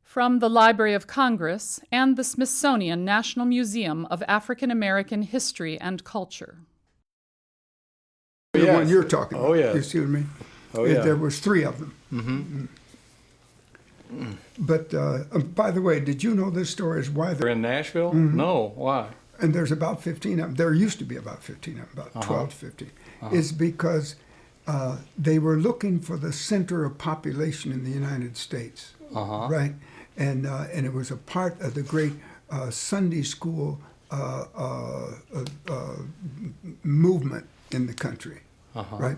From the Library of Congress and the Smithsonian National Museum of African American History and Culture. The one you're talking about. Oh, yeah. You see what I mean? Oh, yeah. There was 3 of them. Mm-hmm. But by the way, did you know this story is why They're in Nashville? No, why? and there's about 15 of them. There used to be about 15 of them, about 12 to 15. Is because they were looking for the center of population in the United States, right? And it was a part of the great Sunday school movement in the country, right?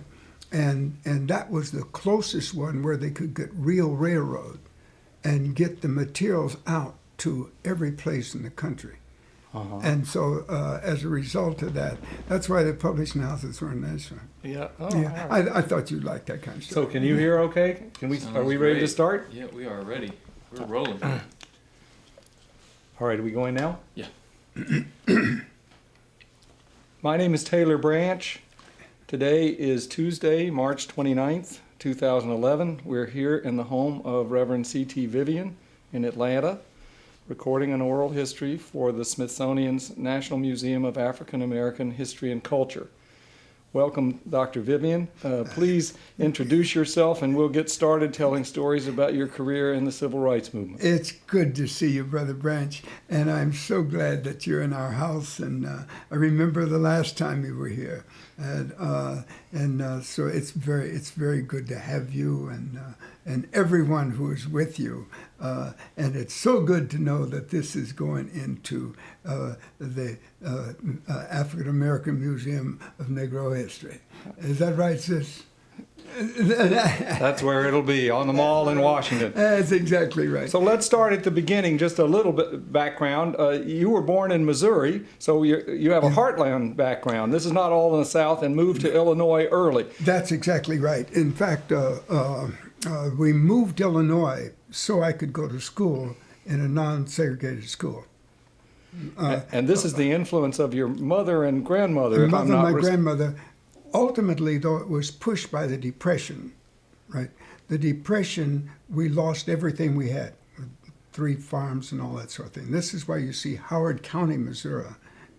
And that was the closest one where they could get real railroad and get the materials out to every place in the country. And so as a result of that, that's why the publishing houses were in Nashville. Yeah. Oh, Yeah, all right. I thought you'd like that kind of stuff. So can you hear okay? Are we ready to start? Yeah, we are ready. We're rolling. All right, are we going now? Yeah. My name is Taylor Branch. Today is Tuesday, March 29th, 2011. We're here in the home of Reverend C.T. Vivian in Atlanta, recording an oral history for the Smithsonian's National Museum of African American History and Culture. Welcome, Dr. Vivian. Please introduce yourself and we'll get started telling stories about your career in the civil rights movement. It's good to see you, Brother Branch, and I'm so glad that you're in our house. And I remember the last time you were here, and so it's very good to have you and everyone who is with you. And it's so good to know that this is going into the African American Museum of Negro History. Is that right, sis? That's where it'll be, on the mall in Washington. That's exactly right. So let's start at the beginning, just a little bit background. You were born in Missouri, so you have a heartland background. This is not all in the South, and moved to Illinois early. That's exactly right. In fact, we moved to Illinois so I could go to school in a non-segregated school. And this is the influence of your mother and grandmother. if I'm Mother, not my grandmother, ultimately, though, it was pushed by the Depression, right? The Depression, we lost everything we had, 3 farms and all that sort of thing. This is why you see Howard County, Missouri,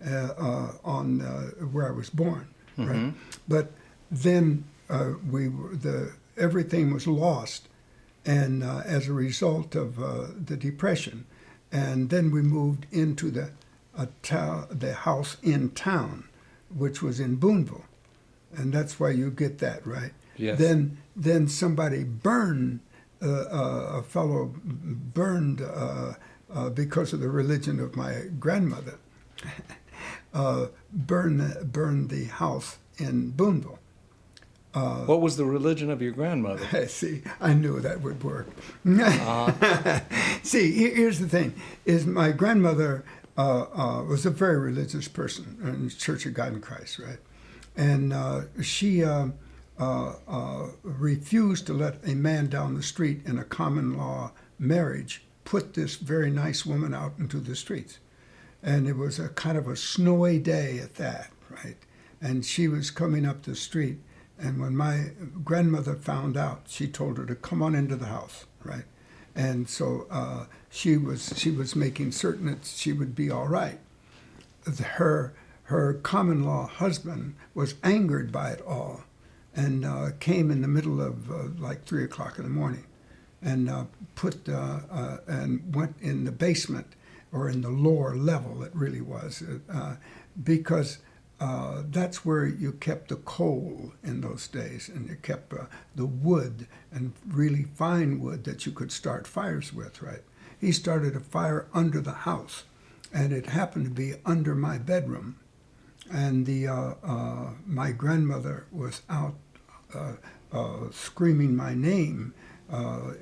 on where I was born, right? But then everything was lost, and as a result of the Depression, and then we moved into the house in town, which was in Boonville. And that's why you get that, right? Yes. Then somebody burned, a fellow burned because of the religion of my grandmother, burned the house in Boonville. What was the religion of your grandmother? See, I knew that would work. See, here's the thing, is my grandmother was a very religious person in the Church of God in Christ, right? And she refused to let a man down the street in a common law marriage put this very nice woman out into the streets. And it was a kind of a snowy day at that, right? And she was coming up the street. And when my grandmother found out, she told her to come on into the house, right? And so she was making certain that she would be all right. Her common law husband was angered by it all, and came in the middle of like 3 o'clock in the morning, and and went in the basement, or in the lower level it really was, because that's where you kept the coal in those days, and you kept the wood, and really fine wood that you could start fires with, right? He started a fire under the house, and it happened to be under my bedroom. And my grandmother was out screaming my name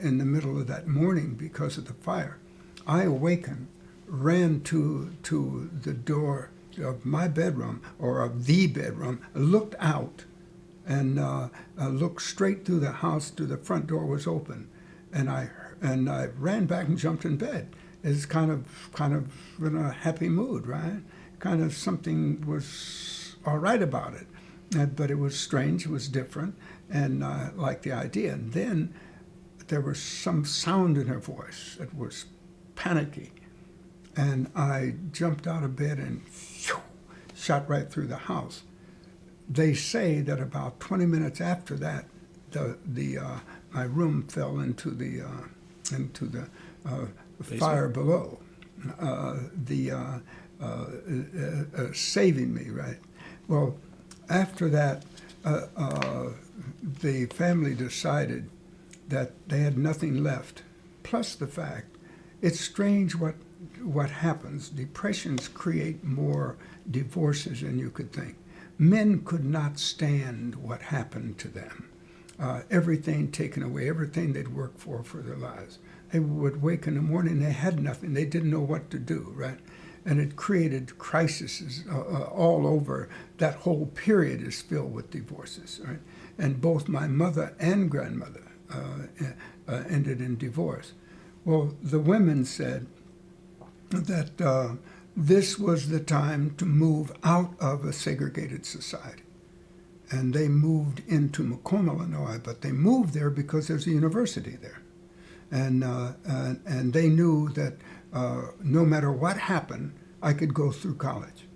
in the middle of that morning because of the fire. I awakened, ran to the door of my bedroom, or of the bedroom, looked out, and looked straight through the house to the front door was open, and I ran back and jumped in bed. It's kind of in a happy mood, right? Kind of something was all right about it, but it was strange. It was different, and I liked the idea. And then there was some sound in her voice that was panicky. And I jumped out of bed and shot right through the house. They say that about 20 minutes after that, my room fell into the fire below, saving me, right? Well, after that, the family decided that they had nothing left. Plus the fact, it's strange what happens. Depressions create more divorces than you could think. Men could not stand what happened to them. Everything taken away, everything they'd worked for their lives. They would wake in the morning, they had nothing, they didn't know what to do, right? And it created crises all over. That whole period is filled with divorces, right? And both my mother and grandmother ended in divorce. Well, the women said that this was the time to move out of a segregated society. And they moved into Macomb, Illinois, but they moved there because there's a university there. And they knew that no matter what happened, I could go through college.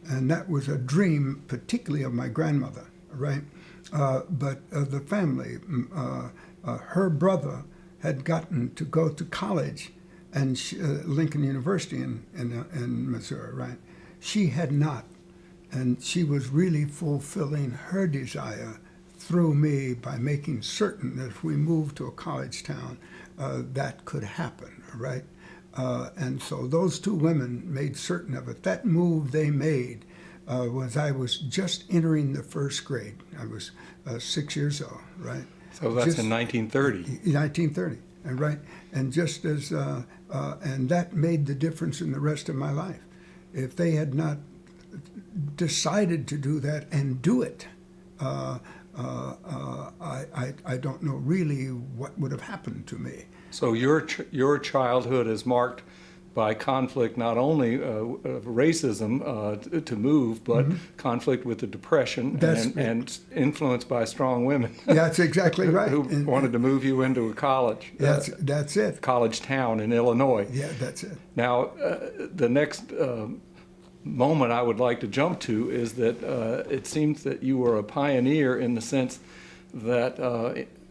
And that was a dream, particularly of my grandmother, right? But the family, her brother had gotten to go to college and Lincoln University in Missouri, right? She had not. And she was really fulfilling her desire through me by making certain that if we moved to a college town, that could happen, right? And so those two women made certain of it. That move they made was I was just entering the first grade. I was 6 years old, right? So that's in 1930. 1930, right? And just as, and that made the difference in the rest of my life. If they had not decided to do that and do it, I don't know really what would have happened to me. So your childhood is marked by conflict, not only of racism to move, but conflict with the Depression and influenced by strong women. That's exactly right. Who wanted to move you into a college. That's it. College town in Illinois. Yeah, that's it. Now, the next moment I would like to jump to is that it seems that you were a pioneer in the sense that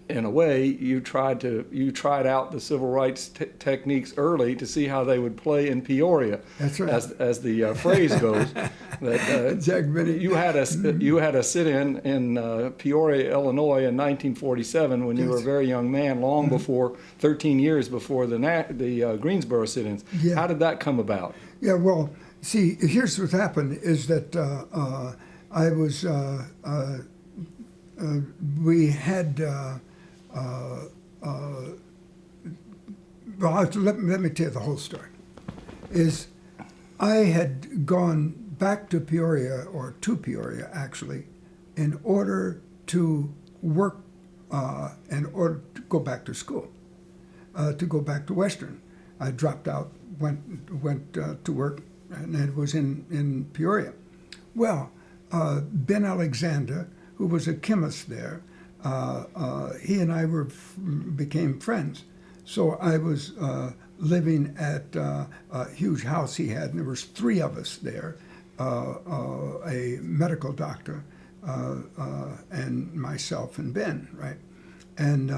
in a way, you tried out the civil rights techniques early to see how they would play in Peoria. That's right. As the phrase goes, that you had a sit-in in Peoria, Illinois, in 1947 when you were a very young man, long before 13 years before the Greensboro sit-ins. Yeah. How did that come about? Yeah. Well, see, here's what happened: is that I was we had. Well, let me tell you the whole story. Is I had gone back to Peoria, or to Peoria actually, in order to work, in order to go back to school, to go back to Western. I dropped out, went to work, and it was in Peoria. Well, Ben Alexander, who was a chemist there, he and I became friends. So I was living at a huge house he had, and there was three of us there, a medical doctor, and myself and Ben, right? And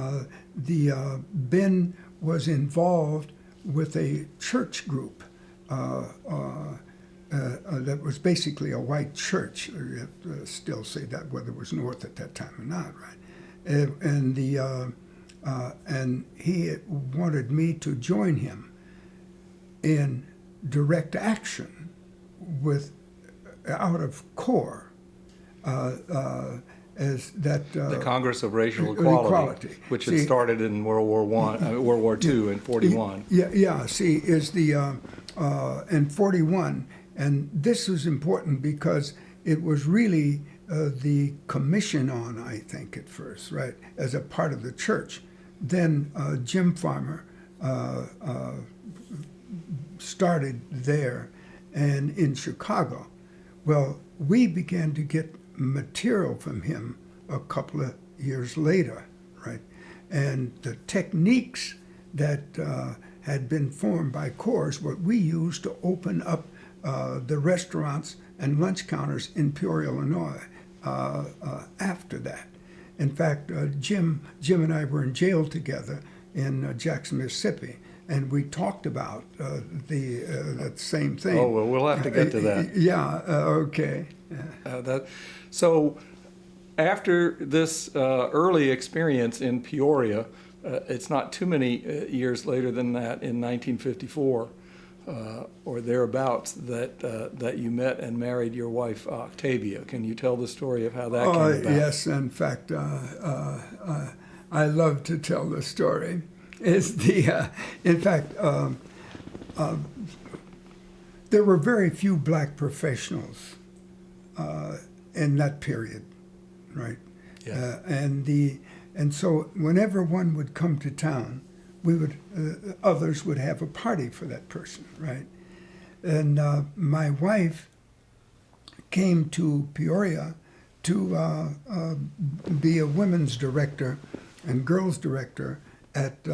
Ben was involved with a church group that was basically a white church. You have to still say that, whether it was North at that time or not, right? And he wanted me to join him in direct action out of CORE, as that The Congress of Racial Equality. Which had started in World War II in 41. Yeah. See, is the in 41, and this was important because it was really the commission on, I think, at first, right, as a part of the church. Then Jim Farmer started there and in Chicago. Well, we began to get material from him a couple of years later, right? And the techniques that had been formed by Coors, what we used to open up the restaurants and lunch counters in Peoria, Illinois after that. In fact, Jim and I were in jail together in Jackson, Mississippi, and we talked about that same thing. Oh, well, we'll have to get to that. Yeah, okay. So after this early experience in Peoria, it's not too many years later than that, in 1954 or thereabouts, that you met and married your wife Octavia. Can you tell the story of how that came about? Yes, in fact, I love to tell the story. In fact, there were very few black professionals in that period, right? Yeah. And so whenever one would come to town, we would others would have a party for that person, right? And my wife came to Peoria to be a women's director and girls director at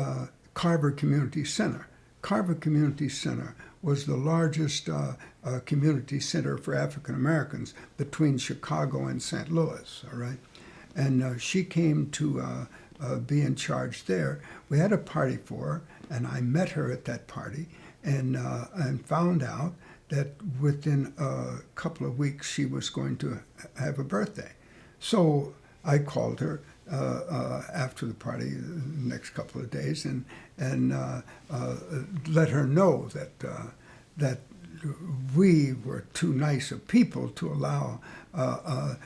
Carver Community Center. Carver Community Center was the largest community center for African Americans between Chicago and St. Louis, all right? And she came to be in charge there. We had a party for her, and I met her at that party and found out that within a couple of weeks she was going to have a birthday. So I called her after the party the next couple of days and let her know that we were too nice of people to allow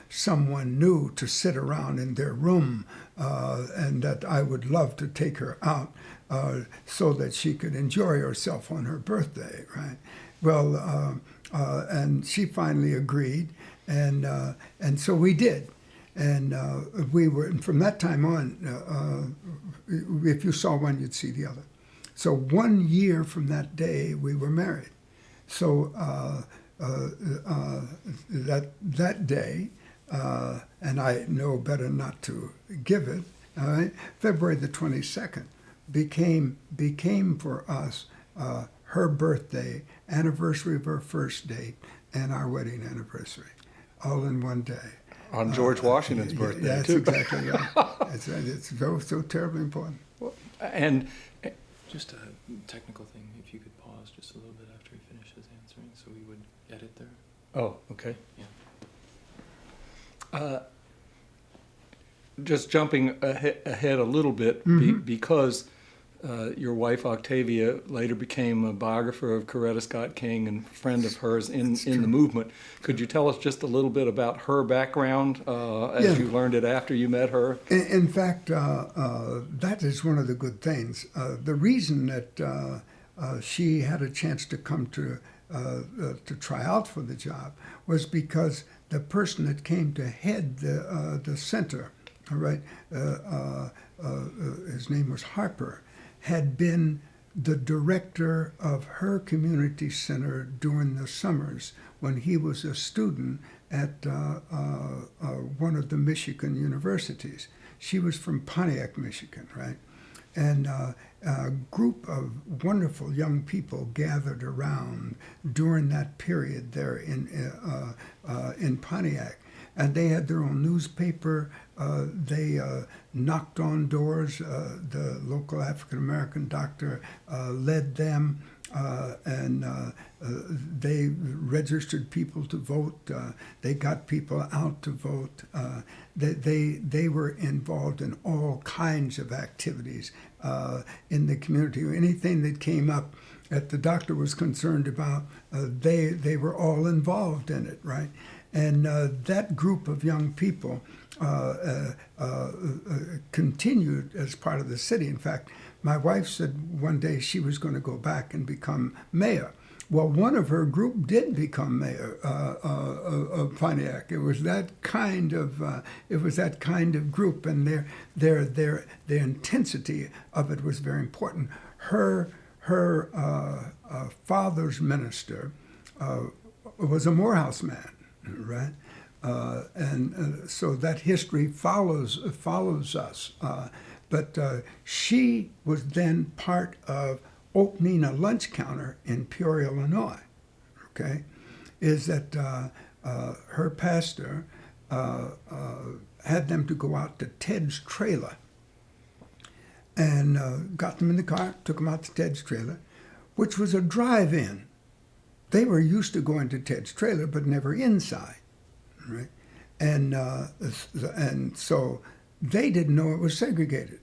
someone new to sit around in their room, and that I would love to take her out so that she could enjoy herself on her birthday, right? Well, and she finally agreed, and so we did. And we were, and from that time on, if you saw one, you'd see the other. So 1 year from that day, we were married. So that day, and I know better not to give it, all right, February the 22nd became for us her birthday, anniversary of her first date, and our wedding anniversary, all in one day. On George Washington's birthday, that's too. Exactly right. It's so terribly important. And Just a technical thing, if you could pause just a little bit after he finishes answering, so we would edit there. oh, okay. Yeah. Just jumping ahead a little bit, because your wife Octavia later became a biographer of Coretta Scott King and friend of hers in the movement. Could you tell us just a little bit about her background as you learned it after you met her? In fact, that is one of the good things. The reason that she had a chance to come to try out for the job was because the person that came to head the center, all right, his name was Harper, had been the director of her community center during the summers when he was a student at one of the Michigan universities. She was from Pontiac, Michigan, right? And a group of wonderful young people gathered around during that period there in Pontiac. And they had their own newspaper. They knocked on doors. The local African-American doctor led them, and they registered people to vote. They got people out to vote. They were involved in all kinds of activities in the community. Anything that came up that the doctor was concerned about, they were all involved in it, right? And that group of young people continued as part of the city. In fact, my wife said one day she was going to go back and become mayor. Well, one of her group did become mayor of Pontiac. It was that kind of group, and their intensity of it was very important. Her father's minister was a Morehouse man, right? And so that history follows us. But she was then part of opening a lunch counter in Peoria, Illinois. Okay, is that her pastor had them to go out to Ted's trailer, and got them in the car, took them out to Ted's trailer, which was a drive-in. They were used to going to Ted's trailer, but never inside, right? And so they didn't know it was segregated,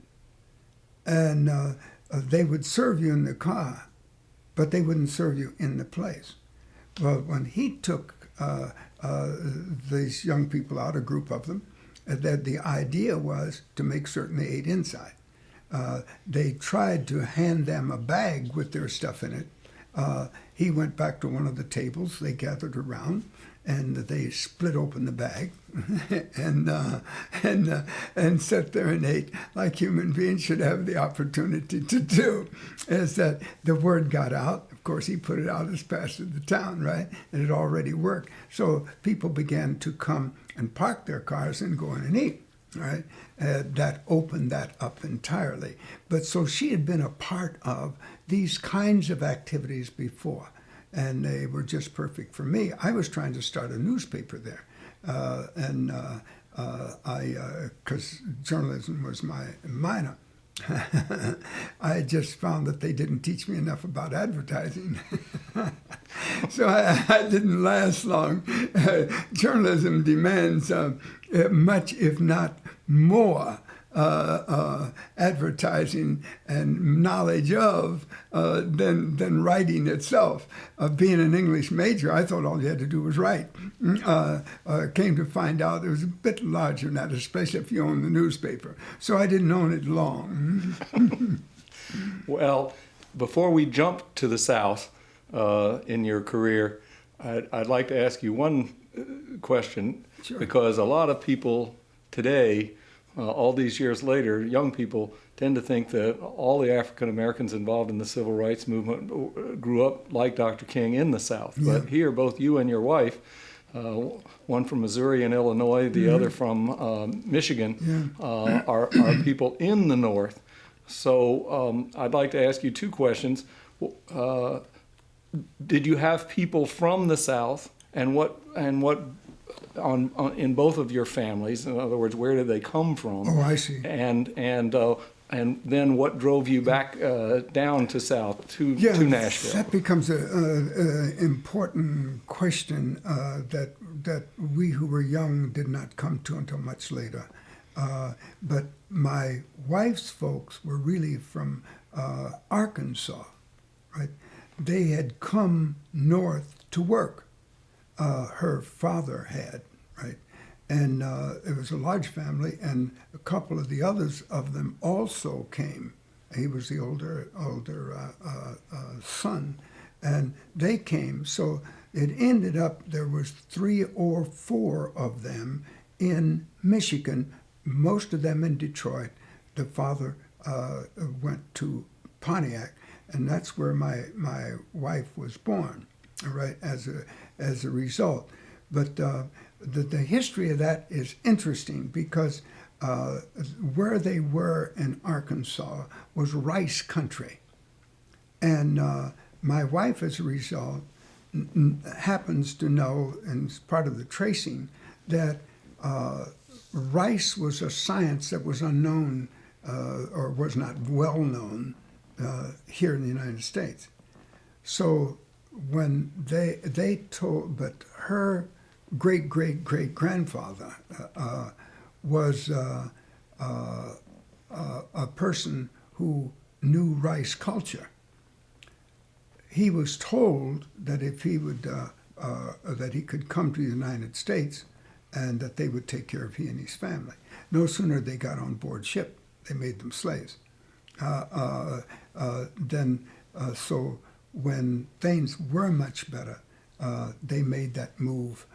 and they would serve you in the car, but they wouldn't serve you in the place. Well, when he took these young people out, a group of them, that the idea was to make certain they ate inside. They tried to hand them a bag with their stuff in it. He went back to one of the tables. They gathered around, and they split open the bag, and sat there and ate like human beings should have the opportunity to do. Is that the word got out? Of course, he put it out as pastor of the town, right? And it already worked. So people began to come and park their cars and go in and eat. Right, that opened that up entirely. But so she had been a part of these kinds of activities before, and they were just perfect for me. I was trying to start a newspaper there, because journalism was my minor. I just found that they didn't teach me enough about advertising. So I didn't last long. Journalism demands much, if not more, advertising and knowledge of than writing itself. Being an English major, I thought all you had to do was write. Came to find out it was a bit larger than that, especially if you own the newspaper. So I didn't own it long. Well, before we jump to the South in your career, I'd like to ask you one question. Sure. Because a lot of people today, all these years later, young people tend to think that all the African Americans involved in the civil rights movement grew up like Dr. King in the South. Yeah. But here, both you and your wife, one from Missouri and Illinois, the other from Michigan, are people in the North. So I'd like to ask you two questions. Did you have people from the South, and what in both of your families? In other words, where did they come from? Oh, I see. And then what drove you back down to South to Nashville? That becomes an important question that we who were young did not come to until much later. But my wife's folks were really from Arkansas, right? They had come north to work. Her father had, right? And it was a large family, and a couple of the others of them also came. He was the older son, and they came. So it ended up there was 3 or 4 of them in Michigan, most of them in Detroit. The father went to Pontiac, and that's where my wife was born, right, as a result. But the history of that is interesting because where they were in Arkansas was rice country. And my wife, as a result, happens to know, and it's part of the tracing, that rice was a science that was unknown or was not well known here in the United States. So when they told, but her great-great-great-grandfather was a person who knew rice culture. He was told that if he would, that he could come to the United States and that they would take care of he and his family. No sooner they got on board ship, they made them slaves. So when things were much better, they made that move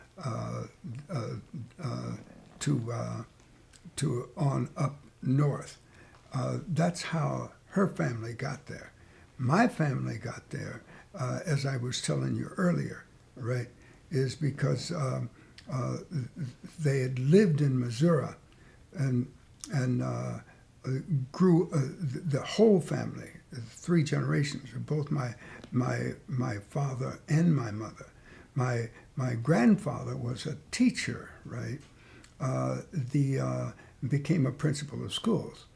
to on up north. That's how her family got there. My family got there, as I was telling you earlier, right, is because they had lived in Missouri, and grew the whole family, 3 generations of both my father and my mother. My grandfather was a teacher, right? Became a principal of schools.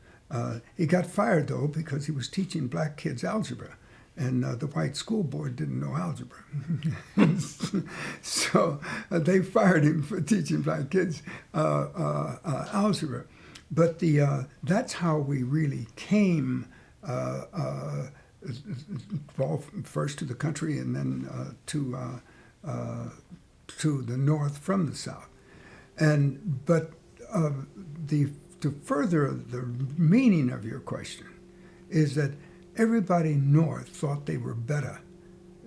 He got fired though because he was teaching black kids algebra, and the white school board didn't know algebra. So they fired him for teaching black kids algebra. But that's how we really came, well, first to the country and then to the north from the south. But to further the meaning of your question is that everybody north thought they were better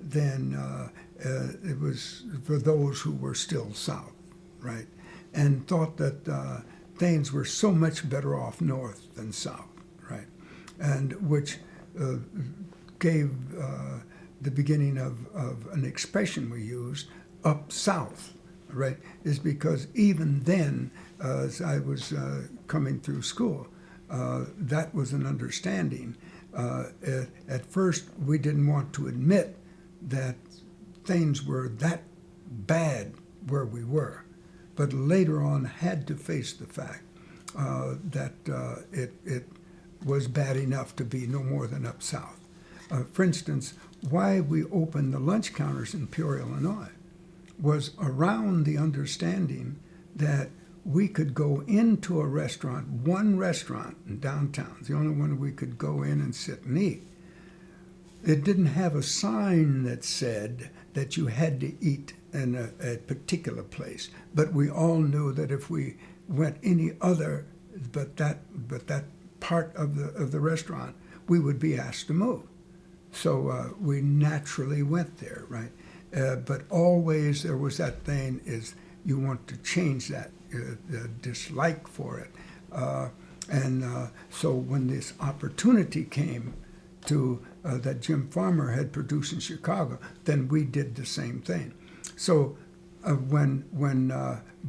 than it was for those who were still south, right? And thought that things were so much better off north than south, right? And which gave the beginning of an expression we used, up south, right? Is because even then, as I was coming through school, that was an understanding. At first, we didn't want to admit that things were that bad where we were, but later on had to face the fact that it was bad enough to be no more than up south. For instance, why we opened the lunch counters in Peoria, Illinois, was around the understanding that we could go into a restaurant, one restaurant in downtown, the only one we could go in and sit and eat. It didn't have a sign that said that you had to eat in a particular place, but we all knew that if we went any other but that part of the restaurant, we would be asked to move. So we naturally went there, right? But always there was that thing is you want to change that dislike for it. So when this opportunity came to that Jim Farmer had produced in Chicago, then we did the same thing. So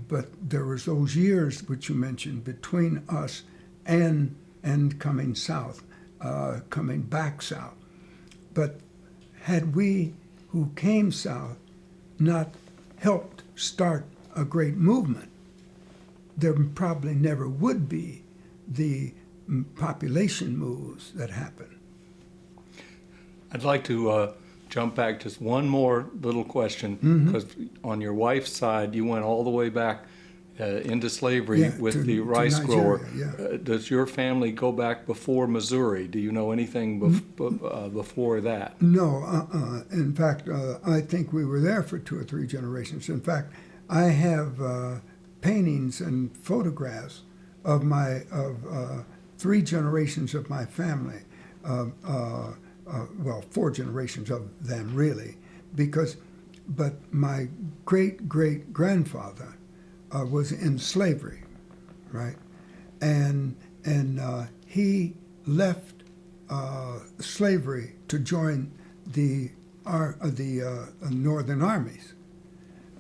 but there was those years which you mentioned between us and coming south, coming back south. But had we who came south not helped start a great movement, there probably never would be the population moves that happen. I'd like to jump back just one more little question, because on your wife's side, you went all the way back into slavery with the rice grower. Yeah. Does your family go back before Missouri? Do you know anything before that? No, in fact, I think we were there for 2 or 3 generations. In fact, I have paintings and photographs of 3 generations of my family. Well, 4 generations of them really, but my great-great-grandfather was in slavery, right? And he left slavery to join the Northern armies.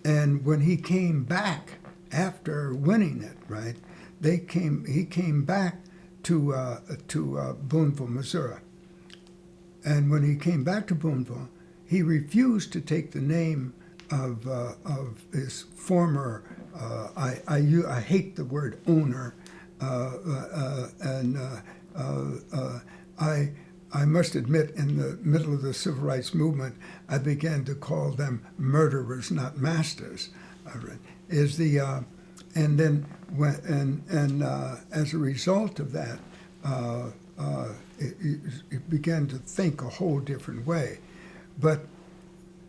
And when he came back after winning it, right, he came back to Boonville, Missouri. And when he came back to Boonville, he refused to take the name of his former. I hate the word owner, I must admit, in the middle of the civil rights movement, I began to call them murderers, not masters. And then as a result of that, it began to think a whole different way. But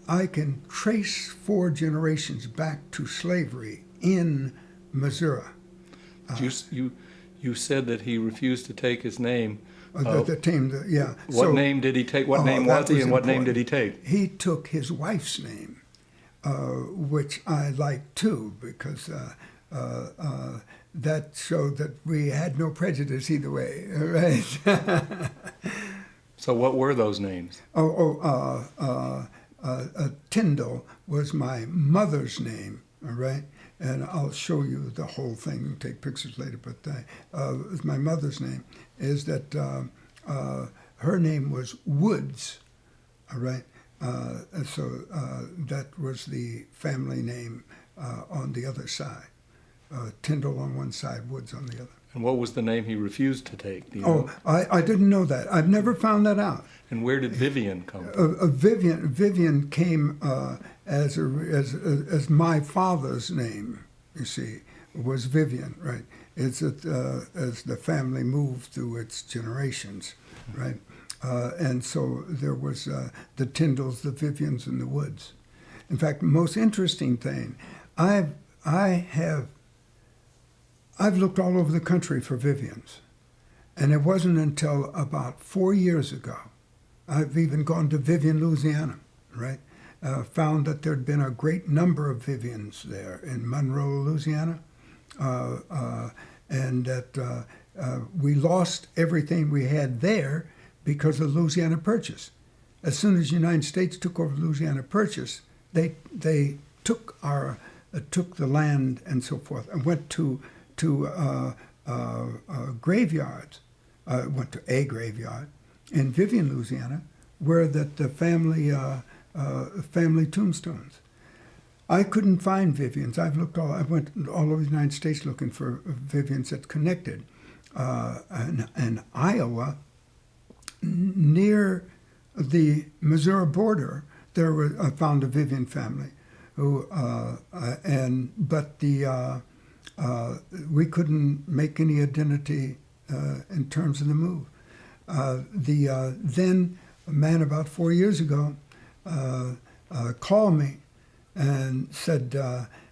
I can trace 4 generations back to slavery in Missouri. You said that he refused to take his name. Yeah. What name did he take? What name was he, and what name did he take? He took his wife's name, which I like too, because that showed that we had no prejudice either way, right? So what were those names? Tyndall was my mother's name, all right? And I'll show you the whole thing and take pictures later, but my mother's name is that her name was Woods, all right? And so that was the family name on the other side. Tyndall on one side, Woods on the other. And what was the name he refused to take? Do you know? I didn't know that. I've never found that out. And where did Vivian come from? Vivian came as my father's name. You see, was Vivian, right? It's as the family moved through its generations, right? And so there was the Tyndalls, the Vivians, and the Woods. In fact, the most interesting thing, I've looked all over the country for Vivians, and it wasn't until about 4 years ago, I've even gone to Vivian, Louisiana, right? Found that there'd been a great number of Vivians there in Monroe, Louisiana, and that we lost everything we had there because of the Louisiana Purchase. As soon as the United States took over Louisiana Purchase, they took the land and so forth, and went to graveyards. Went to a graveyard in Vivian, Louisiana, where the family tombstones. I couldn't find Vivians. I went all over the United States looking for Vivians that connected. In Iowa, near the Missouri border, I found a Vivian family, we couldn't make any identity in terms of the move. Then a man about 4 years ago called me and said,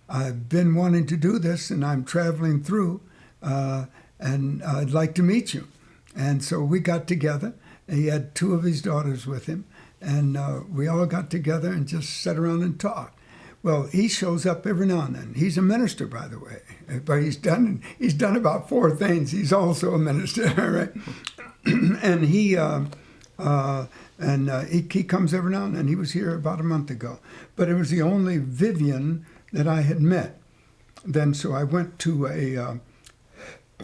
I've been wanting to do this and I'm traveling through and I'd like to meet you. And so we got together. He had 2 of his daughters with him, and we all got together and just sat around and talked. Well, he shows up every now and then. He's a minister, by the way, but he's done about 4 things. He's also a minister, right? And he comes every now and then. He was here about a month ago, but it was the only Vivian that I had met. Then, so I went to a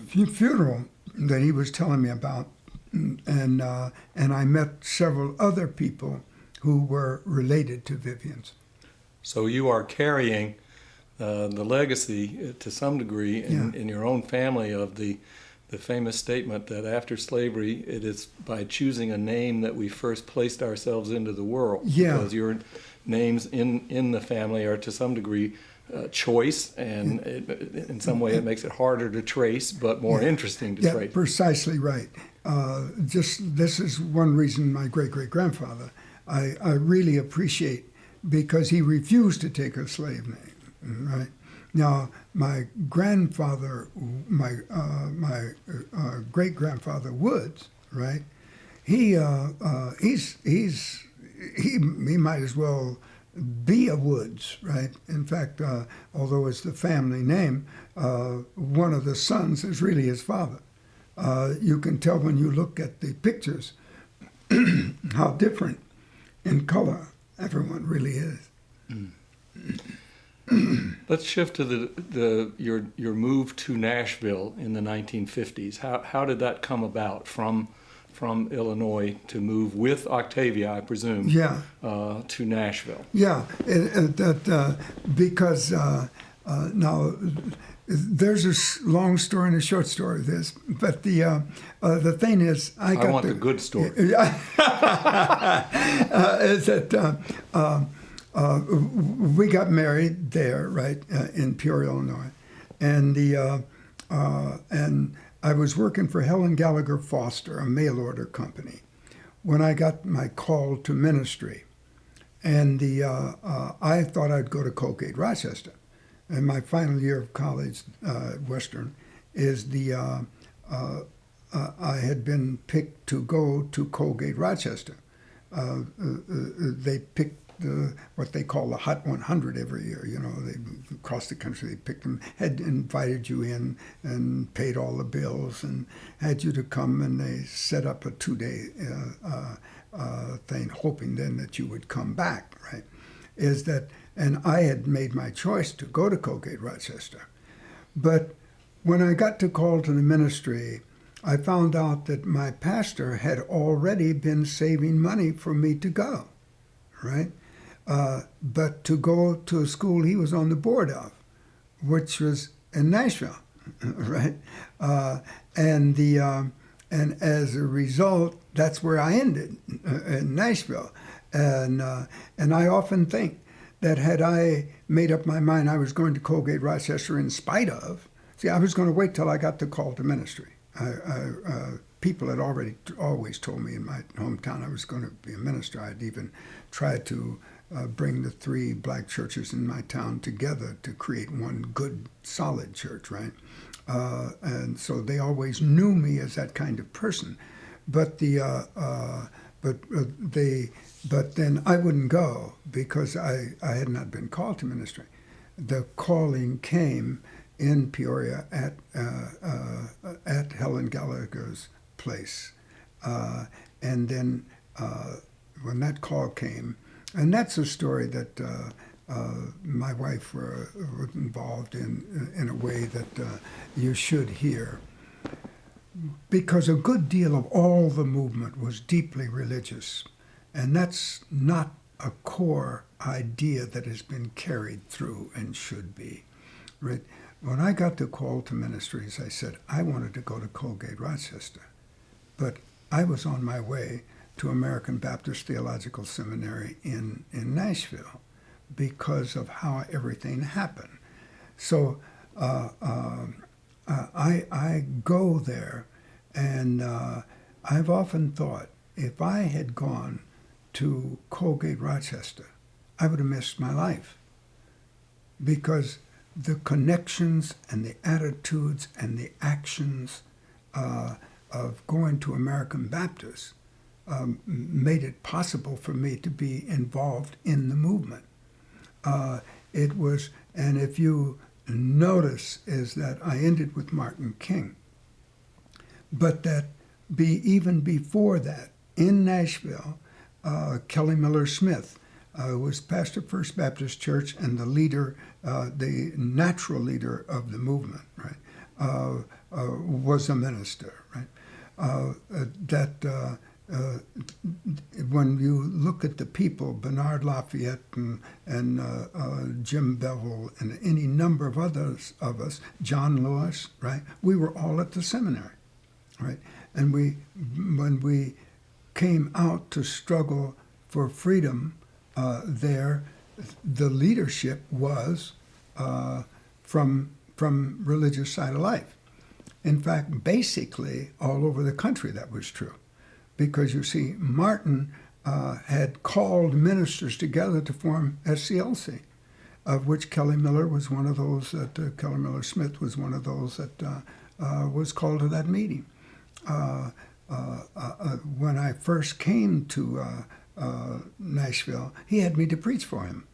funeral that he was telling me about, and I met several other people who were related to Vivian's. So you are carrying the legacy to some degree in your own family of the famous statement that after slavery, it is by choosing a name that we first placed ourselves into the world. Yeah. Because your names in the family are to some degree choice, and in some way it makes it harder to trace, but more interesting to trace. Precisely right. This is one reason my great-great-grandfather I really appreciate, because he refused to take a slave name, right? Now, my grandfather, my great-grandfather Woods, right? He might as well be a Woods, right? In fact, although it's the family name, one of the sons is really his father. You can tell when you look at the pictures how different in color everyone really is. Let's shift to your move to Nashville in the 1950s. How did that come about from Illinois to move with Octavia, I presume, to Nashville? Yeah, because now there's a long story and a short story of this, but the thing is, I want the good story. Is that we got married there, right, in Peoria, Illinois, and and I was working for Helen Gallagher Foster, a mail order company, when I got my call to ministry, and I thought I'd go to Colgate, Rochester. And my final year of college, Western, is I had been picked to go to Colgate, Rochester. They picked what they call the Hot 100 every year. You know, they across the country, they picked them, had invited you in and paid all the bills and had you to come, and they set up a 2-day thing, hoping then that you would come back, right? Is that and I had made my choice to go to Colgate Rochester. But when I got to call to the ministry, I found out that my pastor had already been saving money for me to go, right? But to go to a school he was on the board of, which was in Nashville, right? And as a result, that's where I ended, in Nashville. And I often think that had I made up my mind I was going to Colgate Rochester in spite of, see, I was going to wait till I got the call to ministry. People had always told me in my hometown I was going to be a minister. I'd even tried to bring the 3 black churches in my town together to create one good, solid church, right? And so they always knew me as that kind of person. But but then I wouldn't go because I had not been called to ministry. The calling came in Peoria at Helen Gallagher's place, and then when that call came, and that's a story that my wife was involved in a way that you should hear, because a good deal of all the movement was deeply religious, and that's not a core idea that has been carried through and should be, right? When I got the call to ministries, I said I wanted to go to Colgate Rochester, but I was on my way to American Baptist Theological Seminary in Nashville because of how everything happened. So I go there, and I've often thought if I had gone to Colgate Rochester, I would have missed my life, because the connections and the attitudes and the actions of going to American Baptist made it possible for me to be involved in the movement. It was, and if you notice, is that I ended with Martin King, but that even before that, in Nashville, Kelly Miller Smith was pastor of First Baptist Church and the leader, the natural leader of the movement, right? Was a minister, right? When you look at the people, Bernard Lafayette and Jim Bevel and any number of others of us, John Lewis, right? We were all at the seminary, right? And when we came out to struggle for freedom there, the leadership was from religious side of life. In fact, basically all over the country that was true. Because you see, Martin had called ministers together to form SCLC, of which Kelly Miller was one of those, Kelly Miller Smith was one of those that was called to that meeting. When I first came to Nashville, he had me to preach for him.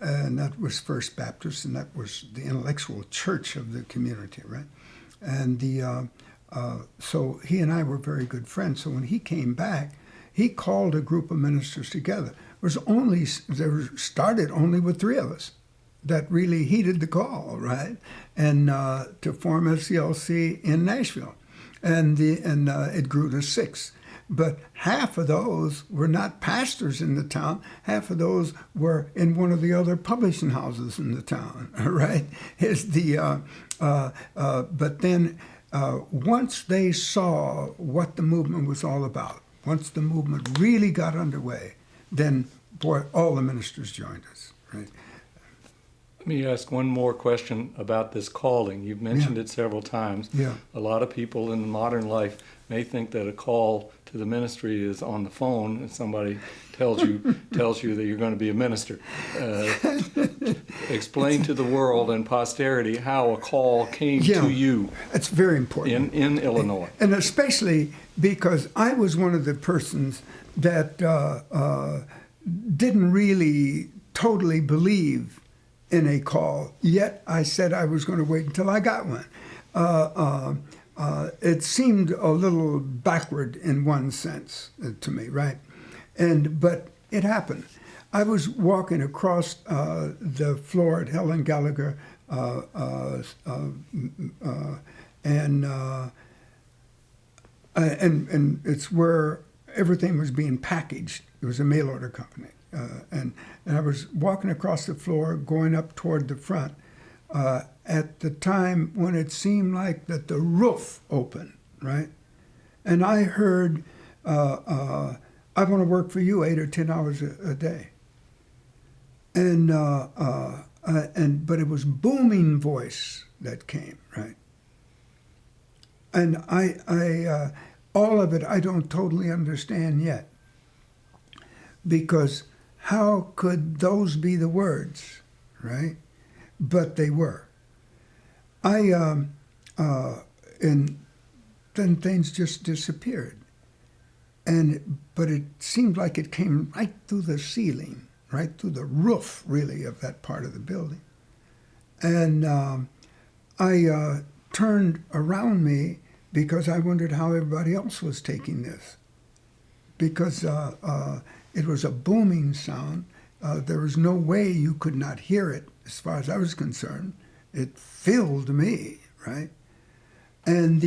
And that was First Baptist, and that was the intellectual church of the community, right? And so he and I were very good friends. So when he came back, he called a group of ministers together. There started only with 3 of us that really heeded the call, right? And to form SCLC in Nashville, and it grew to 6. But half of those were not pastors in the town. Half of those were in one of the other publishing houses in the town, right? But then once they saw what the movement was all about, once the movement really got underway, then, boy, all the ministers joined us, right? Let me ask one more question about this calling. You've mentioned it several times. Yeah. A lot of people in modern life may think that a call to the ministry is on the phone and somebody tells you that you're going to be a minister. Explain to the world and posterity how a call came to you. It's very important. In Illinois. And especially because I was one of the persons that didn't really totally believe in a call, yet I said I was going to wait until I got one. It seemed a little backward in one sense to me, right? But it happened. I was walking across the floor at Helen Gallagher, and it's where everything was being packaged. It was a mail order company, and I was walking across the floor, going up toward the front, at the time when it seemed like that the roof opened, right? And I heard, "I want to work for you 8 or 10 hours a day." And but it was booming voice that came, right? And I all of it I don't totally understand yet, because how could those be the words, right? But they were. And then things just disappeared, but it seemed like it came right through the ceiling, right through the roof, really, of that part of the building. And I turned around me because I wondered how everybody else was taking this, because it was a booming sound. There was no way you could not hear it, as far as I was concerned. It filled me, right? And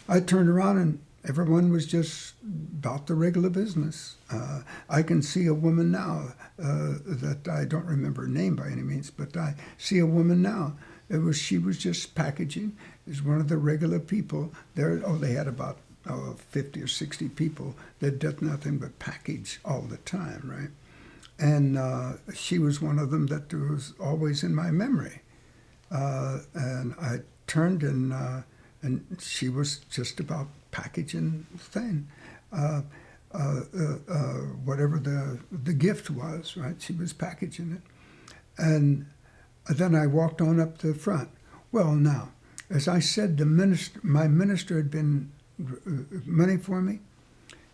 I turned around and everyone was just about the regular business. I can see a woman now that I don't remember her name by any means, but I see a woman now. She was just packaging. It was one of the regular people there. Oh, they had about 50 or 60 people that did nothing but package all the time, right? And she was one of them that was always in my memory. And I turned and she was just about packaging the thing. Whatever the gift was, right? She was packaging it. And then I walked on up to the front. Well, now, as I said, my minister had been money for me.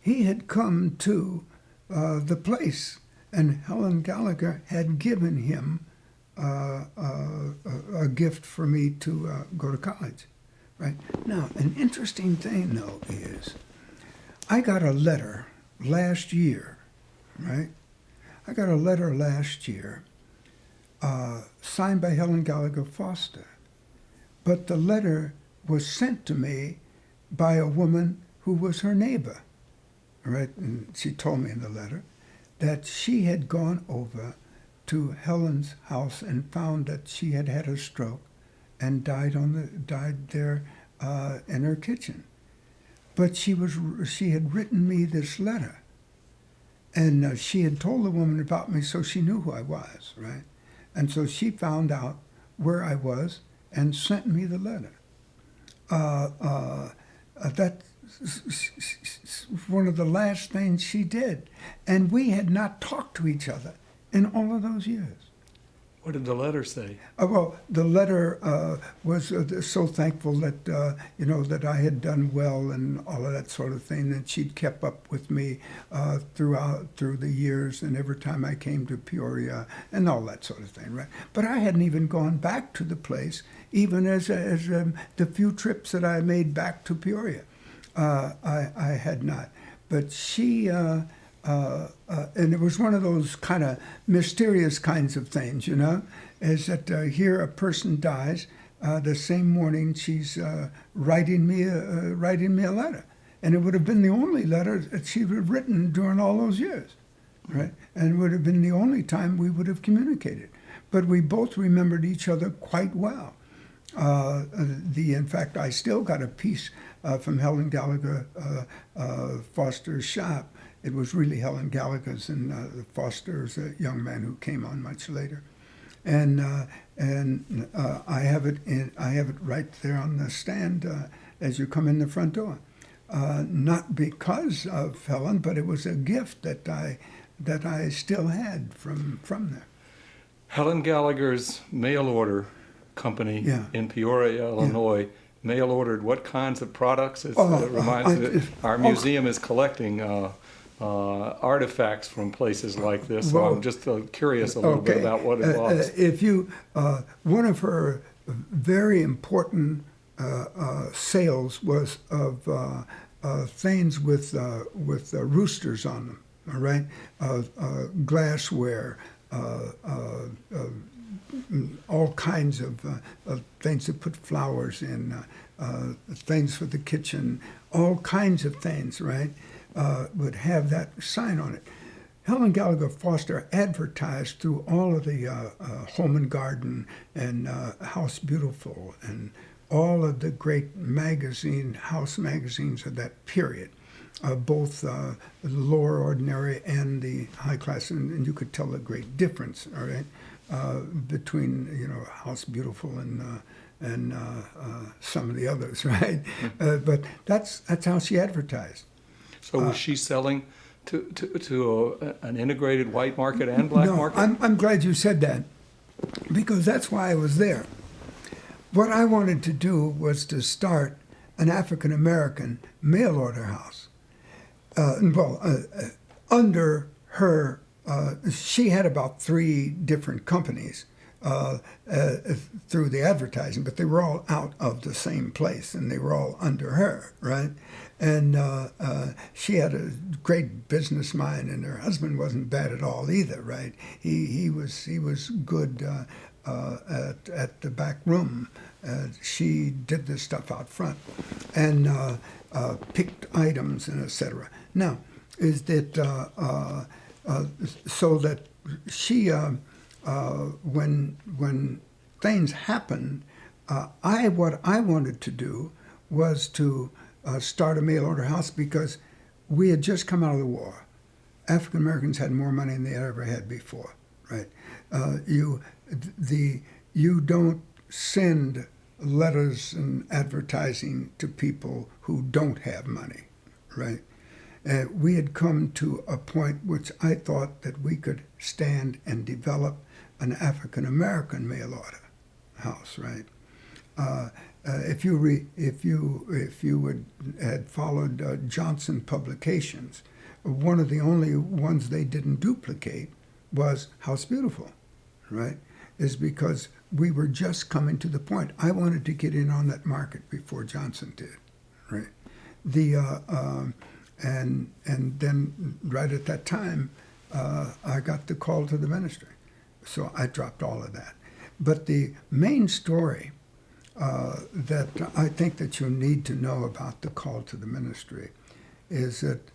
He had come to the place, and Helen Gallagher had given him a gift for me to go to college. Right? Now, an interesting thing, though, is I got a letter last year, right? I got a letter last year signed by Helen Gallagher Foster. But the letter was sent to me by a woman who was her neighbor, right? And she told me in the letter that she had gone over to Helen's house and found that she had had a stroke and died there in her kitchen. But she had written me this letter, and she had told the woman about me, so she knew who I was, right? And so she found out where I was and sent me the letter. That's one of the last things she did, and we had not talked to each other in all of those years. What did the letter say? Well, the letter was so thankful that that I had done well and all of that sort of thing. That she'd kept up with me through the years, and every time I came to Peoria and all that sort of thing, right? But I hadn't even gone back to the place, even as the few trips that I made back to Peoria, I had not. But she. And it was one of those kind of mysterious kinds of things, is that here a person dies, the same morning she's writing me a letter, and it would have been the only letter that she would have written during all those years, right? And it would have been the only time we would have communicated, but we both remembered each other quite well. In fact, I still got a piece from Helen Gallagher Foster's shop. It was really Helen Gallagher's, and Foster's a young man who came on much later, and I have it right there on the stand as you come in the front door. Not because of Helen, but it was a gift that I still had from there. Helen Gallagher's mail order company Yeah. in Peoria, Illinois, mail ordered what kinds of products? It reminds me that our museum is collecting artifacts from places like this. So Well, I'm just curious a little bit about what it was. If you, one of her very important sales was of things with roosters on them, all right? Glassware, all kinds of things to put flowers in, things for the kitchen, all kinds of things, right? Would have that sign on it. Helen Gallagher Foster advertised through all of the Home and Garden and House Beautiful and all of the great house magazines of that period, both the lower ordinary and the high class, and you could tell a great difference, all right, between House Beautiful and some of the others, right? But that's how she advertised. So was she selling to an integrated white market and black market? I'm glad you said that, because that's why I was there. What I wanted to do was to start an African American mail order house. Under her, she had about 3 different companies through the advertising, but they were all out of the same place, and they were all under her, right? And she had a great business mind, and her husband wasn't bad at all either, right? He was good at the back room. She did this stuff out front, and picked items and etc. Now, is that so that she when things happened, what I wanted to do was to start a mail order house, because we had just come out of the war. African Americans had more money than they had ever had before, right? You don't send letters and advertising to people who don't have money, right? We had come to a point which I thought that we could stand and develop an African American mail order house, right? If you had followed Johnson Publications, one of the only ones they didn't duplicate was House Beautiful, right? Is because we were just coming to the point. I wanted to get in on that market before Johnson did, right? And then right at that time, I got the call to the ministry, so I dropped all of that. But the main story that I think that you need to know about the call to the ministry is that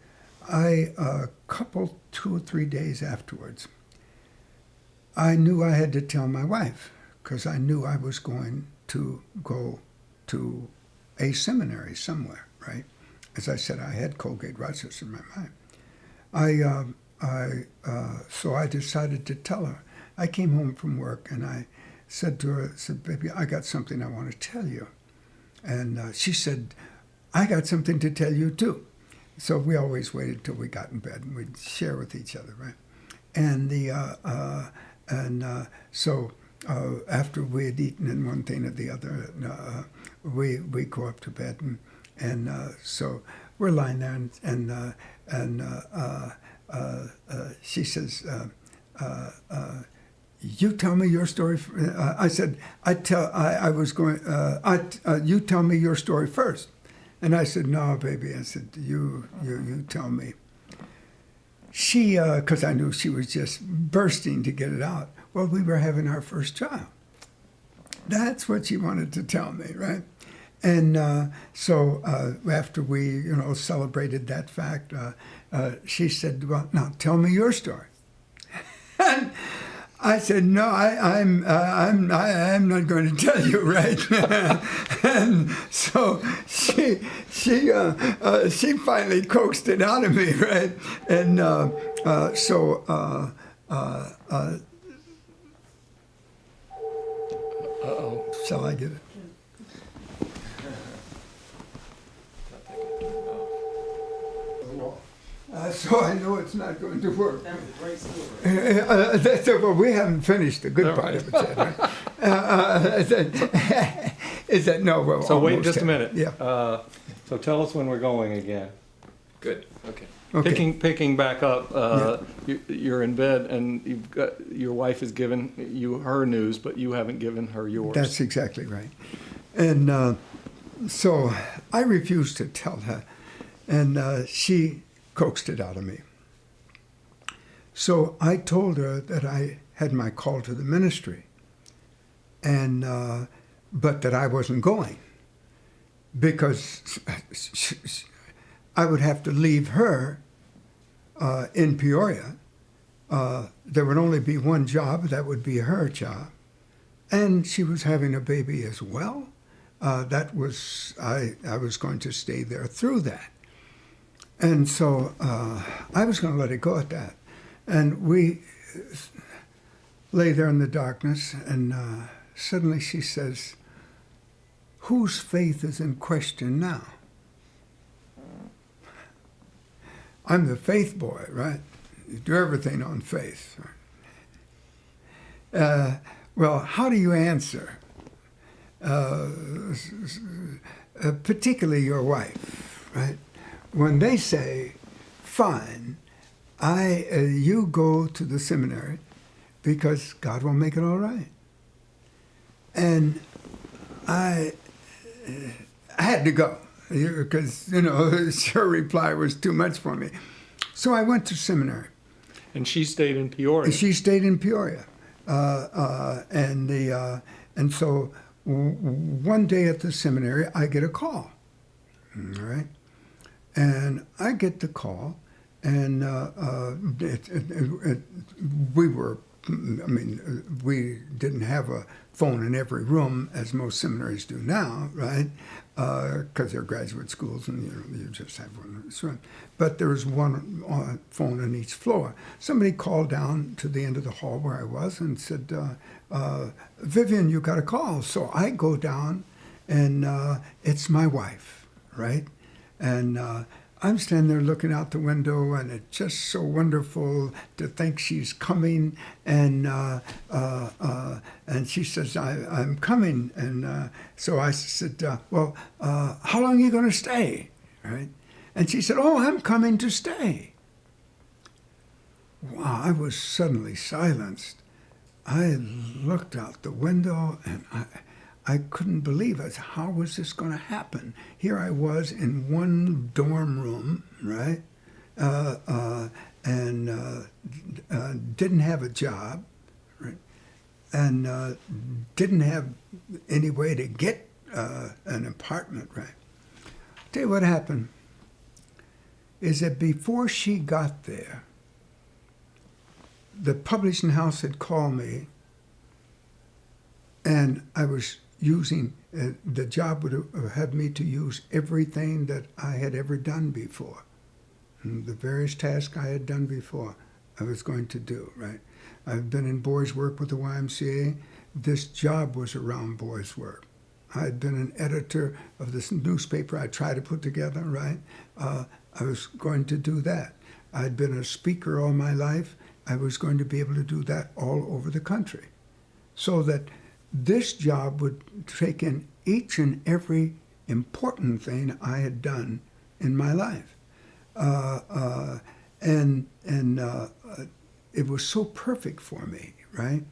a couple, 2 or 3 days afterwards, I knew I had to tell my wife, because I knew I was going to go to a seminary somewhere, right? As I said, I had Colgate Rochester in my mind. So I decided to tell her. I came home from work and I said to her, baby, I got something I want to tell you. And she said, I got something to tell you too. So we always waited till we got in bed and we'd share with each other, right? And so after we had eaten and one thing or the other, we go up to bed and so we're lying there and she says, you tell me your story. I said, you tell me your story first. And I said, no, baby. I said, you tell me. She, because I knew she was just bursting to get it out. Well, we were having our first child. That's what she wanted to tell me, right? And so after we, celebrated that fact, she said, well, now tell me your story. And I said, no, I'm not going to tell you, right? And so she finally coaxed it out of me, right? And uh-oh. Shall I get it? So I know it's not going to work. That was a great story. Well, we haven't finished the good part of it yet, right? Is that no? Well, So wait almost just a have. minute. Yeah. So tell us when we're going again. Good, okay. Okay. Picking back up, you're in bed and you've got your wife has given you her news, but you haven't given her yours. That's exactly right. And so I refused to tell her, and she coaxed it out of me. So I told her that I had my call to the ministry, and but that I wasn't going because I would have to leave her in Peoria. There would only be one job, that would be her job. And she was having a baby as well. That was, I was going to stay there through that. And so I was going to let it go at that. And we lay there in the darkness, and suddenly she says, "Whose faith is in question now?" I'm the faith boy, right? You do everything on faith. Well, how do you answer? Particularly your wife, right? When they say, "Fine, you go to the seminary because God will make it all right," and I had to go because her reply was too much for me. So I went to seminary. And she stayed in Peoria. She stayed in Peoria, and so one day at the seminary, I get a call. All right, and I get the call, and we didn't have a phone in every room as most seminaries do now, right? Because they're graduate schools, and you just have one in each room. But there was one phone on each floor. Somebody called down to the end of the hall where I was and said, "Vivian, you got a call." So I go down, and it's my wife, right? And I'm standing there looking out the window, and it's just so wonderful to think she's coming. And she says, I'm coming. And so I said, well, how long are you going to stay? Right? And she said, "Oh, I'm coming to stay." Wow, I was suddenly silenced. I looked out the window, and I couldn't believe it. How was this going to happen? Here I was in one dorm room, right? And didn't have a job, right? And didn't have any way to get an apartment, right? Tell you what happened is that before she got there, the publishing house had called me, and I was using, the job would have me to use everything that I had ever done before. And the various tasks I had done before, I was going to do, right? I've been in boys' work with the YMCA. This job was around boys' work. I had been an editor of this newspaper I tried to put together, right? I was going to do that. I'd been a speaker all my life. I was going to be able to do that all over the country. So that this job would take in each and every important thing I had done in my life. And it was so perfect for me, right?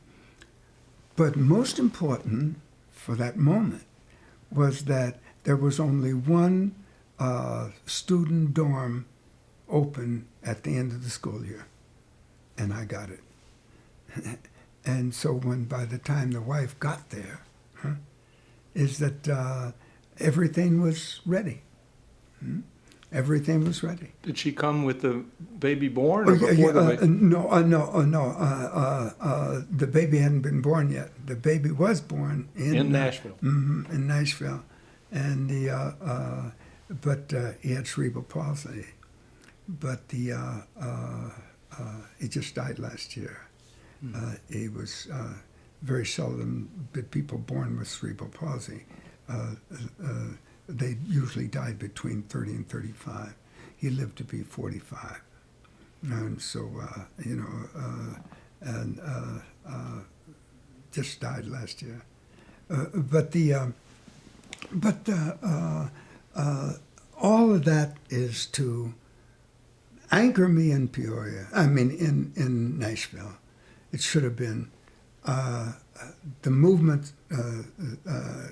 But most important for that moment was that there was only one student dorm open at the end of the school year, and I got it. And so by the time the wife got there, is that everything was ready. Everything was ready. Did she come with the baby born? Or before the baby? No. The baby hadn't been born yet. The baby was born in Nashville. In Nashville, and but he had cerebral palsy. But he just died last year. He was very seldom did people born with cerebral palsy. They usually died between 30 and 35. He lived to be 45. And so, just died last year. All of that is to anchor me in Peoria. I mean, in Nashville. It should have been. The movement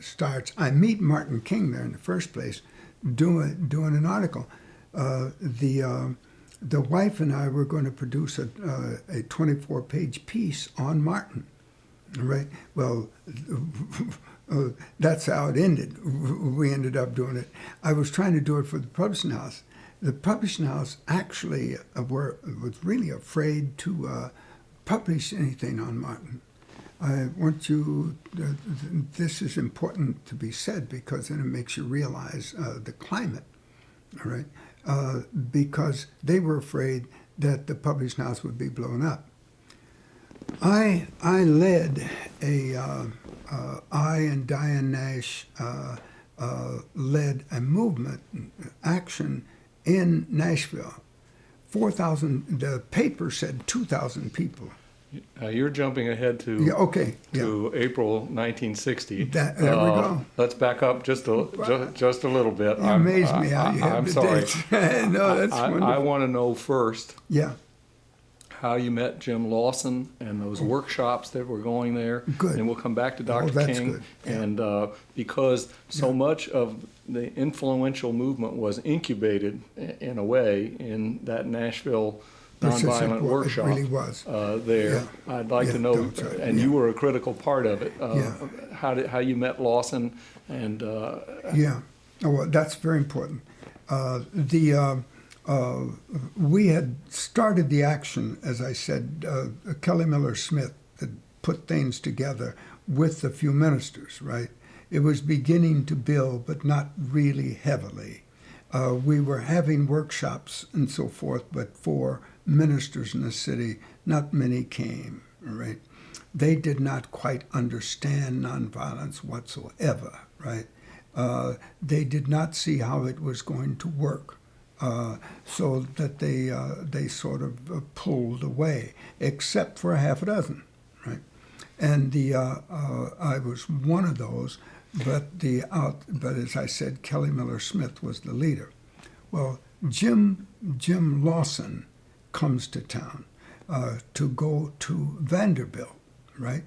starts. I meet Martin King there in the first place, doing an article. The the wife and I were going to produce a 24-page piece on Martin. Right. Well, that's how it ended. We ended up doing it. I was trying to do it for the publishing house. The publishing house actually was really afraid to publish anything on Martin. I want you. This is important to be said because then it makes you realize the climate. All right. Because they were afraid that the publishing house would be blown up. I led I and Diane Nash led a movement action in Nashville. 4,000. The paper said 2,000 people. You're jumping ahead to April 1960. There we go. Let's back up just a little bit. You amaze me how you have I'm the sorry. dates. No, that's wonderful. I want to know first Yeah. how you met Jim Lawson and those workshops that were going there. Good. And we'll come back to Dr. that's King. good. Yeah. And because so much of the influential movement was incubated in a way in that Nashville nonviolent workshop. It really was. There. Yeah. I'd like to know, that's right. and you were a critical part of it. Yeah. How you met Lawson and Yeah. Oh, well, that's very important. We had started the action, as I said. Kelly Miller Smith had put things together with a few ministers, right? It was beginning to build, but not really heavily. We were having workshops and so forth, but for ministers in the city, not many came, right? They did not quite understand nonviolence whatsoever, right? They did not see how it was going to work, so that they sort of pulled away, except for a half a dozen, right? And I was one of those, but as I said, Kelly Miller Smith was the leader. Well, Jim Lawson comes to town to go to Vanderbilt, right?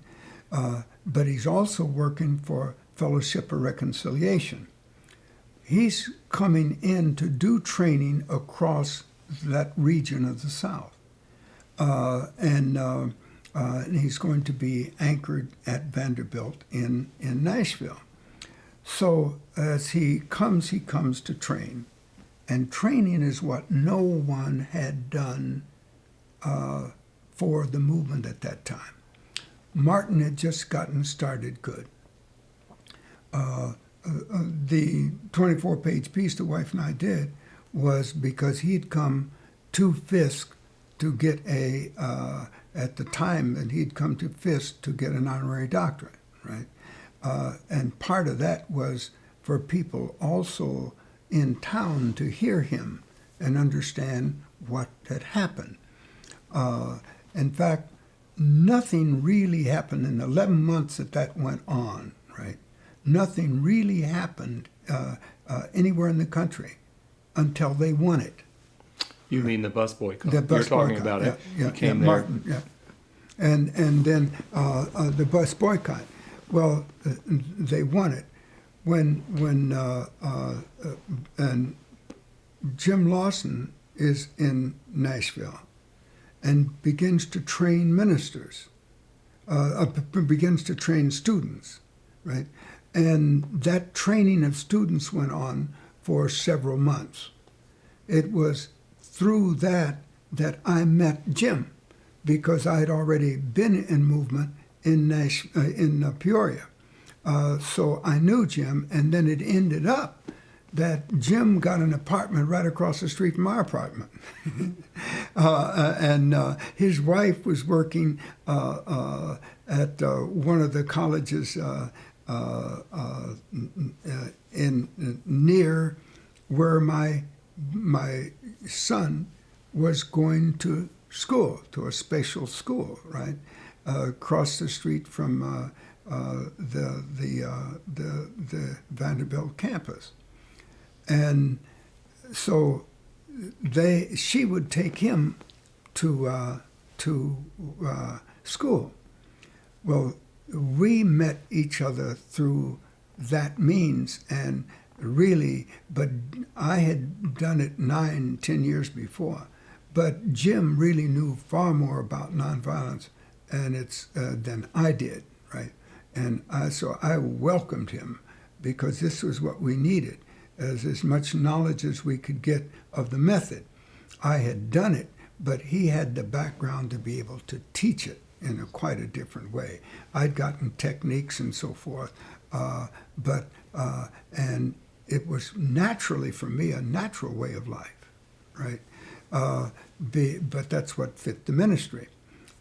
But he's also working for Fellowship of Reconciliation. He's coming in to do training across that region of the South. And he's going to be anchored at Vanderbilt in Nashville. So as he comes to train. And training is what no one had done for the movement at that time. Martin had just gotten started good. The 24-page piece the wife and I did was because he'd come to Fisk to get at the time that he'd come to Fisk to get an honorary doctorate, right? And part of that was for people also in town to hear him and understand what had happened. In fact, nothing really happened in 11 months that went on, right? Nothing really happened anywhere in the country until they won it. you mean the bus boycott? The bus You're talking boycott, about it. yeah, You came there. Martin, yeah. And then the bus boycott. Well, they won it and Jim Lawson is in Nashville and begins to train ministers, begins to train students, right? And that training of students went on for several months. It was through that I met Jim, because I had already been in movement in Peoria. So I knew Jim, and then it ended up that Jim got an apartment right across the street from my apartment. And his wife was working at one of the colleges near where my son was going to school, to a special school, right, across the street from the Vanderbilt campus. And so she would take him to school. Well, we met each other through that means, and really, but I had done it 9-10 years before. but Jim really knew far more about nonviolence than I did, right? And so I welcomed him because this was what we needed, as much knowledge as we could get of the method. I had done it, but he had the background to be able to teach it in quite a different way. I'd gotten techniques and so forth, and it was naturally for me a natural way of life, right? But that's what fit the ministry.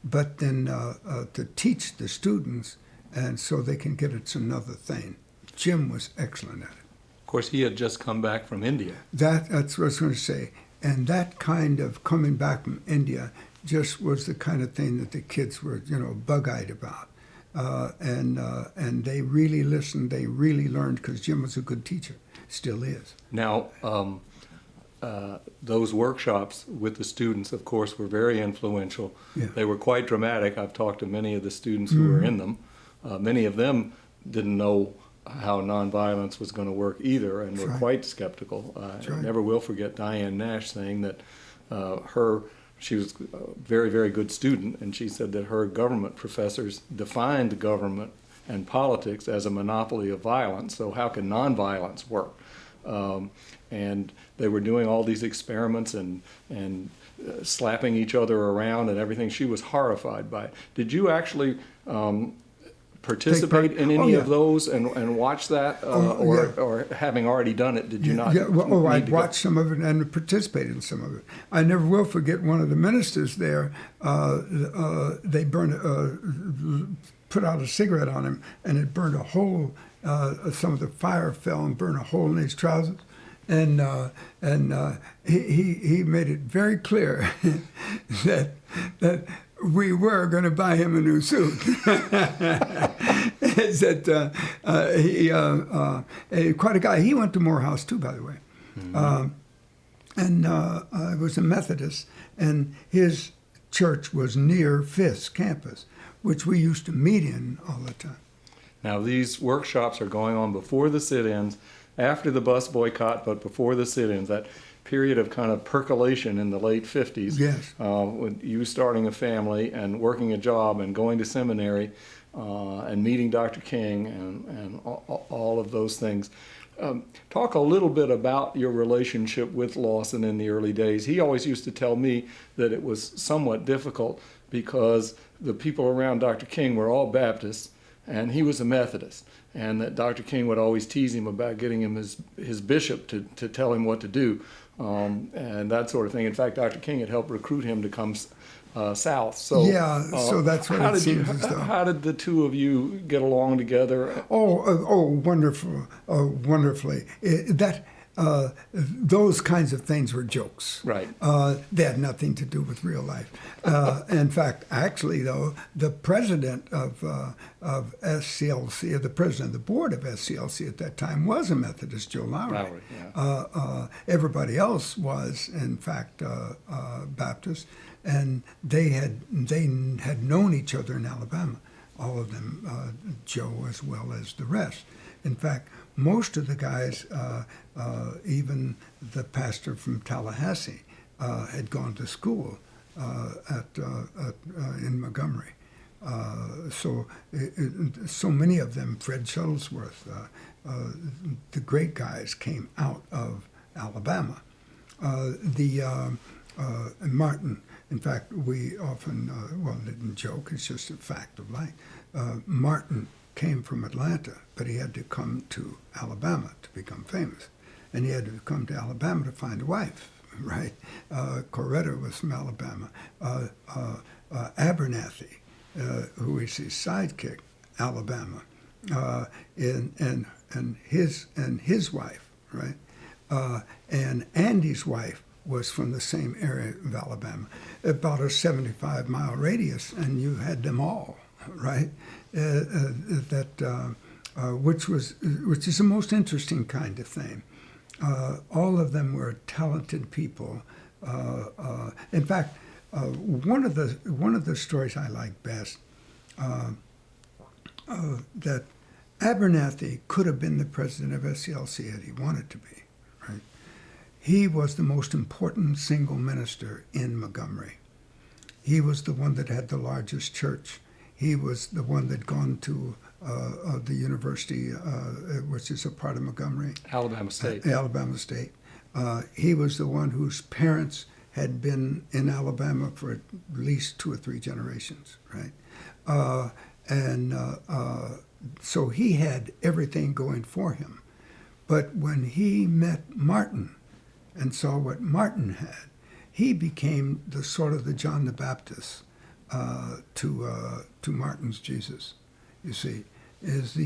But then to teach the students, and so they can get it's another thing. Jim was excellent at it. Of course, he had just come back from India. That's what I was going to say. And that kind of coming back from India just was the kind of thing that the kids were, bug-eyed about. And they really listened, they really learned, because Jim was a good teacher, still is. Now, those workshops with the students, of course, were very influential. Yeah. They were quite dramatic. I've talked to many of the students who were in them. Many of them didn't know how nonviolence was going to work either, and were quite skeptical. I never will forget Diane Nash saying that she was a very, very good student, and she said that her government professors defined government and politics as a monopoly of violence, so how can nonviolence work? And they were doing all these experiments and slapping each other around and everything. She was horrified by it. Did you actually participate in any of those and watch that, or having already done it, did you not? Yeah, well, I watched some of it and participated in some of it. I never will forget one of the ministers there. They put out a cigarette on him, and it burned a hole. Some of the fire fell and burned a hole in his trousers, and he made it very clear that we were going to buy him a new suit. Is that quite a guy. He went to Morehouse too, by the way, and was a Methodist, and his church was near Fisk campus, which we used to meet in all the time. Now, these workshops are going on before the sit-ins, after the bus boycott, but before the sit-ins, that period of kind of percolation in the late 50s. Yes. With you starting a family and working a job and going to seminary and meeting Dr. King and all of those things. Talk a little bit about your relationship with Lawson in the early days. He always used to tell me that it was somewhat difficult because the people around Dr. King were all Baptists, and he was a Methodist, and that Dr. King would always tease him about getting him his bishop to tell him what to do, and that sort of thing. In fact, Dr. King had helped recruit him to come south. So so that's what it seems as though. How did the two of you get along together? Wonderful, wonderfully. Those kinds of things were jokes. Right. They had nothing to do with real life. In fact, actually, though, the president of SCLC, the president of the board of SCLC at that time was a Methodist, Joe Lowry. Yeah. Everybody else was, in fact, Baptist, and they had known each other in Alabama, all of them, Joe as well as the rest. In fact, most of the guys, even the pastor from Tallahassee, had gone to school in Montgomery. So many of them, Fred Shuttlesworth, the great guys came out of Alabama. Martin, in fact, we often, didn't joke, it's just a fact of life. Martin came from Atlanta, but he had to come to Alabama to become famous. And he had to come to Alabama to find a wife, right? Coretta was from Alabama. Abernathy, who is his sidekick, Alabama, and his wife, right? And Andy's wife was from the same area of Alabama, about a 75-mile radius, and you had them all, right? Which is the most interesting kind of thing. All of them were talented people. In fact, one of the stories I like best, that Abernathy could have been the president of SCLC had he wanted to be. Right? he was the most important single minister in Montgomery. He was the one that had the largest church. He was the one that gone to the university, which is a part of Montgomery. Alabama State. Alabama State. He was the one whose parents had been in Alabama for at least 2 or 3 generations, right? So he had everything going for him. But when he met Martin and saw what Martin had, he became the sort of the John the Baptist to Martin's Jesus. You see, is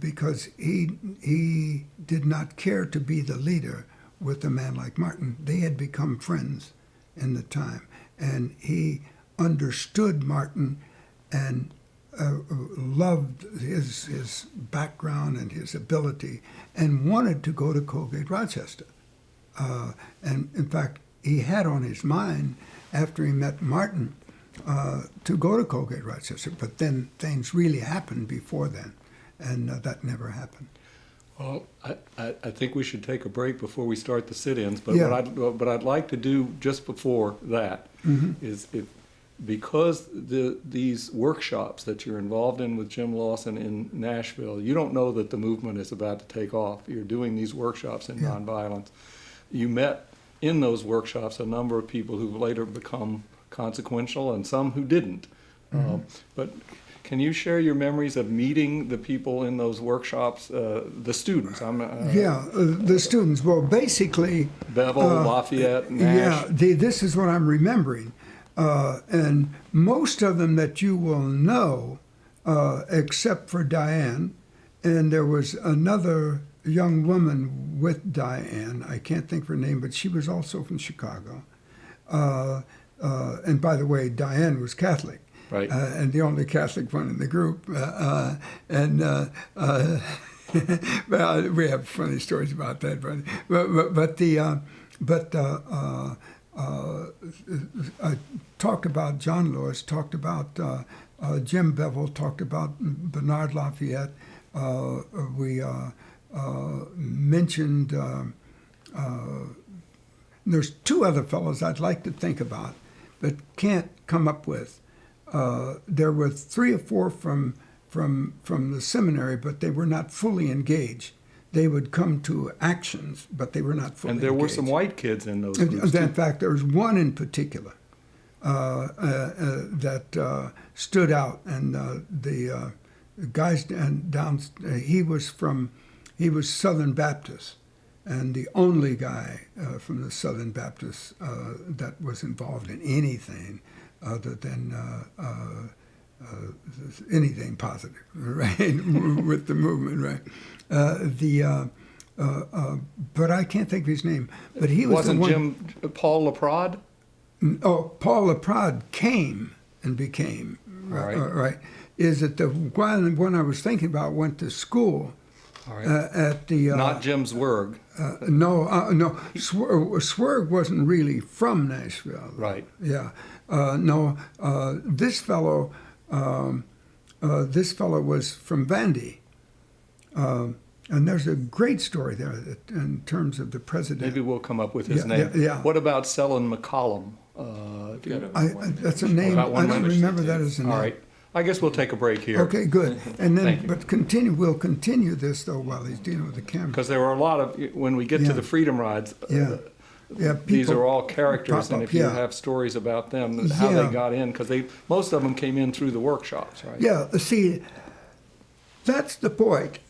because he did not care to be the leader with a man like Martin. They had become friends in the time, and he understood Martin and loved his background and his ability, and wanted to go to Colgate Rochester. And in fact, he had on his mind, after he met Martin, to go to Colgate Rochester. But then things really happened before then, and that never happened. Well, I think we should take a break before we start the sit-ins. But Yeah. what I'd like to do just before that is because these workshops that you're involved in with Jim Lawson in Nashville, you don't know that the movement is about to take off. You're doing these workshops in nonviolence. You met in those workshops a number of people who've later become consequential and some who didn't. But can you share your memories of meeting the people in those workshops, the students? The students. Well, basically, Bevel, Lafayette, Nash. This is what I'm remembering. And most of them that you will know, except for Diane, and there was another young woman with Diane. I can't think of her name, but she was also from Chicago. And by the way, Diane was Catholic. Right. And the only Catholic one in the group. Well, we have funny stories about that. I talked about John Lewis, talked about Jim Bevel, talked about Bernard Lafayette. We mentioned there's 2 other fellows I'd like to think about, but can't come up with. There were 3 or 4 from the seminary, but they were not fully engaged. They would come to actions, but they were not fully engaged. And there were some white kids in those groups, In fact, there was one in particular that stood out, and the guys down, he was Southern Baptist, and the only guy from the Southern Baptist that was involved in anything other than anything positive, right, with the movement, right. But I can't think of his name. But he was Wasn't the one, Paul Laprade? Oh, Paul Laprade came and became right. Is that the one I was thinking about went to school at the Not Jim Zwerg. no. Swerg wasn't really from Nashville. Right. Yeah. This fellow was from Vandy. And there's a great story there in terms of the president. Maybe we'll come up with his name. Yeah. What about Selin McCollum? That's a name. I don't remember that as a name. All right. I guess we'll take a break here. Okay, good. And then, Thank you. but we'll continue this though while he's dealing with the camera. Because there were a lot of, when we get to the Freedom Rides, these people are all characters, pop and up, if you have stories about them, how they got in, because most of them came in through the workshops, right? Yeah, see, that's the point.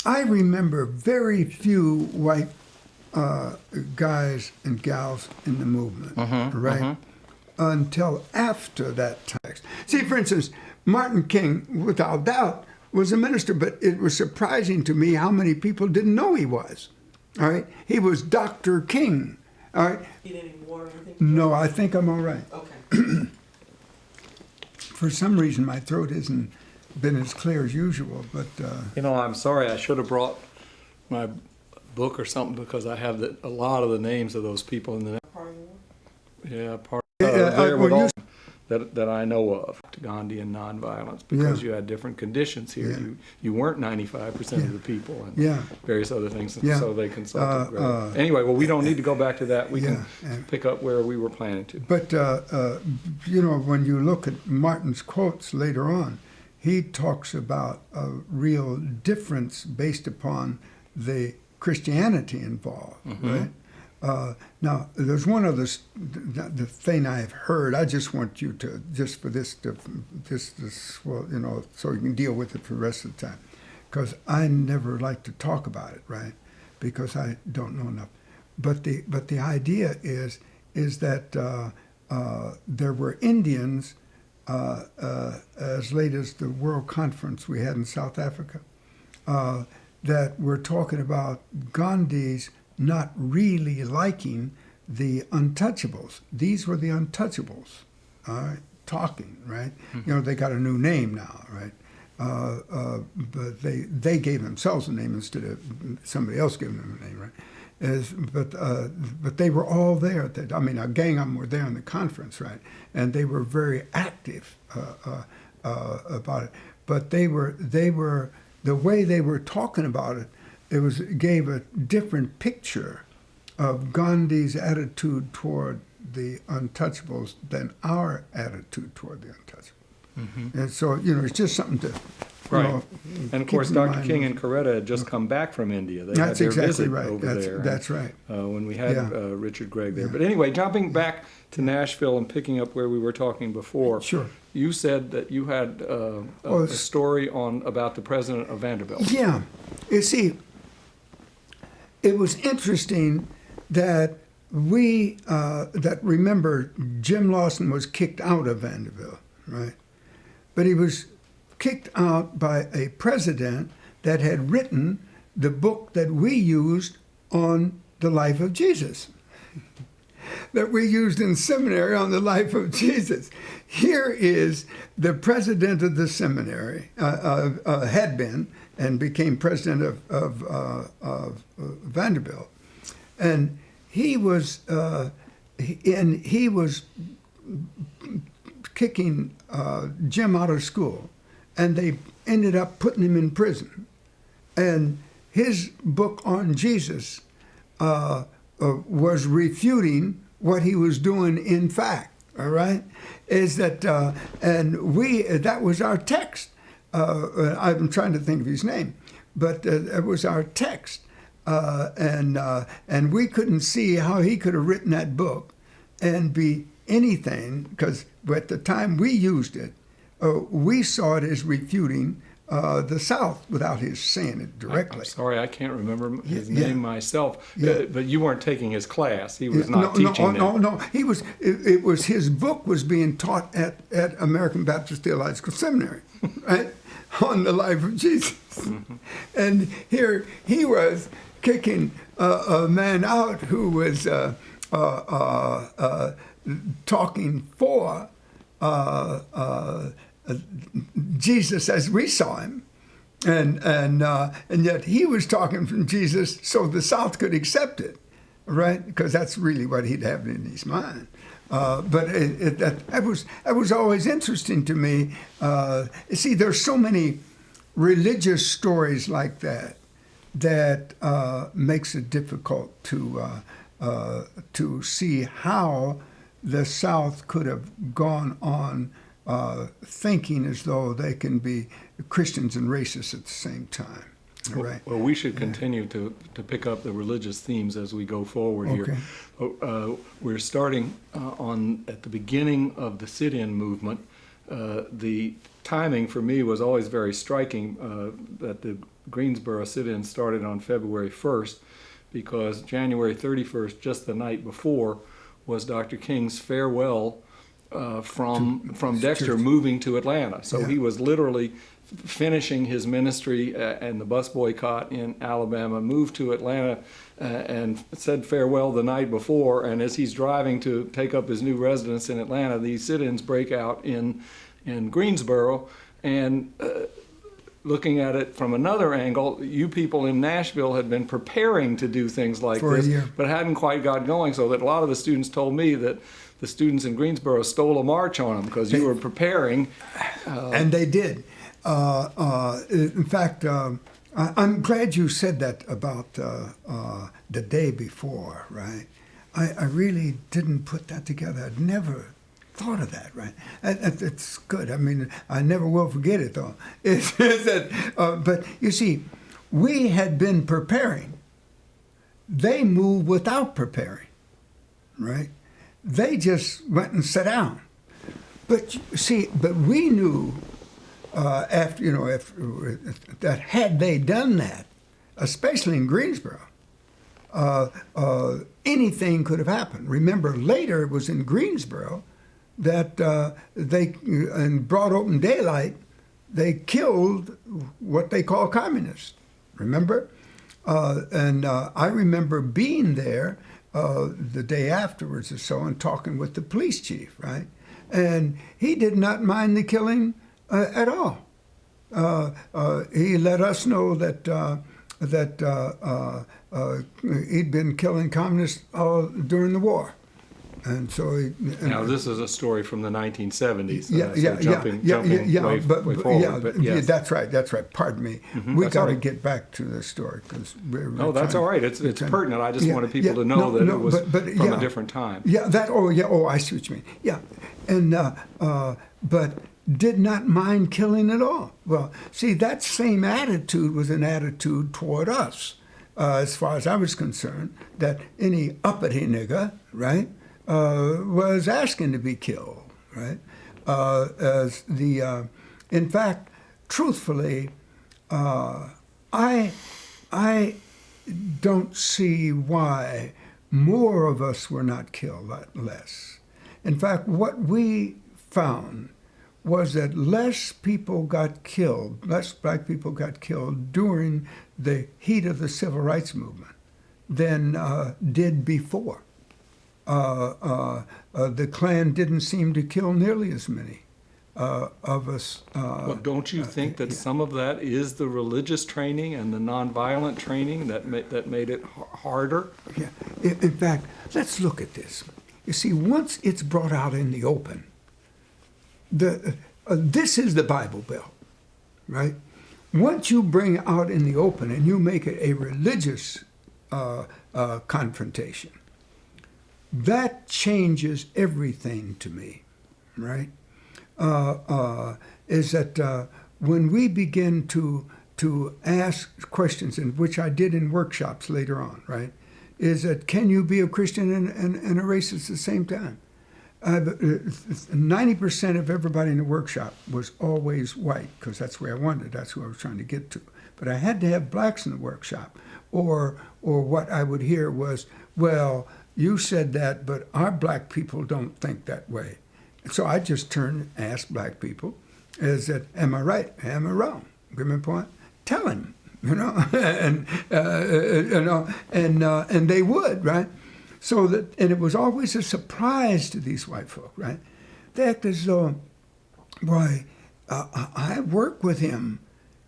I remember very few white guys and gals in the movement, right? Until after that text. See, for instance, Martin King, without doubt, was a minister, but it was surprising to me how many people didn't know he was. All right, he was Dr. King. All right. Need any more or anything? No, I think I'm all right. Okay. For some reason, my throat hasn't been as clear as usual, but I'm sorry, I should have brought my book or something, because I have a lot of the names of those people in the. Party one? Yeah, part well, there with all that I know of to Gandhi and nonviolence, because you had different conditions here. Yeah. You weren't 95% of the people, and Yeah. various other things, and Yeah. so they consulted Greg. Uh, Anyway, well, we don't need to go back to that. We Yeah, can yeah. pick up where we were planning to. But, when you look at Martin's quotes later on, he talks about a real difference based upon the Christianity involved, right? Now, there's one other the thing I've heard. I just want you to, just for this, well, so you can deal with it for the rest of the time, because I never like to talk about it, right? Because I don't know enough. But the idea is that there were Indians as late as the World Conference we had in South Africa that were talking about Gandhi's not really liking the untouchables. These were the untouchables, all right, talking, right? They got a new name now, right? But they gave themselves a name instead of somebody else giving them a name, right? But they were all there. A gang of them were there in the conference, right? And they were very active about it. But they were the way they were talking about it. It gave a different picture of Gandhi's attitude toward the untouchables than our attitude toward the untouchables. And so, it's just something to, Right. And of keep course, in Dr. mind. King and Coretta had just come back from India. They That's had their exactly visit right. over there. That's right. When we had Yeah. Richard Gregg there. Yeah. But anyway, jumping back to Nashville and picking up where we were talking before. Sure. You said that you had a story about the president of Vanderbilt. Yeah. You see, it was interesting that remember, Jim Lawson was kicked out of Vanderbilt, right? But he was kicked out by a president that had written the book that we used on the life of Jesus, that we used in seminary on the life of Jesus. Here is the president of the seminary, had been, and became president of Vanderbilt, and he was kicking Jim out of school, and they ended up putting him in prison. And his book on Jesus was refuting what he was doing in fact. All right, is that that was our text. I'm trying to think of his name, but it was our text, and we couldn't see how he could have written that book and be anything, because at the time we used it, we saw it as refuting the South without his saying it directly. I'm sorry, I can't remember his Yeah. name myself. Yeah. But you weren't taking his class. He was not teaching them. No. He was. It was his book was being taught at American Baptist Theological Seminary, right, on the life of Jesus, and here he was kicking a man out who was talking for Jesus as we saw him, and yet he was talking from Jesus so the South could accept it, right? Because that's really what he'd have in his mind. But that was always interesting to me. You see, there's so many religious stories like that makes it difficult to see how the South could have gone on thinking as though they can be Christians and racists at the same time. Right. Well, we should continue to pick up the religious themes as we go forward here. We're starting at the beginning of the sit-in movement. The timing for me was always very striking that the Greensboro sit-in started on February 1st, because January 31st, just the night before, was Dr. King's farewell from Dexter moving to Atlanta. So he was literally finishing his ministry and the bus boycott in Alabama, moved to Atlanta and said farewell the night before. And as he's driving to take up his new residence in Atlanta, these sit-ins break out in Greensboro. And looking at it from another angle, you people in Nashville had been preparing to do things like For a this, year. but hadn't quite got going, so that a lot of the students told me that the students in Greensboro stole a march on them because you were preparing. And they did. In fact, I'm glad you said that about the day before, right? I really didn't put that together. I'd never thought of that, right? It's good. I mean, I never will forget it, though. But you see, we had been preparing. They moved without preparing, right? They just went and sat down. But we knew after that had they done that, especially in Greensboro, anything could have happened. Remember, later it was in Greensboro that in broad open daylight, they killed what they call communists. Remember? And I remember being there the day afterwards or so and talking with the police chief, right? And he did not mind the killing at all. He let us know that he'd been killing communists during the war. And so Now, this is a story from the 1970s. Jumping way forward. But yes. That's right. Pardon me. We got to get back to the story because no, that's all right. It's pertinent. I just wanted people to know that it was from a different time. I see what you mean. Yeah, and but did not mind killing at all. Well, see, that same attitude was an attitude toward us, as far as I was concerned. That any uppity nigger, right? Was asking to be killed, right? In fact, truthfully, I don't see why more of us were not killed, not less. In fact, what we found was that less people got killed, less black people got killed during the heat of the civil rights movement than did before. The Klan didn't seem to kill nearly as many of us. Well, don't you think that some of that is the religious training and the nonviolent training that made it harder? Yeah. In fact, let's look at this. You see, once it's brought out in the open, this is the Bible Belt, right? Once you bring it out in the open and you make it a religious confrontation, that changes everything to me, right? Is that when we begin to ask questions, and which I did in workshops later on, right? Is that can you be a Christian and a racist at the same time? 90% of everybody in the workshop was always white, because that's where I wanted. That's who I was trying to get to. But I had to have blacks in the workshop, or what I would hear was, well, you said that, but our black people don't think that way. So I just turned and asked black people, is that, am I right? Am I wrong? Give me a point. Tell him, and they would, right? So that, and it was always a surprise to these white folk, right? They act as though, boy, I work with him.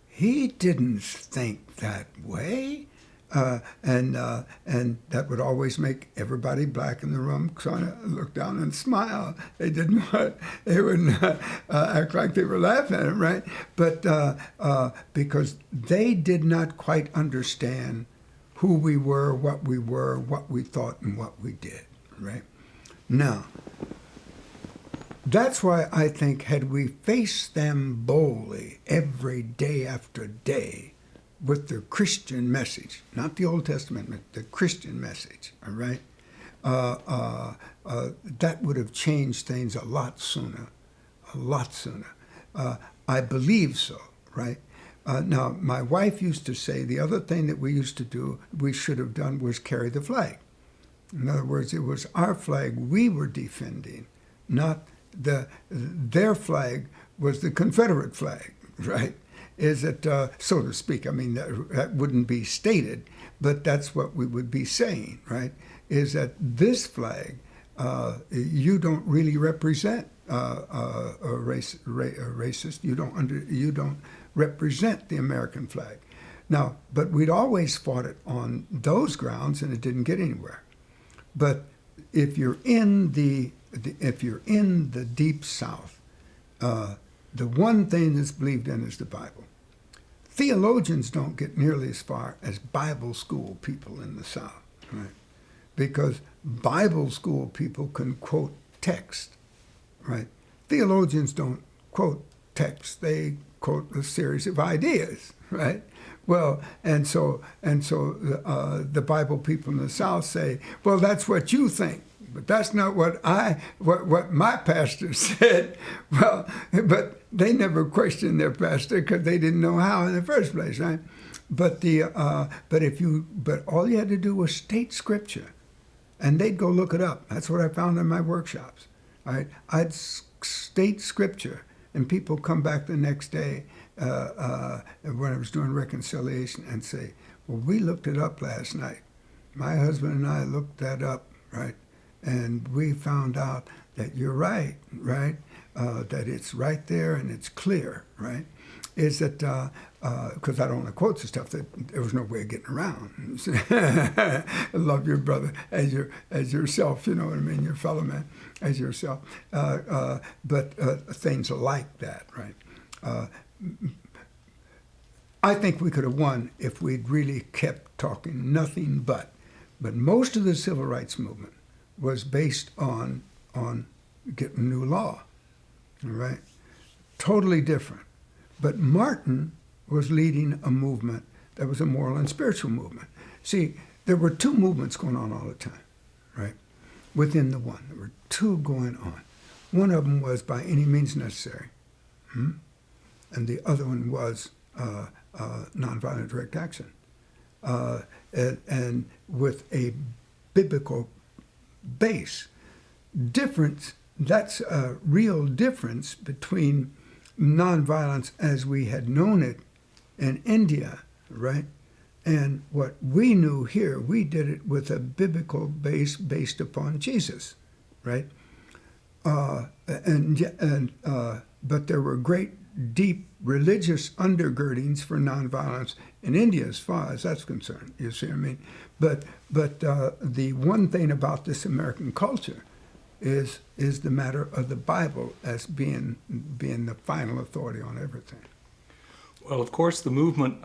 He didn't think that way. And that would always make everybody black in the room kind of look down and smile. They didn't want, they wouldn't act like they were laughing at him, right? But because they did not quite understand who we were, what we thought, and what we did, right? Now, that's why I think had we faced them boldly every day after day, with the Christian message, not the Old Testament, but the Christian message, all right? That would have changed things a lot sooner. I believe so, right? Now, my wife used to say the other thing that we used to do, we should have done, was carry the flag. In other words, it was our flag we were defending, not their flag was the Confederate flag, right? Is it, so to speak, I mean, that wouldn't be stated, but that's what we would be saying, right? Is that this flag, you don't really represent a racist. You don't represent the American flag. Now, but we'd always fought it on those grounds, and it didn't get anywhere. But if you're in the if you're in the Deep South, the one thing that's believed in is the Bible. Theologians don't get nearly as far as Bible school people in the South, right? Because Bible school people can quote text, right? Theologians don't quote text; they quote a series of ideas, right? Well, and so the Bible people in the South say, well, that's what you think, but that's not what my pastor said. Well, but they never questioned their pastor because they didn't know how in the first place, right? But but all you had to do was state scripture, and they'd go look it up. That's what I found in my workshops. Right? I'd state scripture, and people come back the next day when I was doing reconciliation and say, well, we looked it up last night. My husband and I looked that up, right? And we found out that you're right, right? That it's right there and it's clear, right? Is that, because I don't want to quote the stuff that there was no way of getting around. I love your brother as yourself, you know what I mean, your fellow man as yourself. But things like that, right? I think we could have won if we'd really kept talking nothing but. But most of the civil rights movement was based on getting new law, all right? Totally different. But Martin was leading a movement that was a moral and spiritual movement. See, there were two movements going on all the time, right? Within the one, there were two going on. One of them was by any means necessary, and the other one was nonviolent direct action, and with a biblical base. Difference. That's a real difference between nonviolence as we had known it in India, right? And what we knew here, we did it with a biblical base based upon Jesus, right? But there were great, deep religious undergirdings for nonviolence in India, as far as that's concerned. You see what I mean? But the one thing about this American culture is the matter of the Bible as being the final authority on everything. Well, of course, the movement,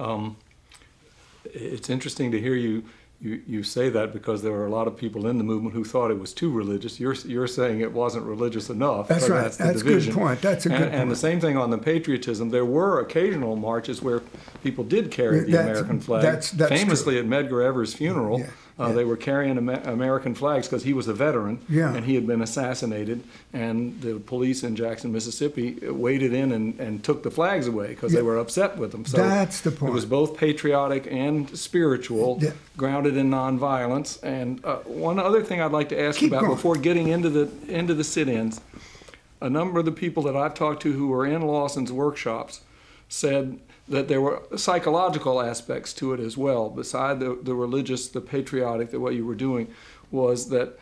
it's interesting to hear you say that, because there were a lot of people in the movement who thought it was too religious. You're saying it wasn't religious enough. That's right. That's a good point. That's a good point. And the same thing on the patriotism. There were occasional marches where people did carry the American flag. That's Famously true. At Medgar Evers' funeral, Yeah. they were carrying American flags because he was a veteran, Yeah. and he had been assassinated, and the police in Jackson, Mississippi waded in and took the flags away because they were upset with them. So That's the point. it was both patriotic and spiritual, Yeah. grounded in nonviolence. And one other thing I'd like to ask Keep about going. before getting into the sit-ins, a number of the people that I've talked to who were in Lawson's workshops said that there were psychological aspects to it as well. Beside the religious, the patriotic, that what you were doing was that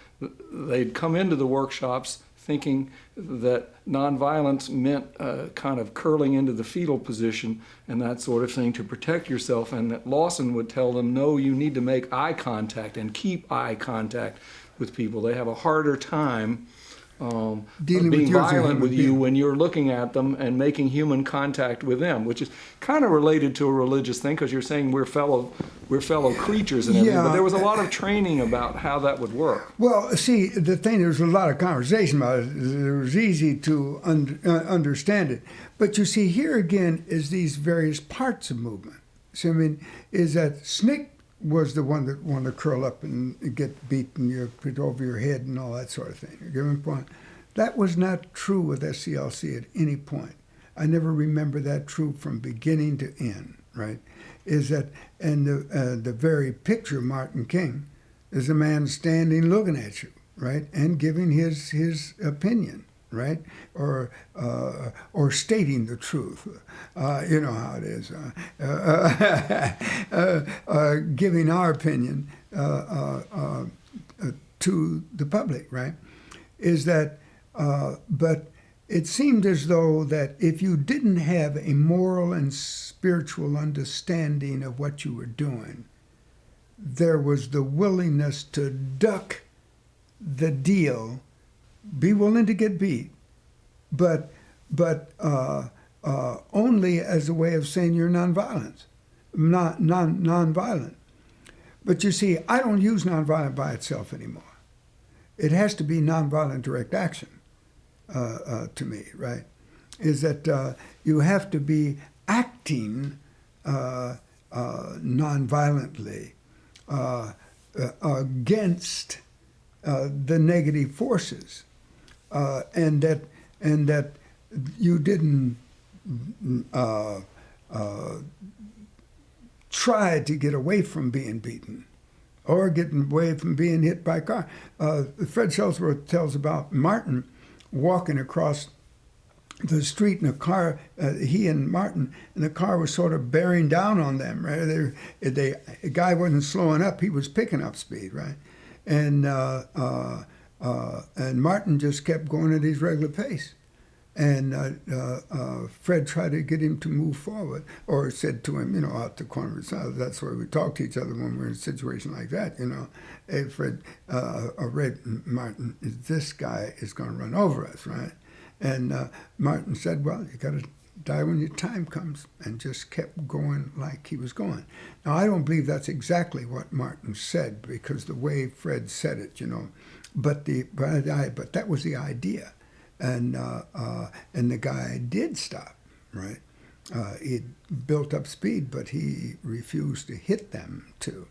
they'd come into the workshops thinking that nonviolence meant kind of curling into the fetal position and that sort of thing to protect yourself, and that Lawson would tell them, no, you need to make eye contact and keep eye contact with people. They have a harder time Dealing with being you as a violent human with you being. when you're looking at them and making human contact with them, which is kind of related to a religious thing, because you're saying we're fellow creatures and everything. Yeah. But there was a lot of training about how that would work. Well, see, the thing, there was a lot of conversation about it. It was easy to understand it. But you see, here again is these various parts of movement. So, I mean, is that Snick was the one that wanted to curl up and get beaten, you put over your head and all that sort of thing. You get my point? That was not true with SCLC at any point. I never remember that true from beginning to end, right? Is that, and the very picture of Martin King is a man standing looking at you, right? And giving his opinion, right? Or stating the truth. You know how it is. Giving our opinion to the public, right? Is that, but it seemed as though that if you didn't have a moral and spiritual understanding of what you were doing, there was the willingness to duck the deal be willing to get beat, but only as a way of saying you're nonviolent, nonviolent. But you see, I don't use nonviolent by itself anymore. It has to be nonviolent direct action to me, right? Is that you have to be acting nonviolently against the negative forces, and that you didn't try to get away from being beaten or getting away from being hit by a car. Fred Shellsworth tells about Martin walking across the street in a car, he and Martin, and the car was sort of bearing down on them, right? The guy wasn't slowing up, he was picking up speed, right? And Martin just kept going at his regular pace. And Fred tried to get him to move forward, or said to him, out the corner of his eye, that's where we talk to each other when we're in a situation like that, Hey, Fred, Martin, this guy is going to run over us, right? And Martin said, well, you got to die when your time comes, and just kept going like he was going. Now, I don't believe that's exactly what Martin said, because the way Fred said it, but that was the idea. And the guy did stop, right? He built up speed, but he refused to hit them too.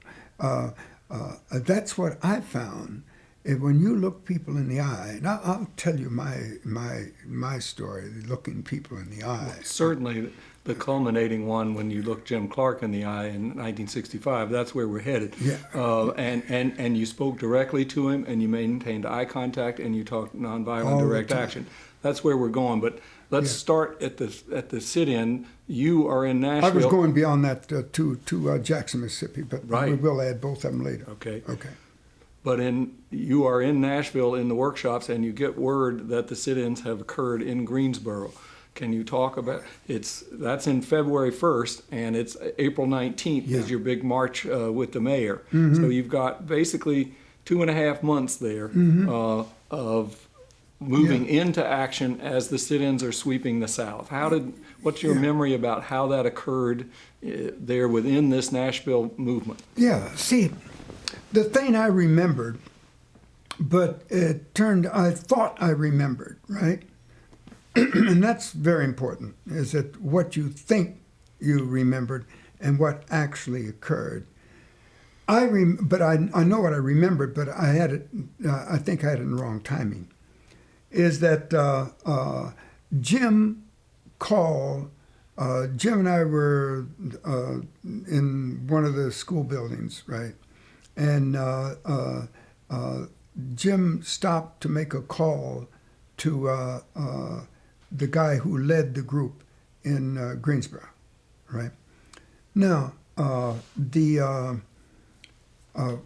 That's what I found. When you look people in the eye, and I'll tell you my story, looking people in the eye. Well, certainly the culminating one when you look Jim Clark in the eye in 1965, that's where we're headed. Yeah. And you spoke directly to him, and you maintained eye contact, and you talked nonviolent direct action. That's where we're going. But let's start at the sit-in. You are in Nashville. I was going beyond that to Jackson, Mississippi, but we will add both of them later. Okay. Okay. But you are in Nashville in the workshops, and you get word that the sit-ins have occurred in Greensboro. Can you talk about that's in February 1st, and it's April 19th is your big march with the mayor. Mm-hmm. So you've got basically 2.5 months there of moving into action as the sit-ins are sweeping the South. What's your memory about how that occurred there within this Nashville movement? Yeah, see, the thing I remembered, but I thought I remembered, right? And that's very important, is that what you think you remembered and what actually occurred. But I know what I remembered, but I had it. I think I had it in the wrong timing. Is that Jim called? Jim and I were in one of the school buildings, right? And Jim stopped to make a call to the guy who led the group in Greensboro, right? Now,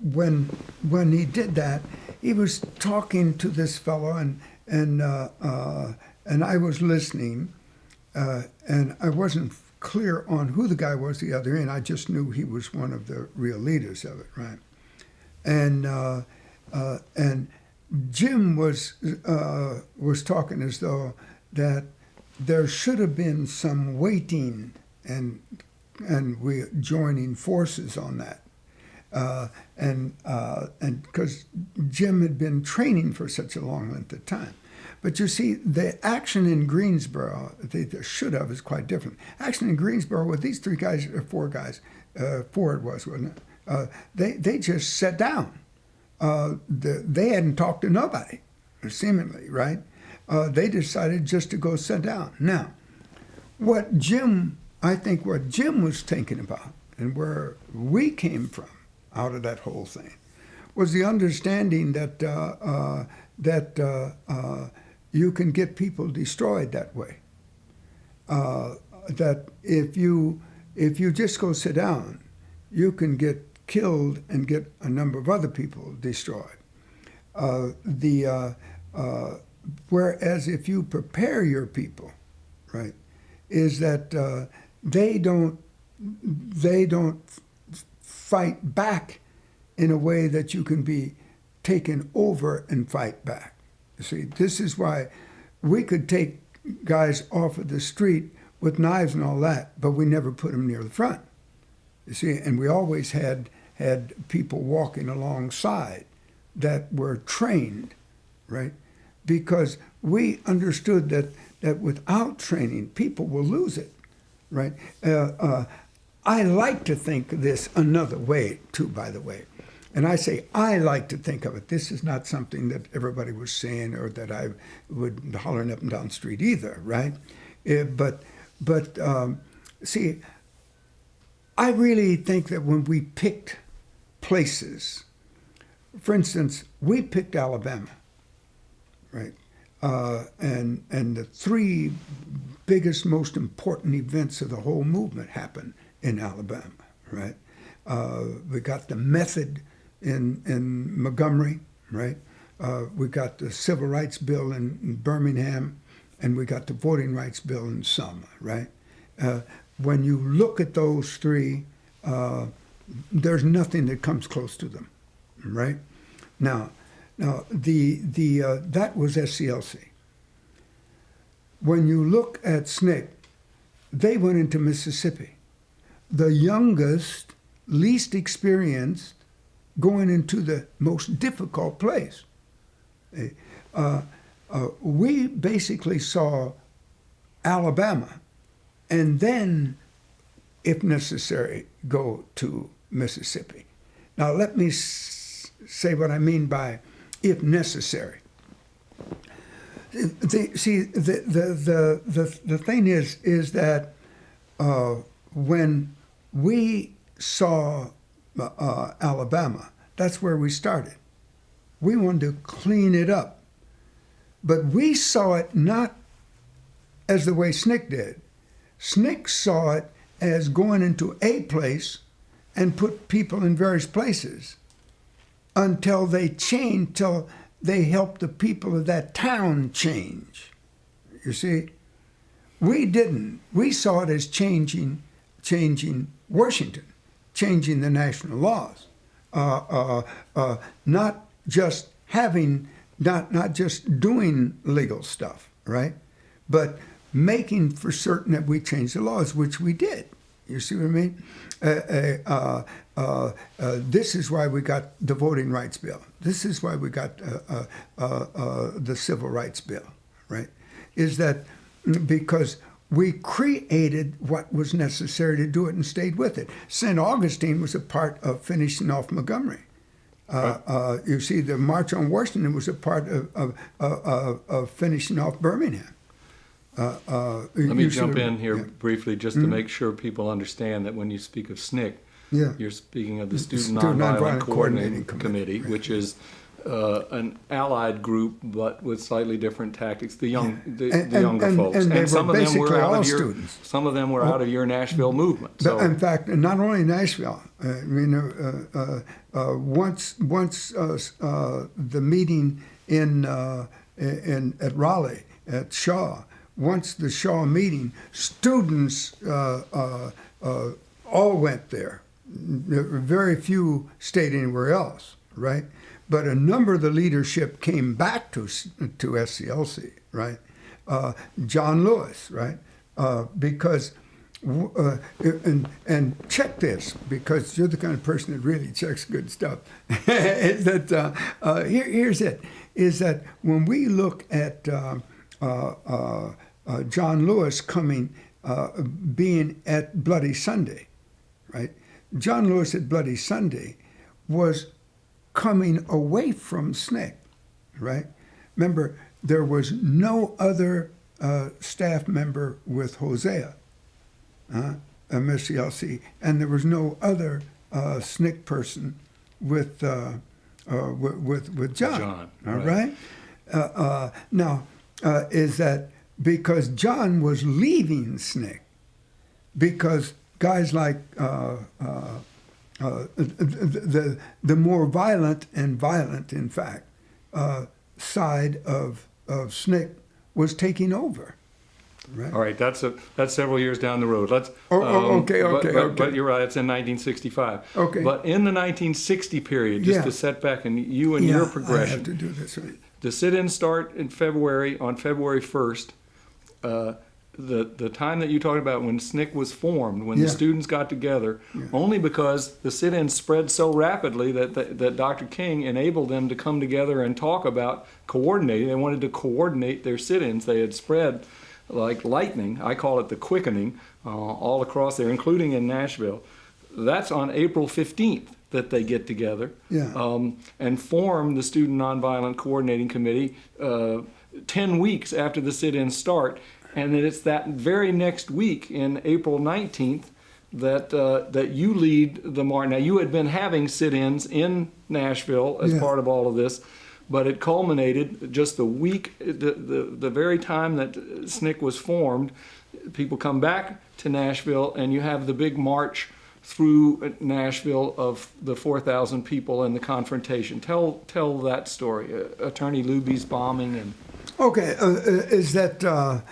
when he did that, he was talking to this fellow, and I was listening, and I wasn't clear on who the guy was the other end. I just knew he was one of the real leaders of it, right? And Jim was talking as though that there should have been some waiting and we joining forces on that, and because Jim had been training for such a long length of time. But you see, the action in Greensboro, they should have, is quite different. Action in Greensboro with these three guys, or four guys, four it was, wasn't it? They just sat down. They hadn't talked to nobody, seemingly, right? They decided just to go sit down. Now, I think what Jim was thinking about, and where we came from out of that whole thing, was the understanding that you can get people destroyed that way. That if you just go sit down, you can get killed and get a number of other people destroyed. Whereas if you prepare your people, right, is that they don't fight back in a way that you can be taken over and fight back. You see, this is why we could take guys off of the street with knives and all that, but we never put them near the front. You see, and we always had people walking alongside that were trained, right? Because we understood that without training, people will lose it, right? I like to think of this another way, too, by the way. And I say, I like to think of it. This is not something that everybody was saying or that I would hollering up and down the street either, right? See, I really think that when we picked places, for instance, we picked Alabama, right? And the three biggest, most important events of the whole movement happened in Alabama, right? We got the method in Montgomery, right? We got the Civil Rights Bill in Birmingham, and we got the Voting Rights Bill in Selma, right? When you look at those three, there's nothing that comes close to them, right? Now that was SCLC. When you look at SNCC, they went into Mississippi. The youngest, least experienced, going into the most difficult place. We basically saw Alabama, and then, if necessary, go to Mississippi. Now, let me say what I mean by if necessary. The thing is that when we saw Alabama, that's where we started. We wanted to clean it up. But we saw it not as the way SNCC did. SNCC saw it as going into a place and put people in various places until they changed, till they helped the people of that town change. You see? We didn't. We saw it as changing Washington, changing the national laws, not just doing legal stuff, right? But making for certain that we changed the laws, which we did. You see what I mean? This is why we got the Voting Rights Bill. This is why we got the Civil Rights Bill, right? Is that because we created what was necessary to do it and stayed with it. St. Augustine was a part of finishing off Montgomery. You see, the March on Washington was a part of finishing off Birmingham. Let me jump in here briefly just to make sure people understand that when you speak of SNCC, you're speaking of the Student Nonviolent Coordinating Committee, right, which is an allied group, but with slightly different tactics. The younger folks, and some of them were out of your students. Some of them were out of your Nashville movement. So. In fact, not only Nashville. Once the meeting at Raleigh at Shaw. Once the Shaw meeting, students all went there. Very few stayed anywhere else, right? But a number of the leadership came back to SCLC, right? John Lewis, right? Because, and check this, because you're the kind of person that really checks good stuff. Is that here's it: is that when we look at John Lewis being at Bloody Sunday, right? John Lewis at Bloody Sunday was coming away from SNCC, right? Remember, there was no other staff member with Hosea, MSCLC, and there was no other SNCC person with John. John, all right? Now, is that because John was leaving SNCC, because guys like the more violent, in fact, side of SNCC was taking over. Right. All right, that's several years down the road. Let's. Okay. But you're right. It's in 1965. Okay. But in the 1960 period, just to set back and your progression. I have to do this. Right. The sit-ins start in February, on February 1st. The time that you talked about when SNCC was formed, when Yeah. the students got together, only because the sit-ins spread so rapidly that Dr. King enabled them to come together and talk about coordinating. They wanted to coordinate their sit-ins. They had spread like lightning. I call it the quickening, all across there, including in Nashville. That's on April 15th that they get together and form the Student Nonviolent Coordinating Committee 10 weeks after the sit-ins start. And then it's that very next week, in April 19th, that you lead the march. Now, you had been having sit-ins in Nashville as part of all of this, but it culminated just the week, the very time that SNCC was formed. People come back to Nashville, and you have the big march through Nashville of the 4,000 people and the confrontation. Tell that story, Attorney Luby's bombing and. Okay, is that I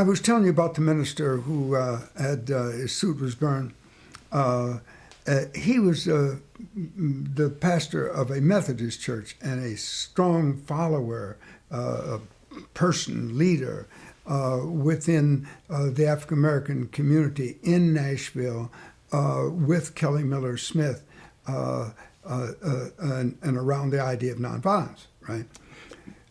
was telling you about the minister who had his suit was burned. He was the pastor of a Methodist church and a strong follower, leader within the African American community in Nashville with Kelly Miller Smith and around the idea of nonviolence, right?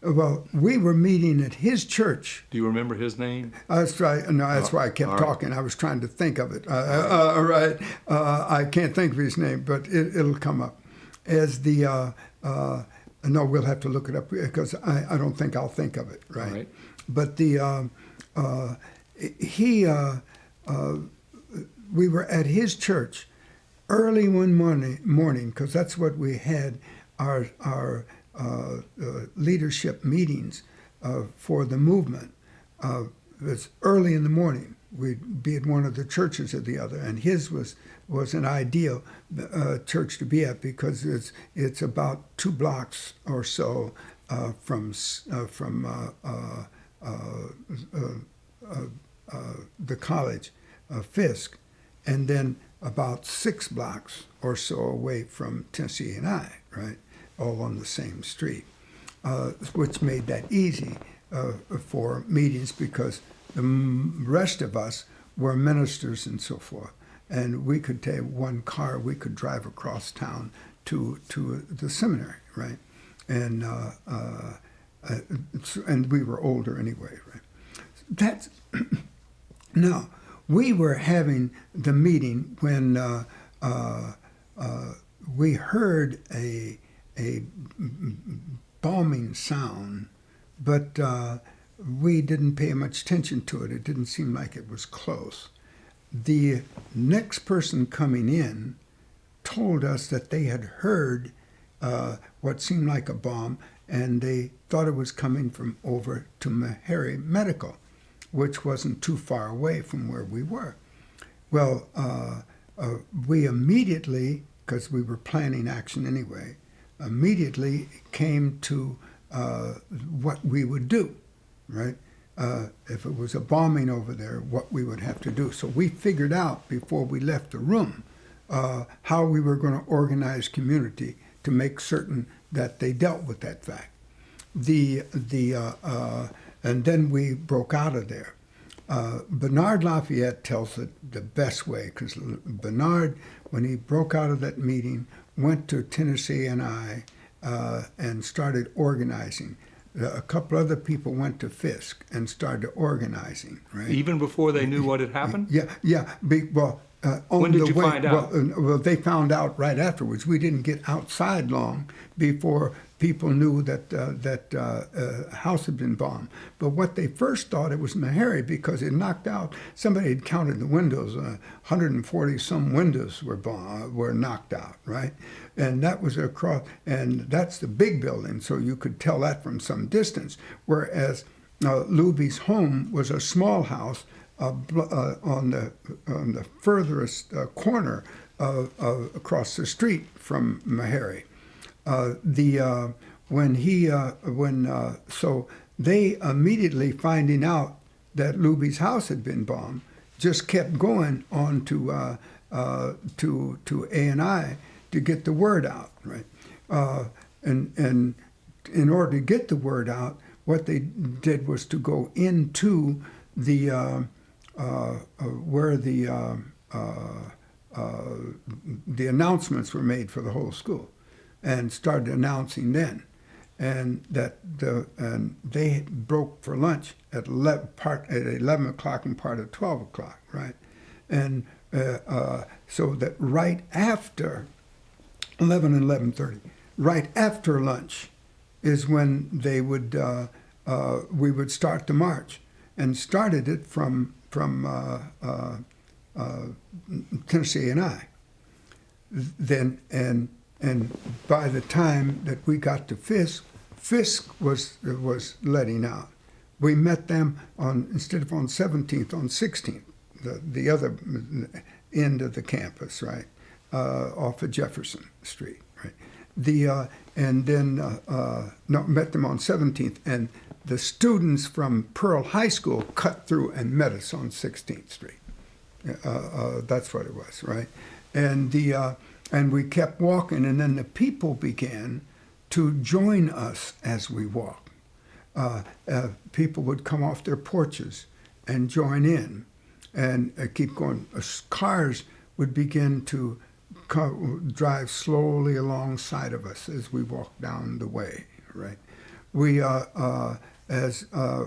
Well, we were meeting at his church. Do you remember his name? That's right. No, that's why I kept talking. I was trying to think of it. All right. I can't think of his name, but it'll come up. As the, no, we'll have to look it up because I don't think I'll think of it, right? All right. But we were at his church early one morning, because that's what we had our leadership meetings for the movement. It was early in the morning. We'd be at one of the churches or the other, and his was an ideal church to be at because it's about 2 blocks or so from the college, Fisk, and then about 6 blocks or so away from Tennessee and I, right? All on the same street, which made that easy for meetings because the rest of us were ministers and so forth. And we could take one car, we could drive across town to the seminary, right? And we were older anyway, right? That's now, we were having the meeting when we heard a bombing sound, but we didn't pay much attention to it. It didn't seem like it was close. The next person coming in told us that they had heard what seemed like a bomb, and they thought it was coming from over to Meharry Medical, which wasn't too far away from where we were. Well, we immediately, because we were planning action anyway, immediately came to what we would do, right? If it was a bombing over there, what we would have to do. So we figured out before we left the room how we were going to organize community to make certain that they dealt with that fact. And then we broke out of there. Bernard Lafayette tells it the best way, because Bernard, when he broke out of that meeting, went to Tennessee and I and started organizing. A couple other people went to Fisk and started organizing, right? Even before they knew what had happened? Yeah. When did you find out? Well, they found out right afterwards. We didn't get outside long before people knew that house had been bombed. But what they first thought, it was Meharry because it knocked out. Somebody had counted the windows. 140 some windows were knocked out, right? And that was across, and that's the big building, so you could tell that from some distance. Whereas Luby's home was a small house on the furthest corner across the street from Meharry. So they immediately finding out that Luby's house had been bombed, just kept going on to A&I to get the word out, right? And in order to get the word out, what they did was to go into the where the announcements were made for the whole school, and started announcing then, and and they broke for lunch at 11 o'clock and part of 12 o'clock, right? And so that right after 11 and 11:30, right after lunch, is when they would we would start the march, and started it from Tennessee and I. Then and by the time that we got to Fisk was letting out. We met them on, instead of on 17th, on 16th, the other end of the campus, right, off of Jefferson Street, right. And then met them on 17th, and the students from Pearl High School cut through and met us on 16th Street. That's what it was, right? And we kept walking, and then the people began to join us as we walked. People would come off their porches and join in, and keep going. Cars would begin to drive slowly alongside of us as we walked down the way, right? As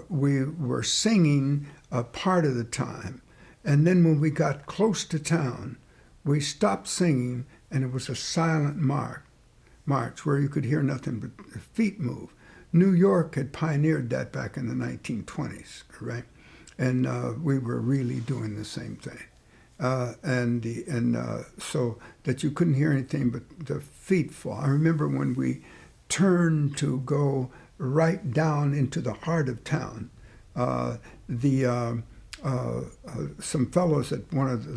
we were singing a part of the time, and then when we got close to town, we stopped singing, and it was a silent march where you could hear nothing but feet move. New York had pioneered that back in the 1920s, right? And we were really doing the same thing. So that you couldn't hear anything but the feet fall. I remember when we turned to go right down into the heart of town, some fellows at one of the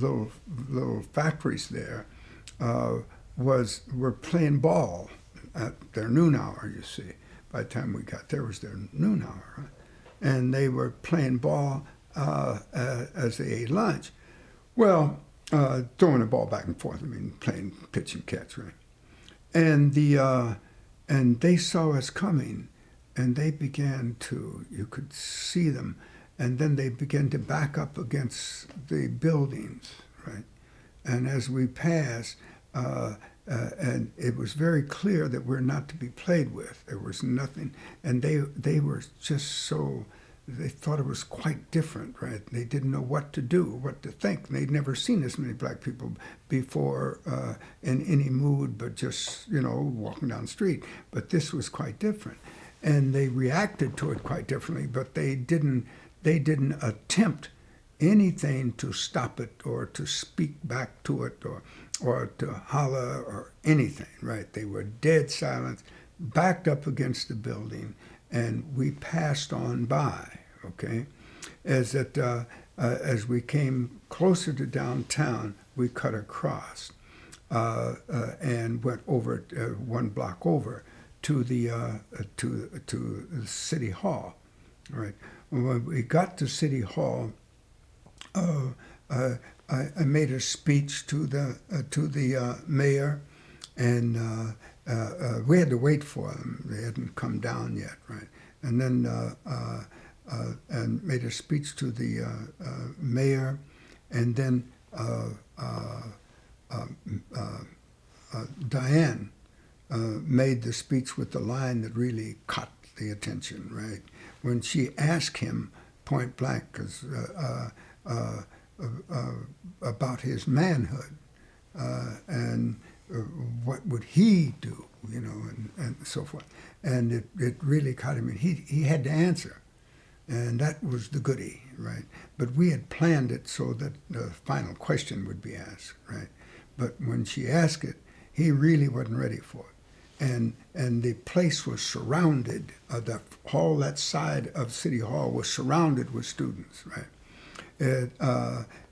little factories there were playing ball at their noon hour, you see. By the time we got there, it was their noon hour, right? And they were playing ball as they ate lunch. Well, throwing the ball back and forth, I mean, playing pitch and catch, right? And they saw us coming, and they began to, you could see them, and then they began to back up against the buildings, right? And as we passed, and it was very clear that we're not to be played with. There was nothing, and they were just so, they thought it was quite different, right? They didn't know what to do, what to think. They'd never seen as many black people before in any mood, but just, walking down the street. But this was quite different, and they reacted to it quite differently. But they didn't attempt anything to stop it or to speak back to it or to holler or anything, right? They were dead silent, backed up against the building, and we passed on by, okay? As we came closer to downtown, we cut across and went over 1 block over to the City Hall, right? When we got to City Hall, I made a speech to the mayor, and we had to wait for them. They hadn't come down yet, right? And then and made a speech to the mayor, and then Diane made the speech with the line that really caught the attention, right? When she asked him point blank, because about his manhood and what would he do, and so forth. And it really caught him. He had to answer, and that was the goodie, right? But we had planned it so that the final question would be asked, right? But when she asked it, he really wasn't ready for it. And the place was surrounded, that side of City Hall was surrounded with students, right?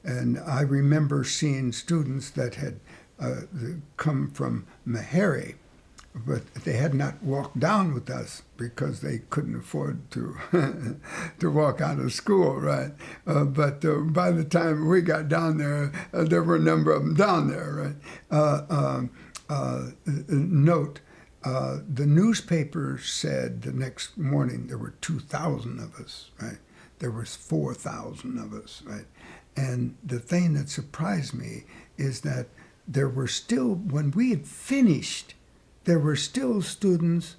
And I remember seeing students that had come from Meharry, but they had not walked down with us because they couldn't afford to to walk out of school, right? But by the time we got down there, there were a number of them down there, right? note, the newspaper said the next morning there were 2,000 of us, right? There was 4,000 of us, right? And the thing that surprised me is that there were still, when we had finished, there were still students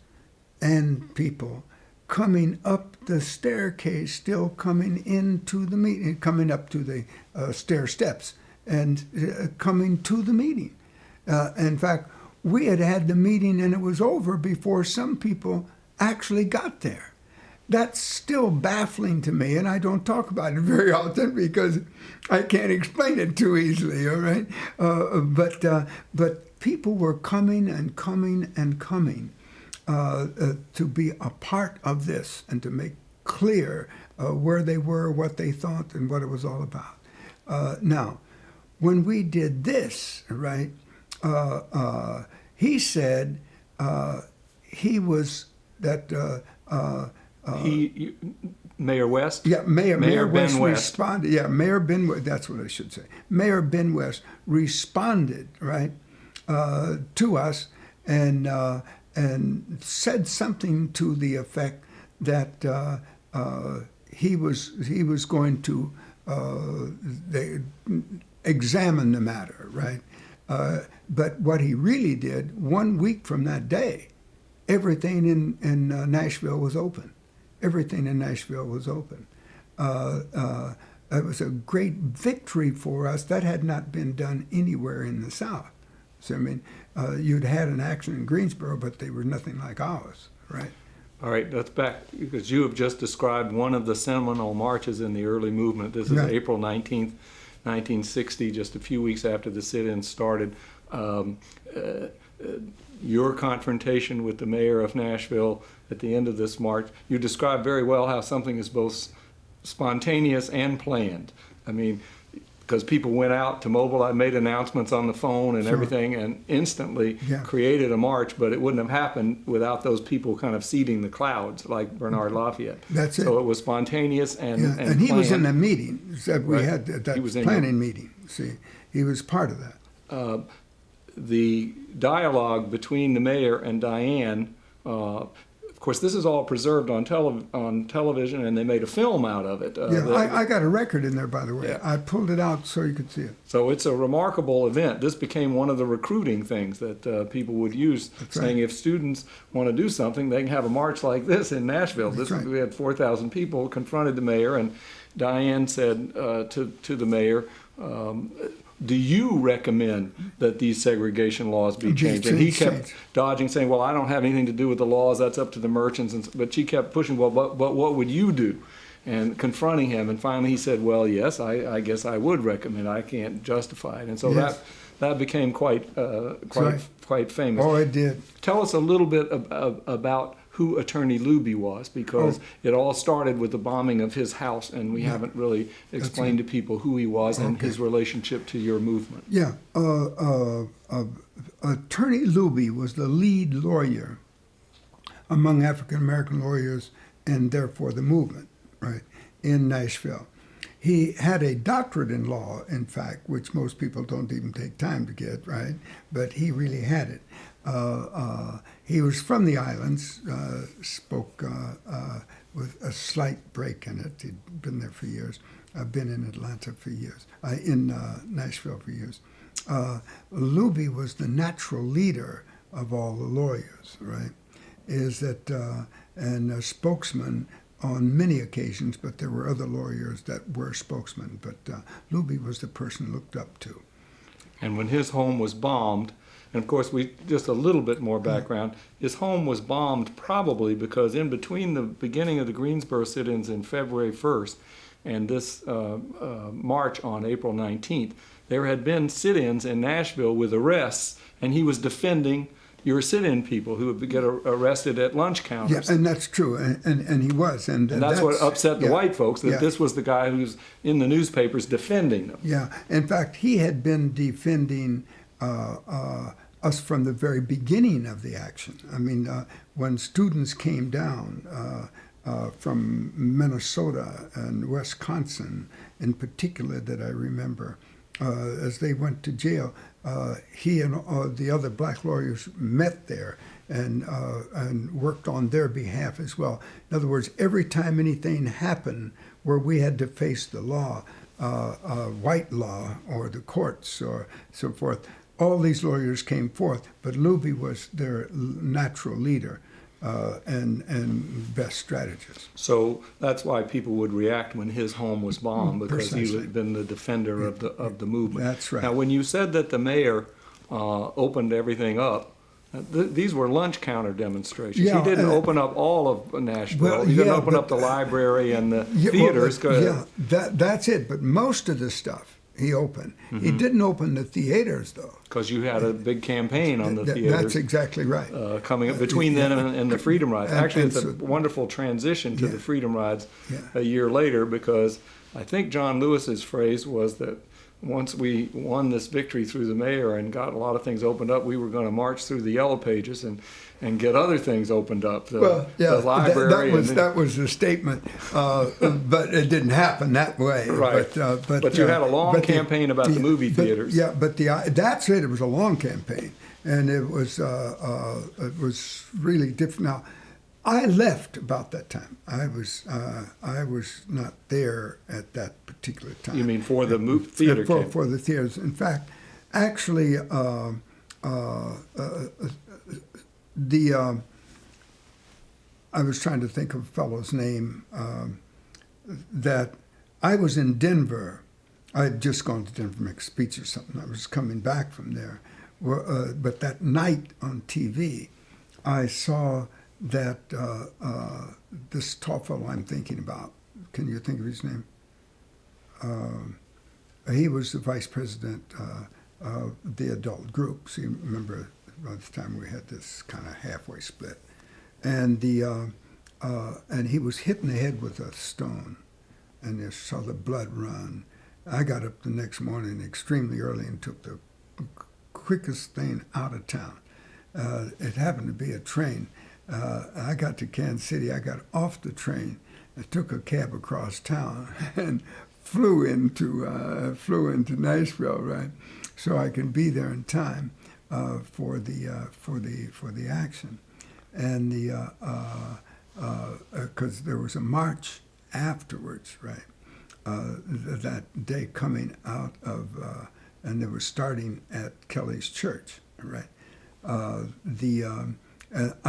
and people coming up the staircase, still coming into the meeting, coming up to the stair steps and coming to the meeting. In fact, we had had the meeting and it was over before some people actually got there. That's still baffling to me, and I don't talk about it very often because I can't explain it too easily, all right? But people were coming and coming and coming to be a part of this and to make clear where they were, what they thought, and what it was all about. Now, when we did this, right, he said he was that... Mayor West? Yeah, Mayor Ben West West. responded. Yeah, Mayor Ben West, that's what I should say. Mayor Ben West responded, right, to us and said something to the effect that he was going to examine the matter, right? But what he really did, 1 week from that day, everything in Nashville was open. Everything in Nashville was open. It was a great victory for us. That had not been done anywhere in the South. So, I mean, you'd had an action in Greensboro, but they were nothing like ours, right? All right, that's back, because you have just described one of the seminal marches in the early movement. This is Right. April 19th, 1960, just a few weeks after the sit-in started. Your confrontation with the mayor of Nashville at the end of this march, you described very well how something is both spontaneous and planned. I mean, because people went out to mobilize, made announcements on the phone and Sure. everything, and instantly Yeah. created a march, but it wouldn't have happened without those people kind of seeding the clouds, like Bernard Lafayette. That's it. So it was spontaneous and Yeah, and and he was in planned. the meeting that we Right. had, that He was in planning meeting. See, he was part of that. The dialogue between the mayor and Diane, of course, this is all preserved on television, and they made a film out of it. Yeah, I got a record in there, by the way. Yeah. I pulled it out so you could see it. So it's a remarkable event. This became one of the recruiting things that people would use, saying right. if students want to do something, they can have a march like this in Nashville. That's This right. We had 4,000 people confronted the mayor, and Diane said to the mayor, do you recommend that these segregation laws be changed? And he kept dodging, saying, well, I don't have anything to do with the laws. That's up to the merchants. But she kept pushing, well, but what would you do? And confronting him. And finally he said, well, yes, I guess I would recommend. I can't justify it. And so Yes. that became quite famous. Oh, it did. Tell us a little bit about who Attorney Luby was, because it all started with the bombing of his house, and we haven't really explained to people who he was and his relationship to your movement. Yeah. Attorney Luby was the lead lawyer among African American lawyers and therefore the movement, right, in Nashville. He had a doctorate in law, in fact, which most people don't even take time to get, right? But he really had it. He was from the islands, spoke with a slight break in it. He'd been there for years. I've been in Atlanta for years, in Nashville for years. Luby was the natural leader of all the lawyers, right? And a spokesman on many occasions, but there were other lawyers that were spokesmen. But Luby was the person looked up to. And when his home was bombed, and of course, just a little bit more background, his home was bombed probably because in between the beginning of the Greensboro sit-ins in February 1st and this march on April 19th, there had been sit-ins in Nashville with arrests, and he was defending your sit-in people who would get arrested at lunch counters. Yeah, and that's true, and he was. And that's what upset the white folks, that this was the guy who's in the newspapers defending them. Yeah, in fact, he had been defending us from the very beginning of the action. I mean, when students came down from Minnesota and Wisconsin, in particular, that I remember, as they went to jail, he and the other black lawyers met there and worked on their behalf as well. In other words, every time anything happened where we had to face the law, white law or the courts or so forth, all these lawyers came forth, but Luby was their natural leader and best strategist. So that's why people would react when his home was bombed, because he Precisely. had been the defender of the movement. That's right. Now, when you said that the mayor opened everything up, these were lunch counter demonstrations. Yeah, he didn't open up all of Nashville. Well, he didn't yeah, open but- up the library and the Yeah, theaters. well, that's it. But most of the stuff he opened. He didn't open the theaters, though. Because you had a big campaign on the That's theaters exactly right. coming up between then and the Freedom Rides. And- Actually, and it's a so- wonderful transition to Yeah. the Freedom Rides Yeah. a year later, because I think John Lewis's phrase was that once we won this victory through the mayor and got a lot of things opened up, we were going to march through the Yellow Pages and get other things opened up. The library. that was the statement, but it didn't happen that way. Right. But you had a long campaign about the movie theaters. Yeah, but that's it. It was a long campaign, and it was really different. Now, I left about that time. I was not there at that particular time. You mean for the theater campaign? For the theaters. In fact, actually, I was trying to think of a fellow's name that I was in Denver. I had just gone to Denver to make a speech or something. I was coming back from there. But that night on TV, I saw that this tall fellow I'm thinking about, can you think of his name? He was the vice president of the adult group. So you remember by the time we had this kind of halfway split. And and he was hit in the head with a stone, and you saw the blood run. I got up the next morning extremely early and took the quickest thing out of town. It happened to be a train. I got to Kansas City. I got off the train. I took a cab across town and flew into Nashville, right, so I can be there in time for the action. And because there was a march afterwards, right, that day coming out of, and they were starting at Kelly's church, right. I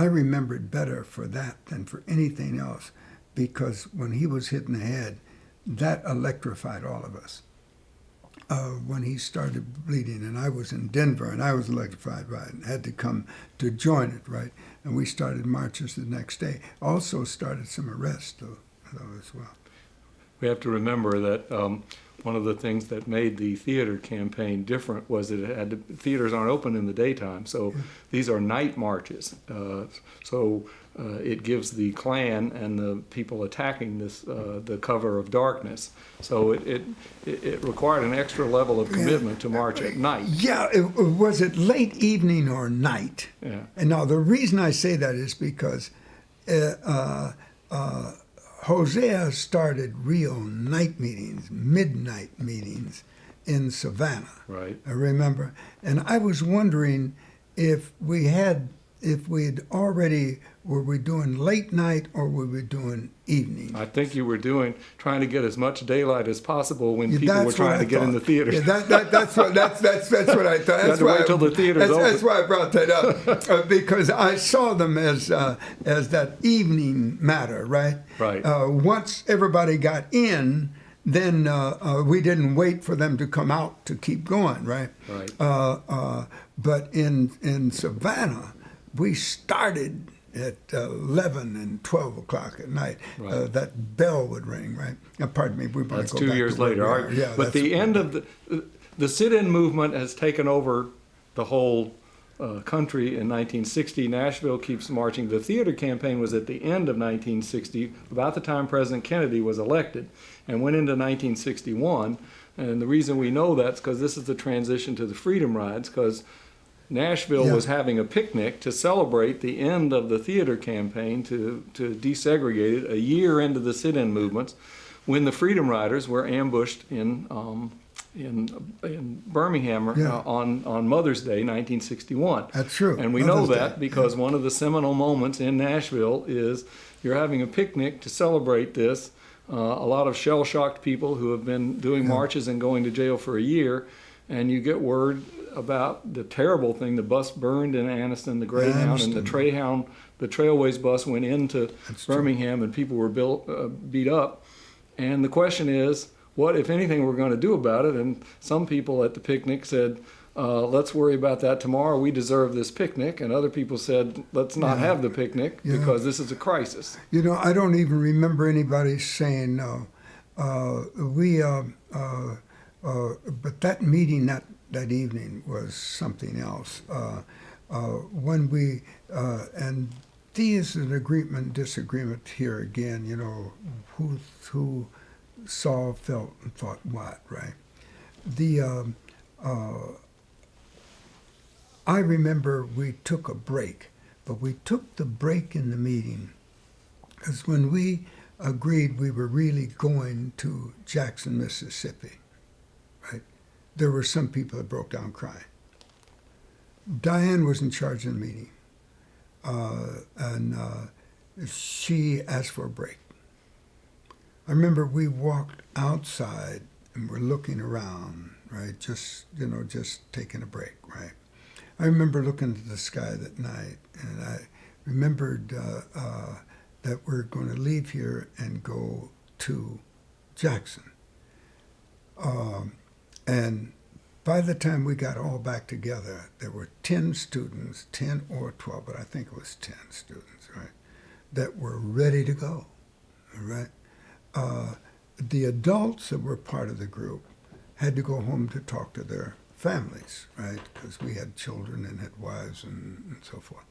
remember it better for that than for anything else, because when he was hit in the head, that electrified all of us. When he started bleeding, and I was in Denver, and I was electrified, right, and had to come to join it, right, and we started marches the next day. Also started some arrests, though as well. We have to remember that one of the things that made the theater campaign different was that theaters aren't open in the daytime, so these are night marches. It gives the Klan and the people attacking this the cover of darkness. So it required an extra level of commitment to march at night. Yeah, was it late evening or night? Yeah. And now the reason I say that is because Hosea started real night meetings, midnight meetings in Savannah. Right. I remember. And I was wondering if we had already, were we doing late night or were we doing evening? I think you were trying to get as much daylight as possible when people That's were trying what I to get in the thought. theaters. Yeah, that's what I thought. That's wait till the theater's that's open. why I brought that up because I saw them as that evening matter, right? Right. Once everybody got in, then we didn't wait for them to come out to keep going, right? Right. But in Savannah, we started at 11 and 12 o'clock at night. Right. That bell would ring, right? Pardon me. We want That's to go 2 back years to where later. we All are. right. Yeah, But the end of the sit-in movement has taken over the whole country in 1960. Nashville keeps marching. The theater campaign was at the end of 1960, about the time President Kennedy was elected, and went into 1961. And the reason we know that's because this is the transition to the Freedom Rides, because Nashville was having a picnic to celebrate the end of the theater campaign to desegregate it a year into the sit-in movements, when the Freedom Riders were ambushed in in Birmingham Yeah. on Mother's Day, 1961. That's true. And we know Mother's that Day. because one of the seminal moments in Nashville is you're having a picnic to celebrate this. A lot of shell-shocked people who have been doing marches and going to jail for a year, and you get word about the terrible thing. The bus burned in Anniston, the Greyhound, and the Trailways bus went into Birmingham, and people were beat up. And the question is, what, if anything, we're going to do about it? And some people at the picnic said, let's worry about that tomorrow. We deserve this picnic. And other people said, let's not have the picnic because this is a crisis. You know, I don't even remember anybody saying no. But that meeting that evening was something else. When we, and there's an agreement, disagreement here again, you know, who saw, felt, and thought what, right? I remember we took a break, but we took the break in the meeting because when we agreed we were really going to Jackson, Mississippi, right, there were some people that broke down crying. Diane was in charge of the meeting, and she asked for a break. I remember we walked outside and we're looking around, right, just taking a break, right. I remember looking at the sky that night, and I remembered that we're going to leave here and go to Jackson. And by the time we got all back together, there were 10 students, 10 or 12, but I think it was 10 students, right, that were ready to go, all right? The adults that were part of the group had to go home to talk to their families, right, because we had children and had wives and so forth.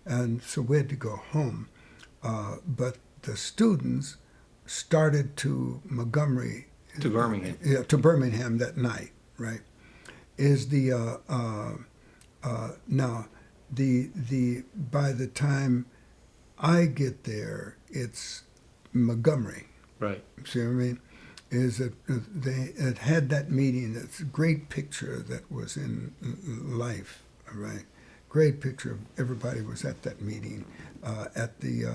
And so we had to go home. But the students started to Montgomery. To Birmingham. Yeah, to Birmingham that night, right? Is the now the by the time I get there, it's Montgomery. Right. See what I mean? Is that they had that meeting. That's a great picture that was in Life, right? Great picture of everybody was at that meeting at the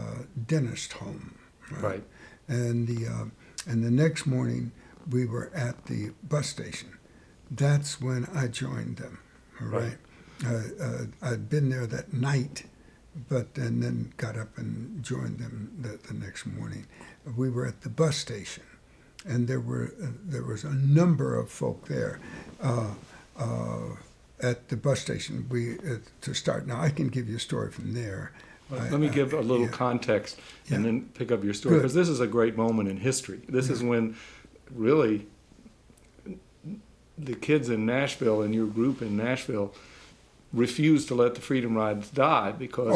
dentist home, Right. And the next morning we were at the bus station. That's when I joined them, right? I'd been there that night, and then got up and joined them the next morning. We were at the bus station, and there was a number of folk there at the bus station. To start now, I can give you a story from there. Let me give a little context and then pick up your story, because this is a great moment in history. This is when really the kids in Nashville and your group in Nashville refused to let the Freedom Rides die, because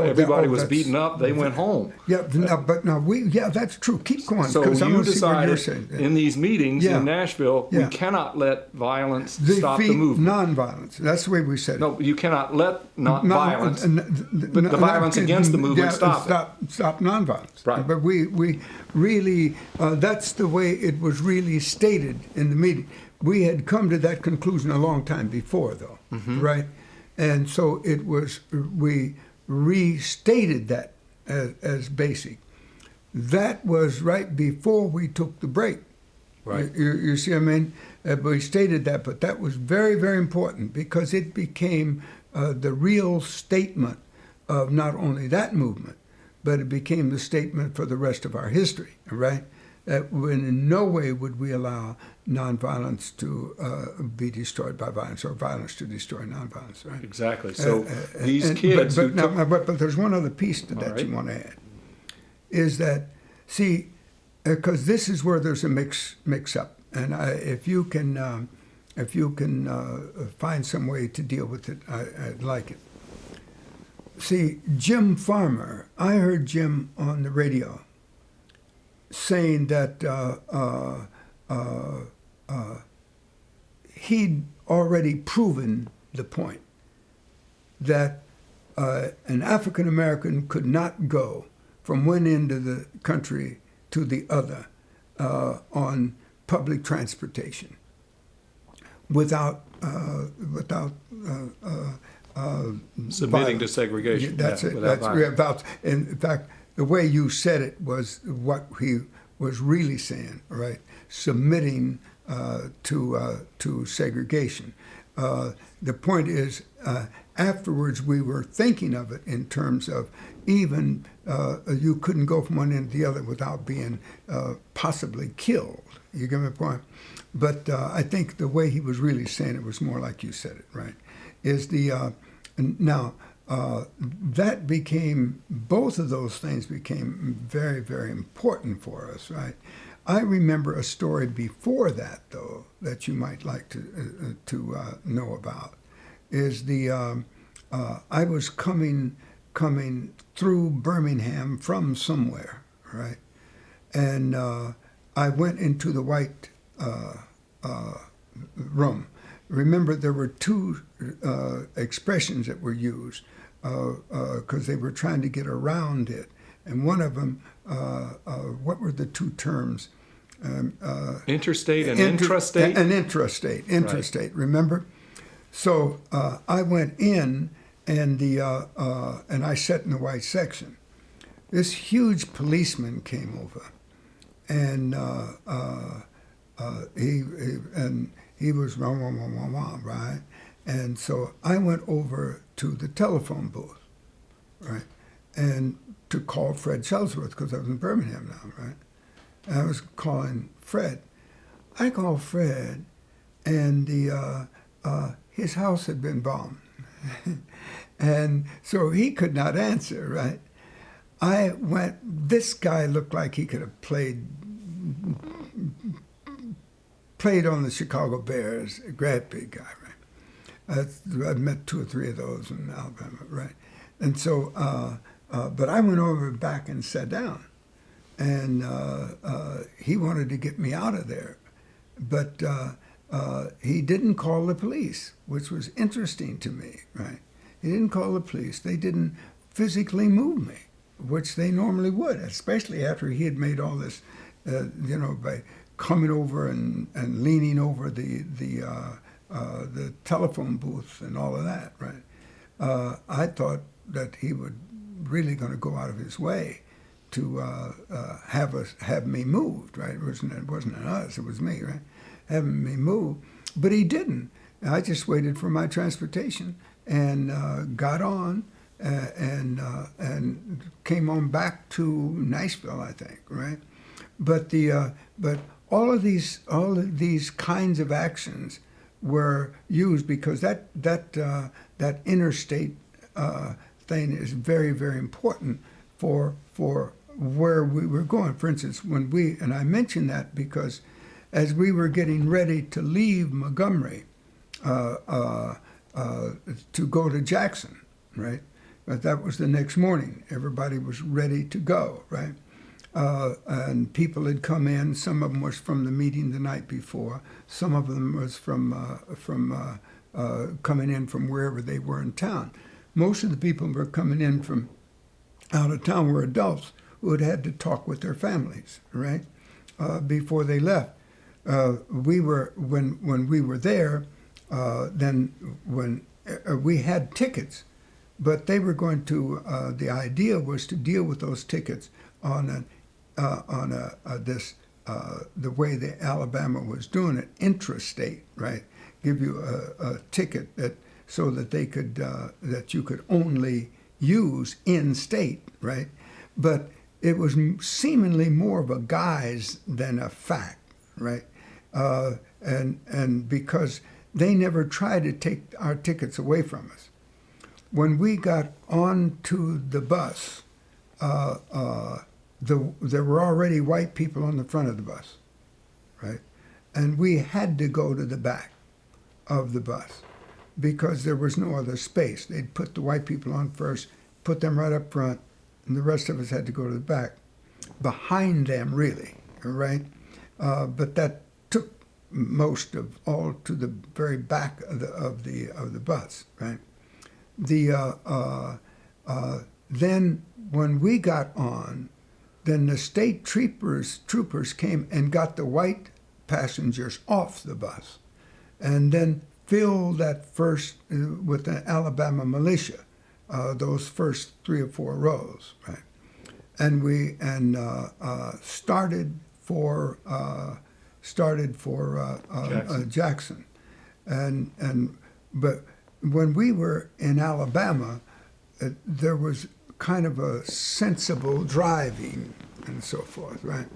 everybody was beaten up, they went home. Yeah, that's true. Keep going. So you decided in these meetings in Nashville, we cannot let violence stop the movement. Nonviolence. That's the way we said it. No, you cannot let violence, but the violence against the movement stop it. Stop nonviolence. Right. But we really, that's the way it was really stated in the meeting. We had come to that conclusion a long time before, though, right? And so it was, we restated that as basic. That was right before we took the break. Right. You see what I mean? We stated that, but that was very, very important because it became the real statement of not only that movement, but it became the statement for the rest of our history, right? That when in no way would we allow nonviolence to be destroyed by violence, or violence to destroy nonviolence, right? Exactly. So these kids but there's one other piece to that you want to add, is that, see, because this is where there's a mix up, and if you can find some way to deal with it, I'd like it. See, Jim Farmer, I heard Jim on the radio saying that he'd already proven the point that an African American could not go from one end of the country to the other on public transportation. without Submitting to violence. segregation. That's yeah, it. without That's violence. about. In fact, the way you said it was what he was really saying, right? Submitting to segregation. The point is, afterwards we were thinking of it in terms of even you couldn't go from one end to the other without being possibly killed. You get my point? But I think the way he was really saying it was more like you said it, right? Is the now that became, both of those things became very, very important for us, right? I remember a story before that, though, that you might like to know about. Is the I was coming through Birmingham from somewhere, right? And I went into the white room. Remember, there were two expressions that were used because they were trying to get around it. And one of them, what were the two terms? Interstate and Inter- intrastate? And intrastate, remember? So I went in, and and I sat in the white section. This huge policeman came over, and he was wah, wah, wah, wah, wah, right? And so I went over to the telephone booth, right, and to call Fred Shellsworth because I was in Birmingham now, right? And I was calling Fred. I called Fred, and his house had been bombed, and so he could not answer, right? I went. This guy looked like he could have played on the Chicago Bears, a great big guy, right? I've met two or three of those in Alabama, right? And so, but I went over back and sat down, and he wanted to get me out of there, but he didn't call the police, which was interesting to me, right? He didn't call the police. They didn't physically move me, which they normally would, especially after he had made all this, by coming over and leaning over the telephone booth and all of that, right? I thought that he would really going to go out of his way to have me moved, right? It wasn't us, it was me, right? Having me moved, but he didn't. I just waited for my transportation and got on and came on back to Niceville, I think, right? But but all of these kinds of actions were used because that interstate thing is very, very important for where we were going. For instance, and I mention that because as we were getting ready to leave Montgomery to go to Jackson, right? But that was the next morning. Everybody was ready to go, right? And people had come in. Some of them was from the meeting the night before. Some of them was from coming in from wherever they were in town. Most of the people who were coming in from out of town were adults who had to talk with their families, right, before they left. We were when we were there. Then when we had tickets, but they were going to. The idea was to deal with those tickets on the way the Alabama was doing it, intrastate, right? Give you a ticket so that they could that you could only use in state, right? But it was seemingly more of a guise than a fact, right? And because they never tried to take our tickets away from us. When we got onto the bus, there were already white people on the front of the bus, right? And we had to go to the back of the bus because there was no other space. They'd put the white people on first, put them right up front, and the rest of us had to go to the back, behind them, really, right? But that took most of all to the very back of the bus, right? Then when we got on, then the state troopers came and got the white passengers off the bus, and then filled that first with the Alabama militia, those first 3 or 4 rows, right? And we started for Jackson, but when we were in Alabama, there was kind of a sensible driving and so forth, right?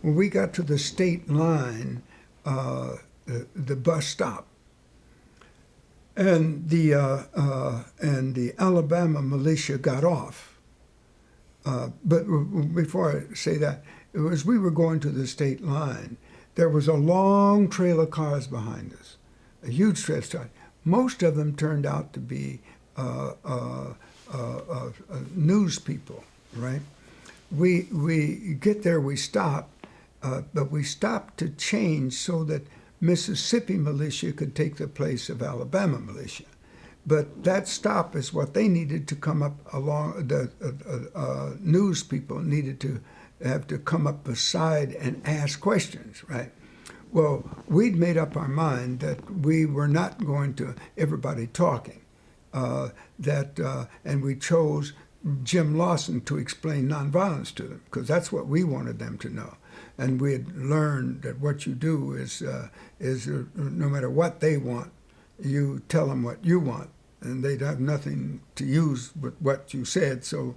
When we got to the state line, the bus stopped, and the Alabama militia got off. But before I say that, it was we were going to the state line. There was a long trail of cars behind us, a huge trail of cars. Most of them turned out to be news people, right? We get there, we stop, but we stopped to change so that Mississippi militia could take the place of Alabama militia. But that stop is what they needed to come up along. The news people needed to have to come up beside and ask questions, right? Well, we'd made up our mind that we were not going to everybody talking. And we chose Jim Lawson to explain nonviolence to them, because that's what we wanted them to know. And we had learned that what you do is no matter what they want, you tell them what you want, and they'd have nothing to use but what you said, so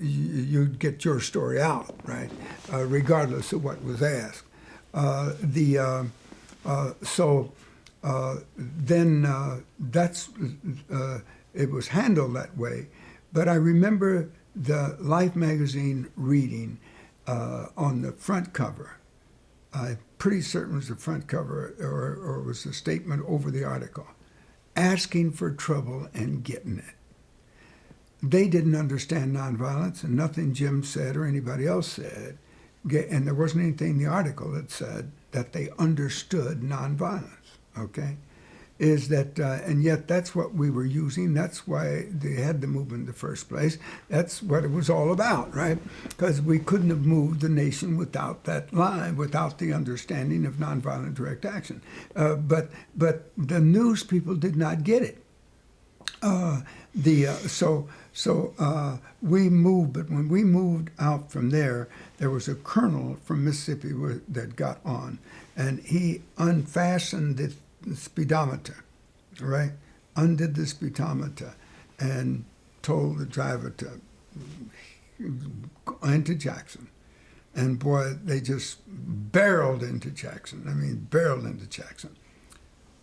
you'd get your story out, right, regardless of what was asked. Then that's it was handled that way. But I remember the Life magazine reading on the front cover. I'm pretty certain it was the front cover, or it was a statement over the article, asking for trouble and getting it. They didn't understand nonviolence, and nothing Jim said or anybody else said, and there wasn't anything in the article that said that they understood nonviolence, okay? Is that, and yet that's what we were using. That's why they had the movement in the first place. That's what it was all about, right? Because we couldn't have moved the nation without that line, without the understanding of nonviolent direct action. But the news people did not get it. We moved, but when we moved out from there was a colonel from Mississippi that got on, and he unfastened the speedometer, right? Undid the speedometer and told the driver to go into Jackson. And boy, they just barreled into Jackson. I mean, barreled into Jackson.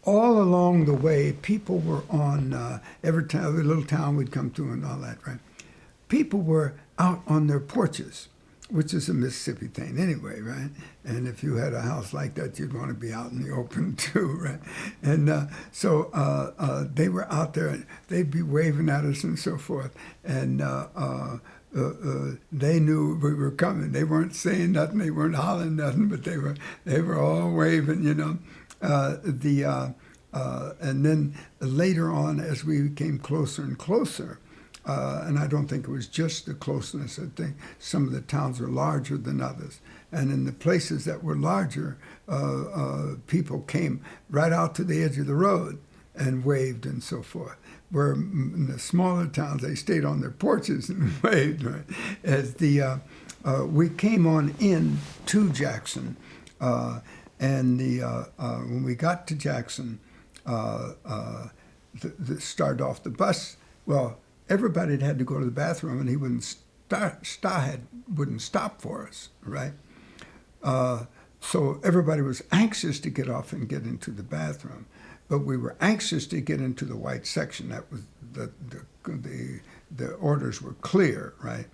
All along the way, people were on, every little town we'd come to and all that, right? People were out on their porches, which is a Mississippi thing anyway, right? And if you had a house like that, you'd want to be out in the open too, right? And so they were out there, and they'd be waving at us and so forth. And they knew we were coming. They weren't saying nothing, they weren't hollering nothing, but they were all waving, you know. And then later on, as we came closer and closer, and I don't think it was just the closeness. I think some of the towns were larger than others. And in the places that were larger, people came right out to the edge of the road and waved and so forth. Where in the smaller towns, they stayed on their porches and waved, right? As we came on in to Jackson, and when we got to Jackson, started off the bus, well, everybody had to go to the bathroom, and he wouldn't stop for us, right? So everybody was anxious to get off and get into the bathroom, but we were anxious to get into the white section. That was the orders were clear, right?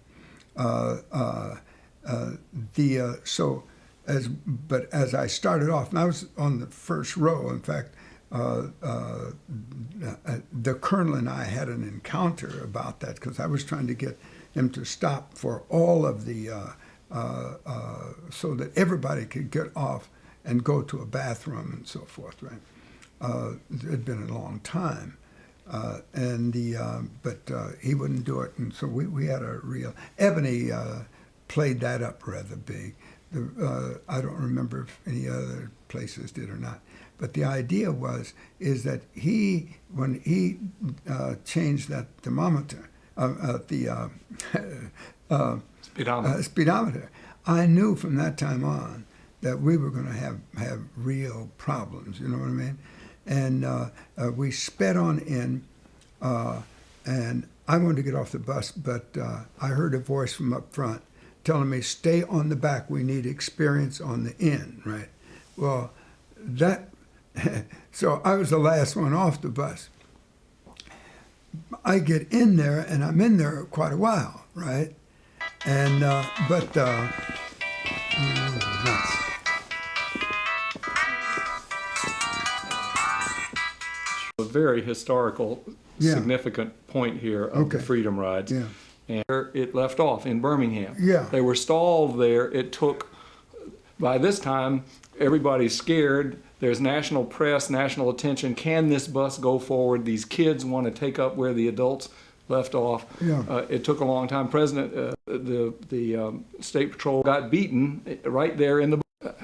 As I started off, and I was on the first row. In fact, the colonel and I had an encounter about that, because I was trying to get him to stop for all of the, so that everybody could get off and go to a bathroom and so forth, right? It had been a long time, but he wouldn't do it, and so we had a real, Ebony played that up rather big. I don't remember if any other places did or not. But the idea is that when he changed that thermometer, the speedometer, I knew from that time on that we were going to have real problems. You know what I mean? And we sped on in, and I wanted to get off the bus, but I heard a voice from up front telling me, "Stay on the back. We need experience on the end." Right? Well, so I was the last one off the bus. I get in there, and I'm in there quite a while, right? And nuts. A very historical, Yeah. significant point here of the Okay. Freedom Rides. Yeah. And where it left off in Birmingham. Yeah. They were stalled there. It took, by this time, everybody's scared. There's national press, national attention. Can this bus go forward? These kids want to take up where the adults left off. Yeah. It took a long time. The State Patrol got beaten right there in the,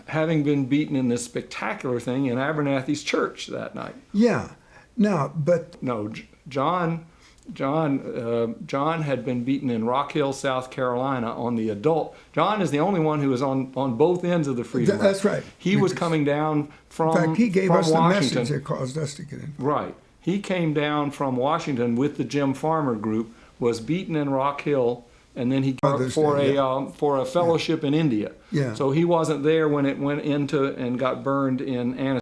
having been beaten in this spectacular thing in Abernathy's church that night. Yeah. Now, but No, John had been beaten in Rock Hill, South Carolina on the adult. John is the only one who was on both ends of the freedom. That's right. He was coming down from in fact, he gave from us the Washington. message that caused us to get in. Right. He came down from Washington with the Jim Farmer group, was beaten in Rock Hill, and then he Others for did, a fellowship in India. Yeah. So he wasn't there when it went into and got burned in Anna.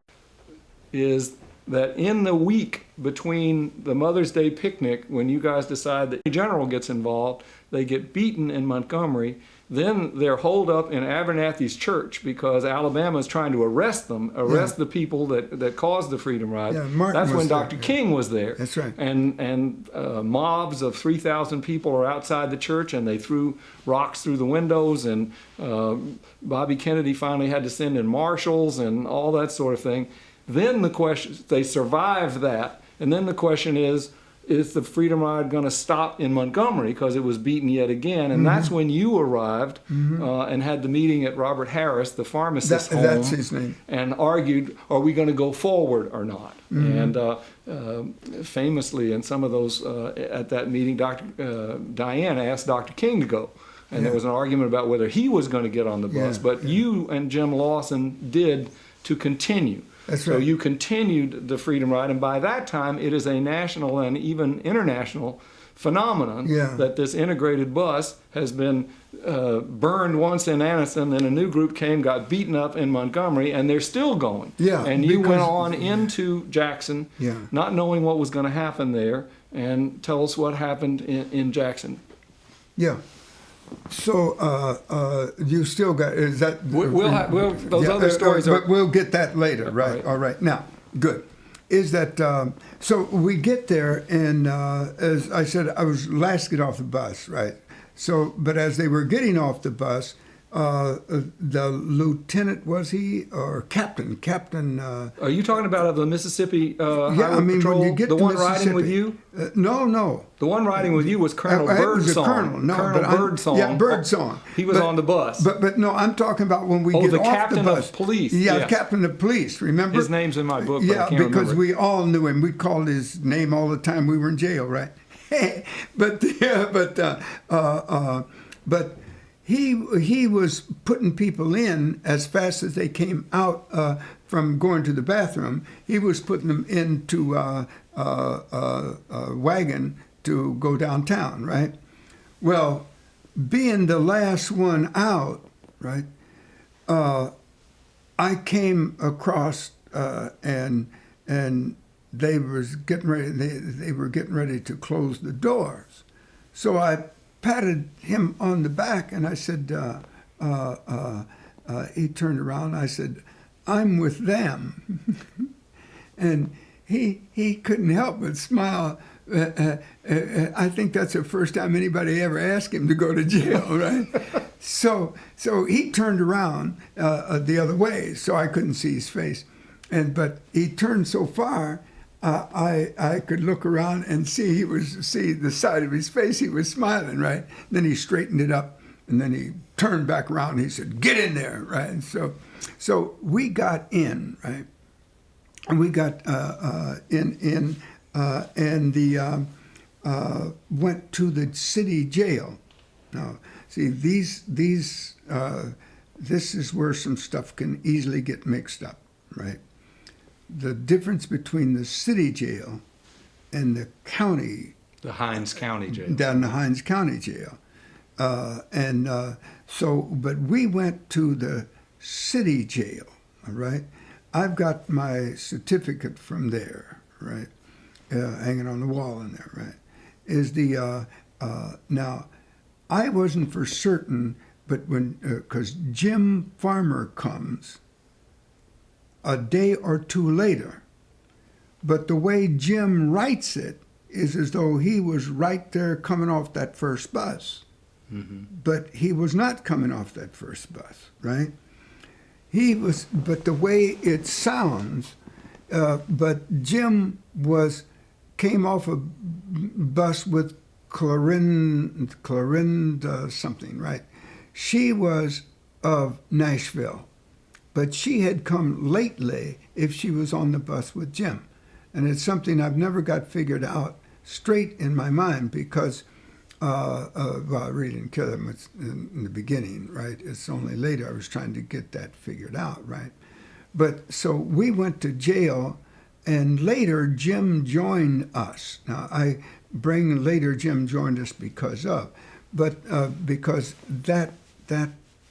Is that in the week between the Mother's Day picnic, when you guys decide that the general gets involved, they get beaten in Montgomery. Then they're holed up in Abernathy's church because Alabama's trying to arrest them, the people that caused the Freedom Ride. Yeah, Martin That's when was Dr. there. King was there. That's right. And mobs of 3,000 people are outside the church, and they threw rocks through the windows, and Bobby Kennedy finally had to send in marshals and all that sort of thing. Then the question, they survived that, and then the question is the Freedom Ride going to stop in Montgomery because it was beaten yet again? And that's when you arrived and had the meeting at Robert Harris, the pharmacist's home, That's his name. and argued, are we going to go forward or not? And famously in some of those, at that meeting, Diane asked Dr. King to go. And there was an argument about whether he was going to get on the bus. But you and Jim Lawson did to continue. That's So right. you continued the Freedom Ride, and by that time it is a national and even international phenomenon that this integrated bus has been burned once in Anniston, then a new group came, got beaten up in Montgomery, and they're still going. Yeah, And you went because- on into Jackson, not knowing what was going to happen there, and tell us what happened in Jackson. Yeah. So you still got, is that? Those other stories are. But we'll get that later, right? Right. All right. Now, good. Is that, so we get there, and as I said, I was last to get off the bus, right? So, but as they were getting off the bus, the lieutenant, was he, or captain? Are you talking about the Mississippi Highway Yeah, I mean, Patrol? when you get the to one riding with Mississippi- you? No. The one riding with you was Colonel It was a Birdsong. colonel, no, Colonel but I'm- Birdsong. yeah, Birdsong. He was But- on the bus. But no, I'm talking about when we Oh, get the off captain the of bus. police, Yeah, yes. captain of police. Remember? His name's in my book, but I Yeah, can't because remember. we all knew him. We called his name all the time. We were in jail, right? but he was putting people in as fast as they came out from going to the bathroom. He was putting them into a wagon to go downtown, right? Well, being the last one out, right? I came across and they was getting ready. They were getting ready to close the doors, so I patted him on the back and I said. He turned around. I said, "I'm with them," and he couldn't help but smile. I think that's the first time anybody ever asked him to go to jail, right? So he turned around the other way, so I couldn't see his face, but he turned so far, I could look around and see the side of his face. He was smiling, right? Then he straightened it up, And then he turned back around and he said, "Get in there," right? And so we got in, right? And we got in and went to the city jail. Now, see, this is where some stuff can easily get mixed up, right? The difference between the city jail and the county, The Hines County Jail. down the Hines County Jail. But we went to the city jail, all right? I've got my certificate from there, right? Hanging on the wall in there, right? Now, I wasn't for certain, but because Jim Farmer comes a day or two later, but the way Jim writes it is as though he was right there coming off that first bus. Mm-hmm. But he was not coming off that first bus, right? He was, but the way it sounds, but Jim came off a bus with Clorinda something, right? She was of Nashville, but she had come lately if she was on the bus with Jim. And it's something I've never got figured out straight in my mind because, well, I really didn't kill him in the beginning, right? It's only later I was trying to get that figured out, right? But so we went to jail, and later Jim joined us. Now, I bring later Jim joined us because that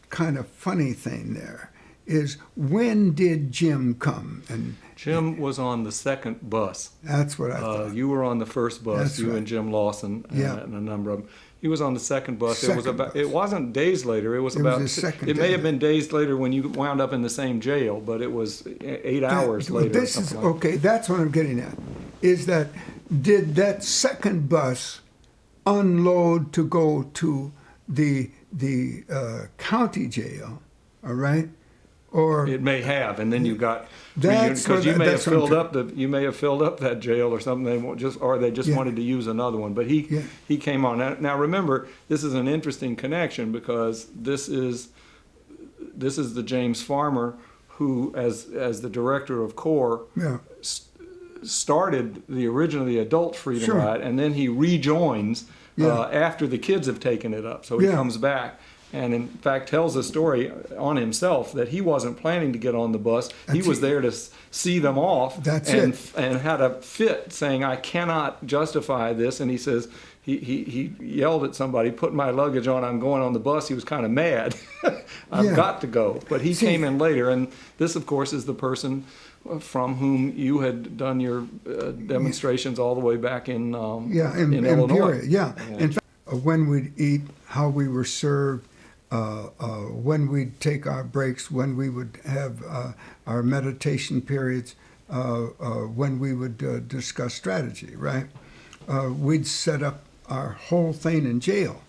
kind of funny thing there is, when did Jim come? And Jim was on the second bus. that's what I thought. You were on the first bus, That's you right. and Jim Lawson Yeah. and a number of them. He was on the second bus. Second bus. It wasn't days later. It was about. the second It may day. have been days later when you wound up in the same jail, but it was 8 hours later. or This is something like okay. That's what I'm getting at. Is that did that second bus unload to go to the county jail? All right, or It may have, and then you got That's because what- you may have that's what I'm filled up that jail or something. They just Yeah. wanted to use another one. But Yeah. he came on. Now remember, this is an interesting connection because this is the James Farmer who, as the director of CORE, yeah, started the adult Freedom Sure. Ride, and then he rejoins Yeah. after the kids have taken it up. So he Yeah. comes back. And in fact, tells a story on himself that he wasn't planning to get on the bus. He That's was it. there to see them off. That's and, it. And had a fit saying, "I cannot justify this." And he says, he yelled at somebody, "Put my luggage on, I'm going on the bus." He was kind of mad. I've Yeah. got to go. But he See- came in later. And this, of course, is the person from whom you had done your demonstrations all the way back in in Illinois. Peoria, yeah. In fact, when we'd eat, how we were served, when we'd take our breaks, when we would have our meditation periods, when we would discuss strategy, right? We'd set up our whole thing in jail.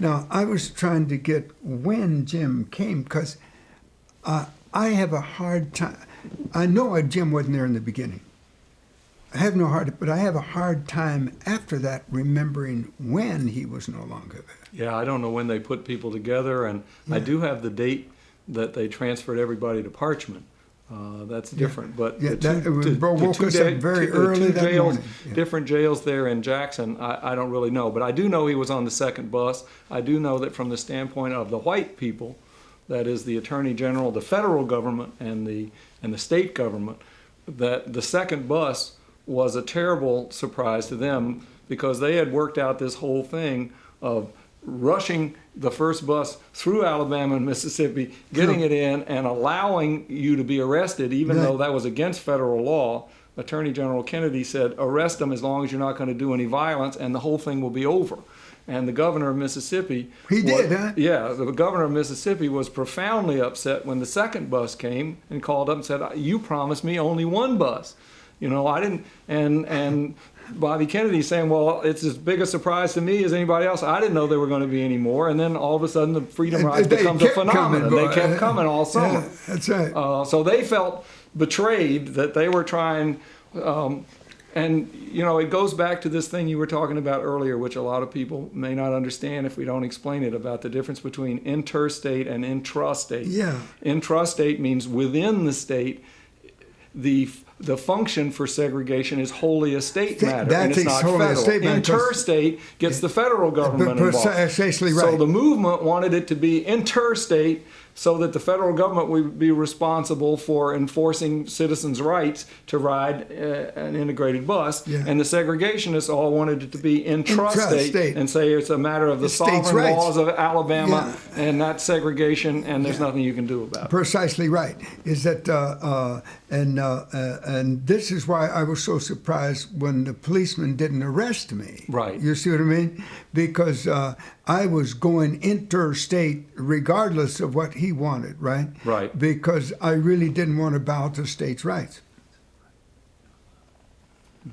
Now, I was trying to get when Jim came, because I have a hard time. I know Jim wasn't there in the beginning. I have no hard, but I have a hard time after that remembering when he was no longer there. Yeah, I don't know when they put people together, and I do have the date that they transferred everybody to Parchment. That's different, but Yeah, the that woke us up very early two that jails, morning. Yeah. different jails there in Jackson. I don't really know, but I do know he was on the second bus. I do know that from the standpoint of the white people, that is the Attorney General, the federal government, and the state government, that the second bus was a terrible surprise to them because they had worked out this whole thing of rushing the first bus through Alabama and Mississippi, getting it in, and allowing you to be arrested, even Right. though that was against federal law. Attorney General Kennedy said, arrest them as long as you're not going to do any violence, and the whole thing will be over. And the governor of Mississippi... He did, huh? Yeah, the governor of Mississippi was profoundly upset when the second bus came and called up and said, "You promised me only one bus. You know, I didn't..." And Bobby Kennedy saying, "Well, it's as big a surprise to me as anybody else. I didn't know there were going to be any more." And then all of a sudden, the Freedom Rides They becomes a kept phenomenon. coming, They kept boy. coming all summer. Yeah, that's right. So they felt betrayed that they were trying And, you know, it goes back to this thing you were talking about earlier, which a lot of people may not understand if we don't explain it, about the difference between interstate and intrastate. Yeah. Intrastate means within the state. The function for segregation is wholly a state matter, and it's not federal. Interstate gets the federal government involved. Precisely right. So the movement wanted it to be interstate, so that the federal government would be responsible for enforcing citizens' rights to ride an integrated bus, Yeah. and the segregationists all wanted it to be intrastate Intrastate. and say it's a matter of the It's states' sovereign rights. laws of Alabama, Yeah. and not segregation, and there's Yeah. nothing you can do about it. Precisely right. Is that and this is why I was so surprised when the policeman didn't arrest me. Right. You see what I mean? Because I was going interstate regardless of what he wanted. Right. Right. Because I really didn't want to bow to states' rights.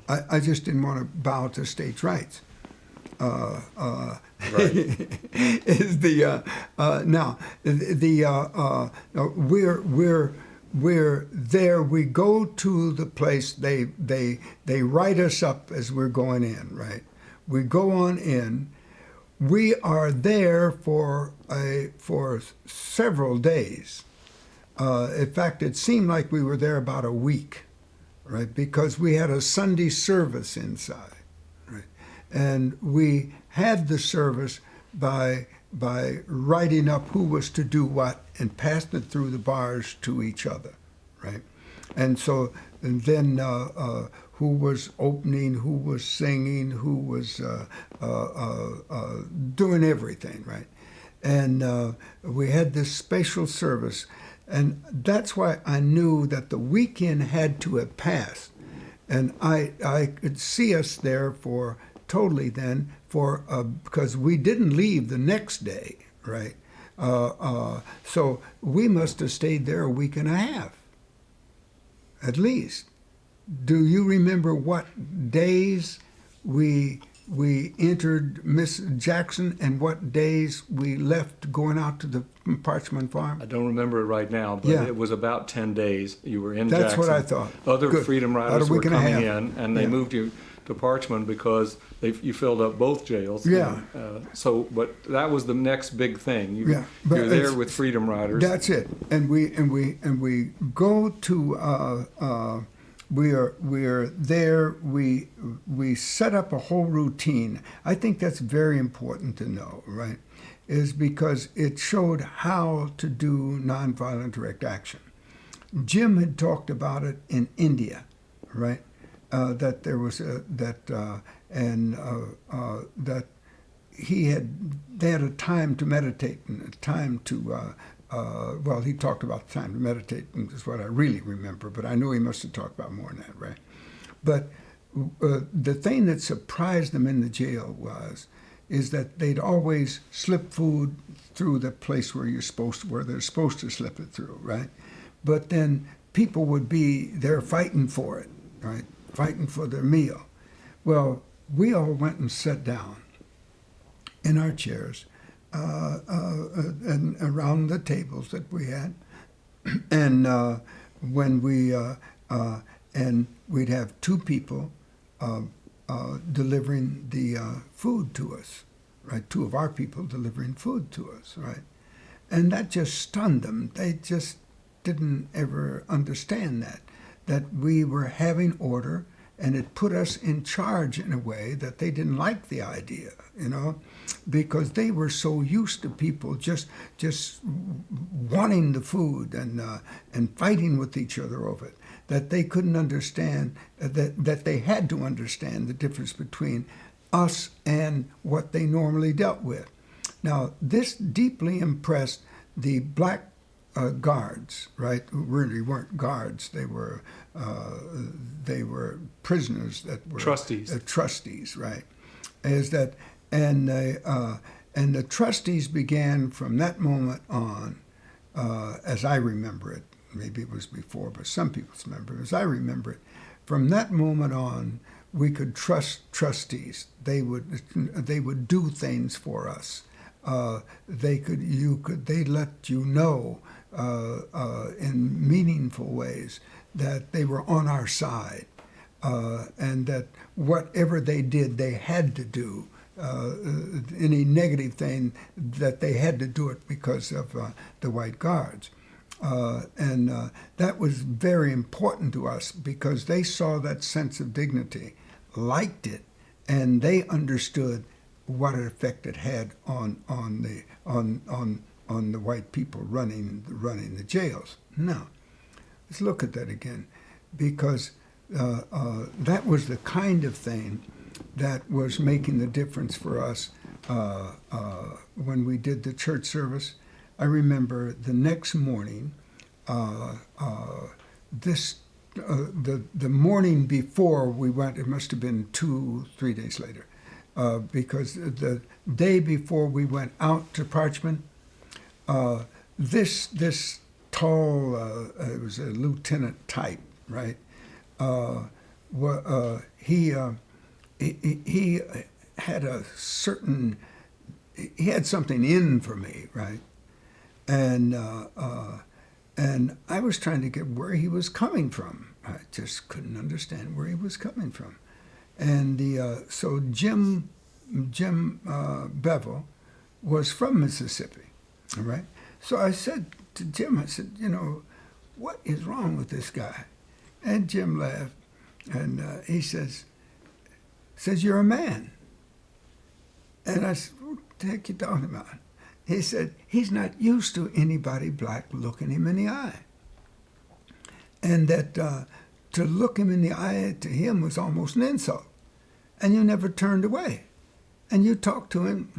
I just didn't want to bow to states' rights. Right. Is the now the we're there. We go to the place. They write us up as we're going in. Right. We go on in. We are there for several days. In fact, it seemed like we were there about a week, right? Because we had a Sunday service inside, right? And we had the service by writing up who was to do what and passing it through the bars to each other, right? And so and then who was opening, who was singing, who was doing everything, right? And we had this special service. And that's why I knew that the weekend had to have passed. And I could see us there for totally then for because we didn't leave the next day, right? So we must have stayed there a week and a half, at least. Do you remember what days we entered Miss Jackson and what days we left going out to the Parchman Farm? I don't remember it right now, but Yeah. it was about 10 days. You were in That's Jackson. what I thought. Other Good. Freedom About a Riders were week and a coming half. in, and they Yeah. moved you to Parchman because you filled up both jails. Yeah. But that was the next big thing. Yeah, but You're there it's- with Freedom Riders. That's it. And we go to we are there. We set up a whole routine. I think that's very important to know, right? Is because it showed how to do nonviolent direct action. Jim had talked about it in India, right? That there was that they had a time to meditate and a time to well, he talked about the time to meditate, and that's what I really remember, but I know he must have talked about more than that, right? But the thing that surprised them in the jail is that they'd always slip food through the place where they're supposed to slip it through, right? But then people would be there fighting for it, right? Fighting for their meal. Well, we all went and sat down in our chairs and around the tables that we had, and when we and we'd have two people delivering the food to us, right? Two of our people delivering food to us, right? And that just stunned them. They just didn't ever understand that we were having order, and it put us in charge in a way that they didn't like the idea, because they were so used to people just wanting the food and fighting with each other over it, that they couldn't understand, that they had to understand the difference between us and what they normally dealt with. Now, this deeply impressed the black guards, right? Who really weren't guards; they were prisoners that were Trustees. Trustees, right? Is that and the trustees began from that moment on, as I remember it. Maybe it was before, but some people remember it. As I remember it, from that moment on, we could trust trustees. They would do things for us. They let you know in meaningful ways that they were on our side. and that whatever they did, they had to do. Any negative thing, that they had to do it because of the White Guards. And that was very important to us because they saw that sense of dignity, liked it, and they understood what effect it had on the white people running the jails. Now, let's look at that again, because that was the kind of thing that was making the difference for us when we did the church service. I remember the next morning, the morning before we went, it must have been 2-3 days later, because the day before we went out to Parchman, this tall, it was a lieutenant type, right? He had a certain, he had something in for me, right? And I was trying to get where he was coming from. I just couldn't understand where he was coming from. And so Jim Bevel was from Mississippi, all right? So I said to Jim, I said, what is wrong with this guy? And Jim laughed, and he says, you're a man. And I said, what the heck are you talking about? He said, he's not used to anybody black looking him in the eye. And that to look him in the eye to him was almost an insult. And you never turned away. And you talked to him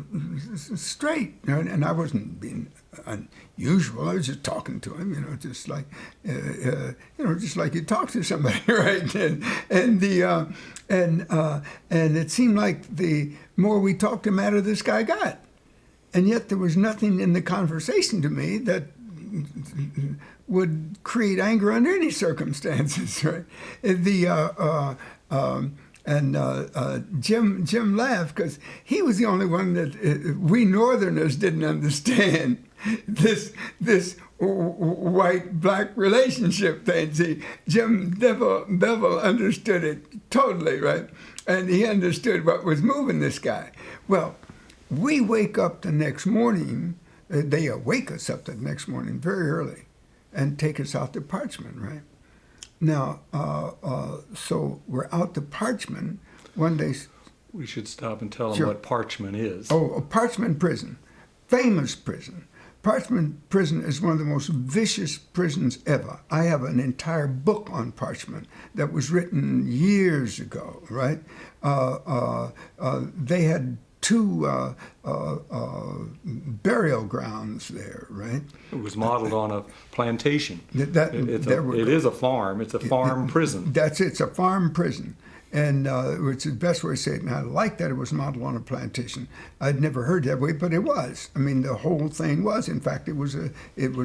straight. And I wasn't being unusual. I was just talking to him, just like, just like you talk to somebody, right? And it seemed like the more we talked, the madder this guy got. And yet there was nothing in the conversation to me that would create anger under any circumstances, right? Jim laughed because he was the only one that we Northerners didn't understand this white-black relationship thing. See, Jim Bevel understood it totally, right? And he understood what was moving this guy. Well, we wake up the next morning, they wake us up the next morning very early and take us out to Parchman, right? Now, so we're out to Parchman one day. We should stop and tell them Sure. what Parchman is. Oh, Parchman Prison, famous prison. Parchman Prison is one of the most vicious prisons ever. I have an entire book on Parchman that was written years ago, right? They had 2 burial grounds there, right? It was modeled on a plantation. It is a farm. It's a farm prison. It's a farm prison, and which is the best way to say it. And I like that it was modeled on a plantation. I'd never heard that way, but it was. I mean, the whole thing was. In fact, it was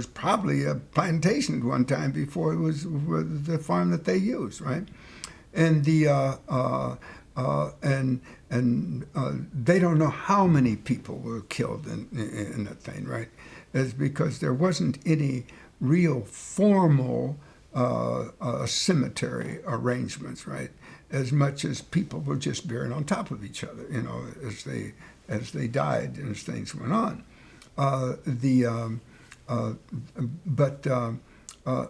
probably a plantation at one time before it was the farm that they used, right? And they don't know how many people were killed in that thing, right? It's because there wasn't any real formal cemetery arrangements, right? As much as people were just buried on top of each other, as they died and as things went on.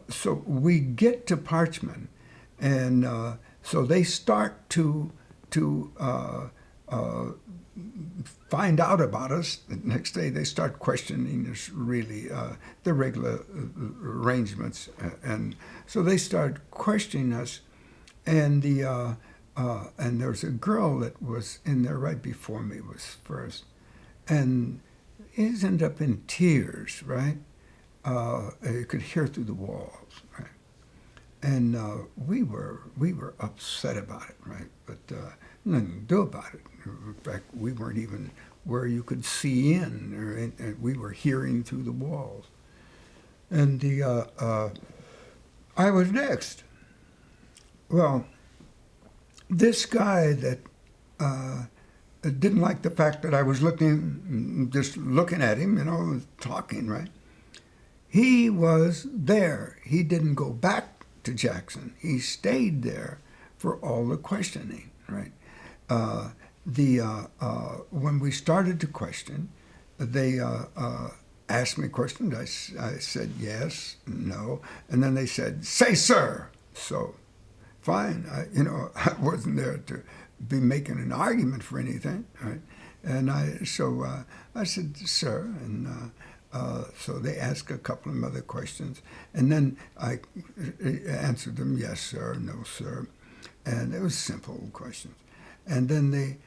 So we get to Parchman, and so they start to find out about us. The next day they start questioning us, really, the regular arrangements. And so they start questioning us, and there's a girl that was in there right before me was first. And he ended up in tears, right? You could hear through the walls, right? And we were upset about it, right? But nothing to do about it. In fact, we weren't even where you could see in, and we were hearing through the walls. And I was next. Well, this guy that didn't like the fact that I was just looking at him, talking, right? He was there. He didn't go back to Jackson. He stayed there for all the questioning, right? When we started to question, they asked me questions. I said yes, no, and then they said, "Say, sir." So, fine. I wasn't there to be making an argument for anything, right? And I said, "Sir," and so they asked a couple of other questions, and then I answered them, "Yes, sir," "No, sir," and it was simple questions. And then they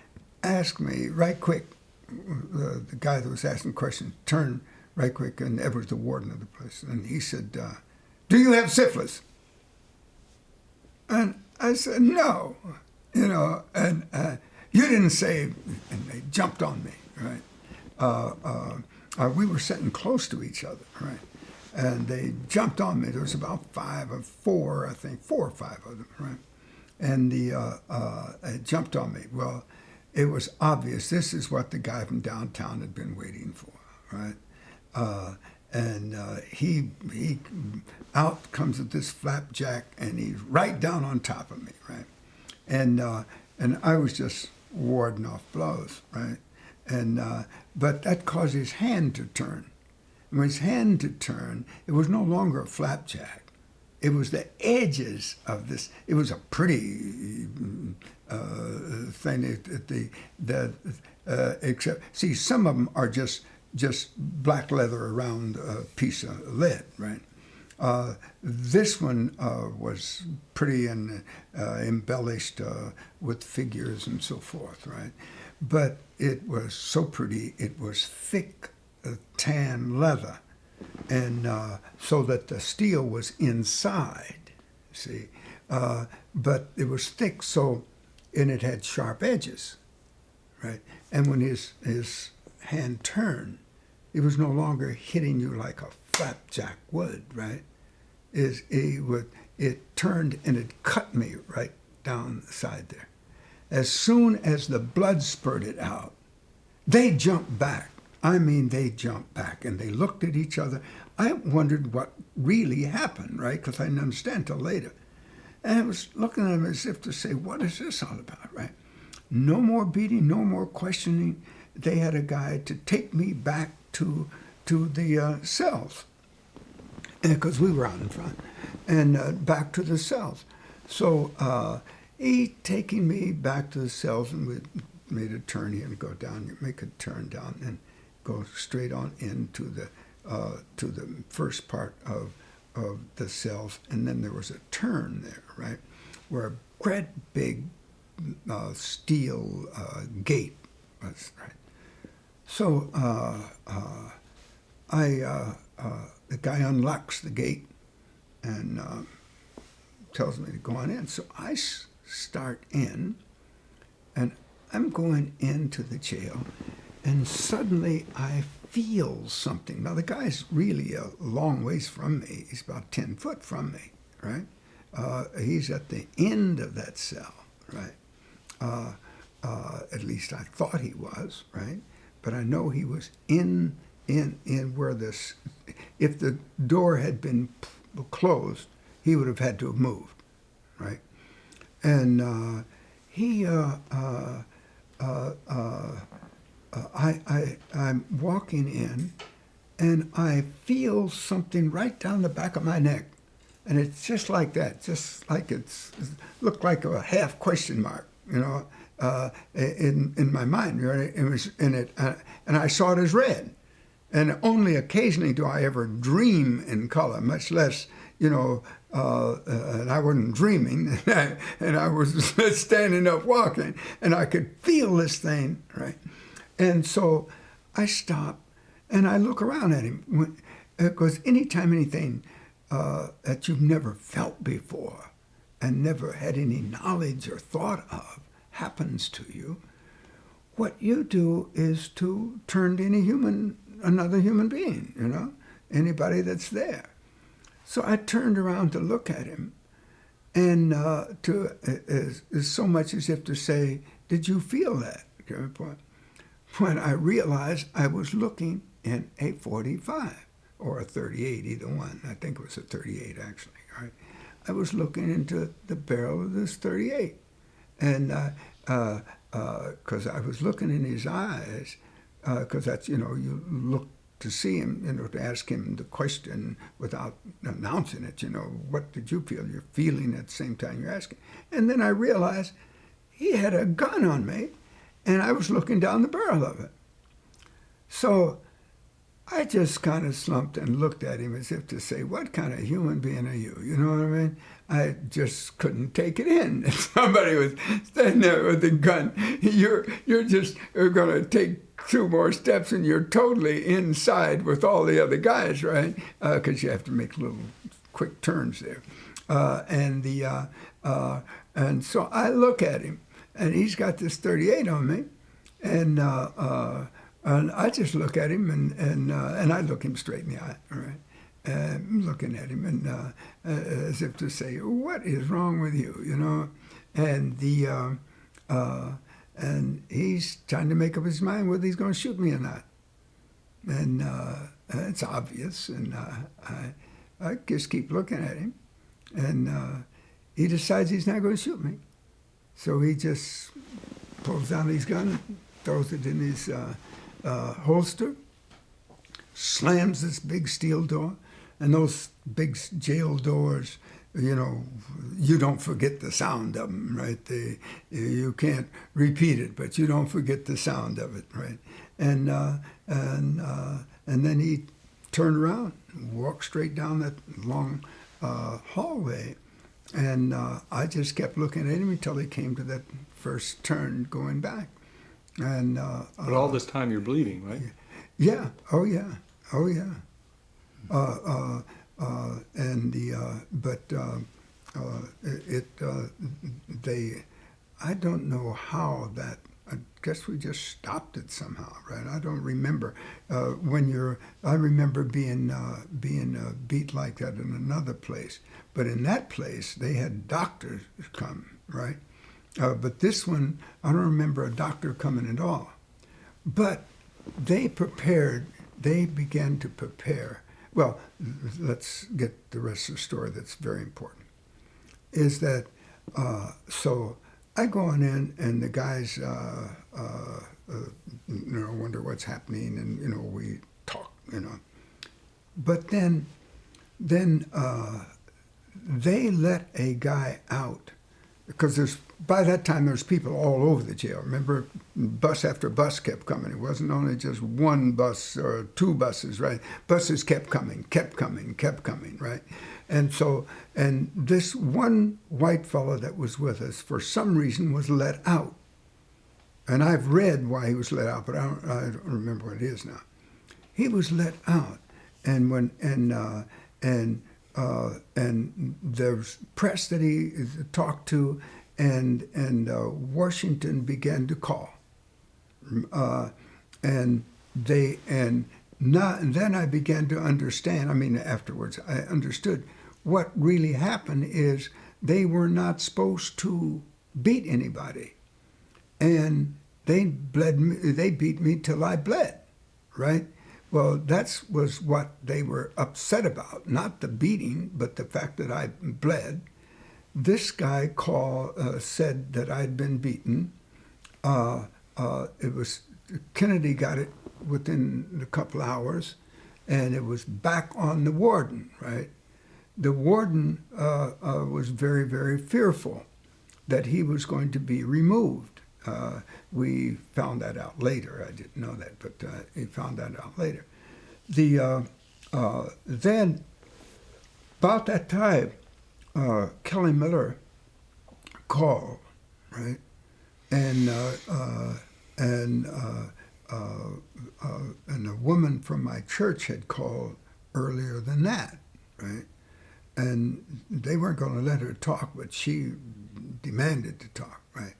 asked me right quick. The guy that was asking questions turned right quick, and Ed was the warden of the place, and he said, "Do you have syphilis?" And I said, "No," and you didn't say, and they jumped on me, right? We were sitting close to each other, right? And they jumped on me. There was about four or five of them, right? And they jumped on me. Well, it was obvious this is what the guy from downtown had been waiting for, right? And he out comes with this flapjack, and he's right down on top of me, right? And I was just warding off blows, right? And but that caused his hand to turn. And when his hand to turn, it was no longer a flapjack. It was the edges of this. It was a pretty thing. Except, see, some of them are just black leather around a piece of lead, right? This one was pretty and embellished with figures and so forth, right? But it was so pretty. It was thick tan leather, and so that the steel was inside, see? But it was thick, and it had sharp edges, right? And when his hand turned, it was no longer hitting you like a flapjack would, right? It turned and it cut me right down the side there. As soon as the blood spurted out, they jumped back. I mean, they jumped back, and they looked at each other. I wondered what really happened, right? Because I didn't understand till later. And I was looking at them as if to say, what is this all about, right? No more beating, no more questioning. They had a guy to take me back to the cells, because we were out in front, and back to the cells. So he taking me back to the cells, and we made a turn here and go down. You make a turn down and go straight on into the to the first part of the cells, and then there was a turn there, right, where a great big steel gate was, right. So the guy unlocks the gate and tells me to go on in. So I start in, and I'm going into the jail, and suddenly I feel something. Now, the guy's really a long ways from me. He's about 10 foot from me, right? He's at the end of that cell, right? At least I thought he was, right? But I know he was in where this, if the door had been closed, he would have had to have moved, right? And I'm walking in, and I feel something right down the back of my neck, and it's just like that, just like it looked like a half question mark, in my mind. Right? It was in it, and I saw it as red. And only occasionally do I ever dream in color, much less, and I wasn't dreaming, and I was standing up walking, and I could feel this thing, right? And so I stop, and I look around at him, because anytime anything that you've never felt before and never had any knowledge or thought of happens to you, what you do is to turn to another human being, anybody that's there. So I turned around to look at him, and is so much as if to say, "Did you feel that?" When I realized I was looking in a 45 or a 38, either one. I think it was a 38 actually. Right? I was looking into the barrel of this 38, and because I was looking in his eyes, because that's, you look to see him, to ask him the question without announcing it. What did you feel? You're feeling at the same time you're asking. And then I realized he had a gun on me, and I was looking down the barrel of it. So I just kind of slumped and looked at him as if to say, what kind of human being are you? You know what I mean? I just couldn't take it in. If somebody was standing there with a gun, you're going to take 2 more steps and you're totally inside with all the other guys, right? Because you have to make little quick turns there. And so I look at him, and he's got this 38 on me, and I just look at him, and I look him straight in the eye, all right? Looking at him, and as if to say, "What is wrong with you?" And he's trying to make up his mind whether he's going to shoot me or not, and it's obvious. And I just keep looking at him, and he decides he's not going to shoot me, so he just pulls down his gun, throws it in his holster, slams this big steel door. And those big jail doors, you don't forget the sound of them, right? You can't repeat it, but you don't forget the sound of it, right? And then he turned around and walked straight down that long hallway. And I just kept looking at him until he came to that first turn going back. And But all this time you're bleeding, right? yeah, oh yeah. I don't know how that. I guess we just stopped it somehow, right? I don't remember I remember being beat like that in another place, but in that place they had doctors come, right? But this one, I don't remember a doctor coming at all. But they began to prepare. Well, let's get the rest of the story that's very important. Is that, so I go on in, and the guys, wonder what's happening, and, we talk, But then they let a guy out, because by that time there's people all over the jail. Remember, bus after bus kept coming. It wasn't only just one bus or 2 buses, right? Buses kept coming, right? And so, and this one white fellow that was with us, for some reason, was let out. And I've read why he was let out, but I don't remember what it is now. He was let out, and there's press that he talked to, and Washington began to call, and then I began to understand. I mean, afterwards I understood what really happened is they were not supposed to beat anybody, and they beat me till I bled, right? Well, that was what they were upset about, not the beating, but the fact that I bled. This guy said that I'd been beaten. It was Kennedy got it within a couple hours, and it was back on the warden, right? The warden was very, very fearful that he was going to be removed. We found that out later. I didn't know that, but he found that out later. Then, about that time, Kelly Miller called, right? And a woman from my church had called earlier than that, right? And they weren't going to let her talk, but she demanded to talk, right?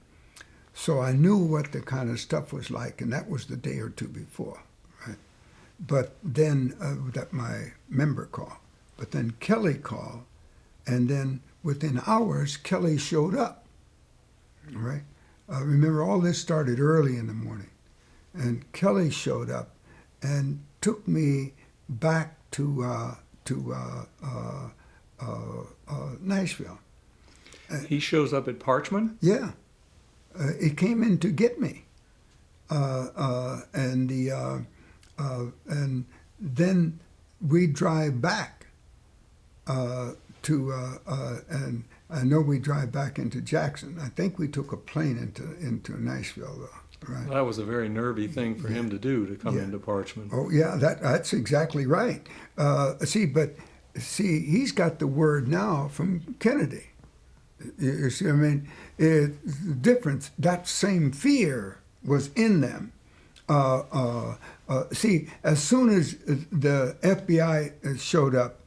So I knew what the kind of stuff was like, and that was the day or 2 before, right? But then that my member called. But then Kelly called, and then within hours, Kelly showed up, right? Remember, all this started early in the morning. And Kelly showed up and took me back to Nashville. He shows up at Parchman? Yeah, he came in to get me, and and then we drive back and I know we drive back into Jackson. I think we took a plane into Nashville, though, right? That was a very nervy thing for him to do, to come Yeah. into Parchman. Oh yeah, that's exactly right. See, he's got the word now from Kennedy. You see, I mean, the difference. That same fear was in them. See, as soon as the FBI showed up,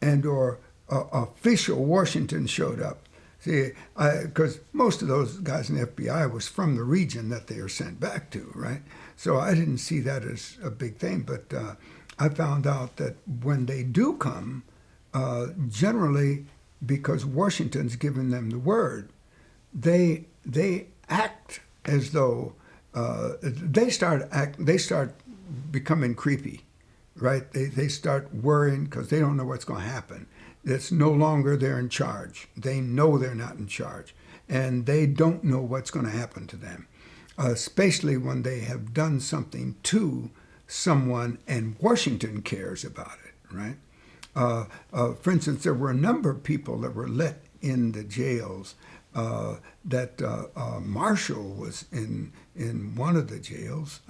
and or official Washington showed up, see, because most of those guys in the FBI was from the region that they were sent back to, right? So I didn't see that as a big thing, but I found out that when they do come, generally, because Washington's given them the word, they act as though they start becoming creepy, right? They start worrying because they don't know what's going to happen. It's no longer they're in charge. They know they're not in charge, and they don't know what's going to happen to them, especially when they have done something to someone and Washington cares about it, right? For instance, there were a number of people that were let in the jails. Marshall was in one of the jails.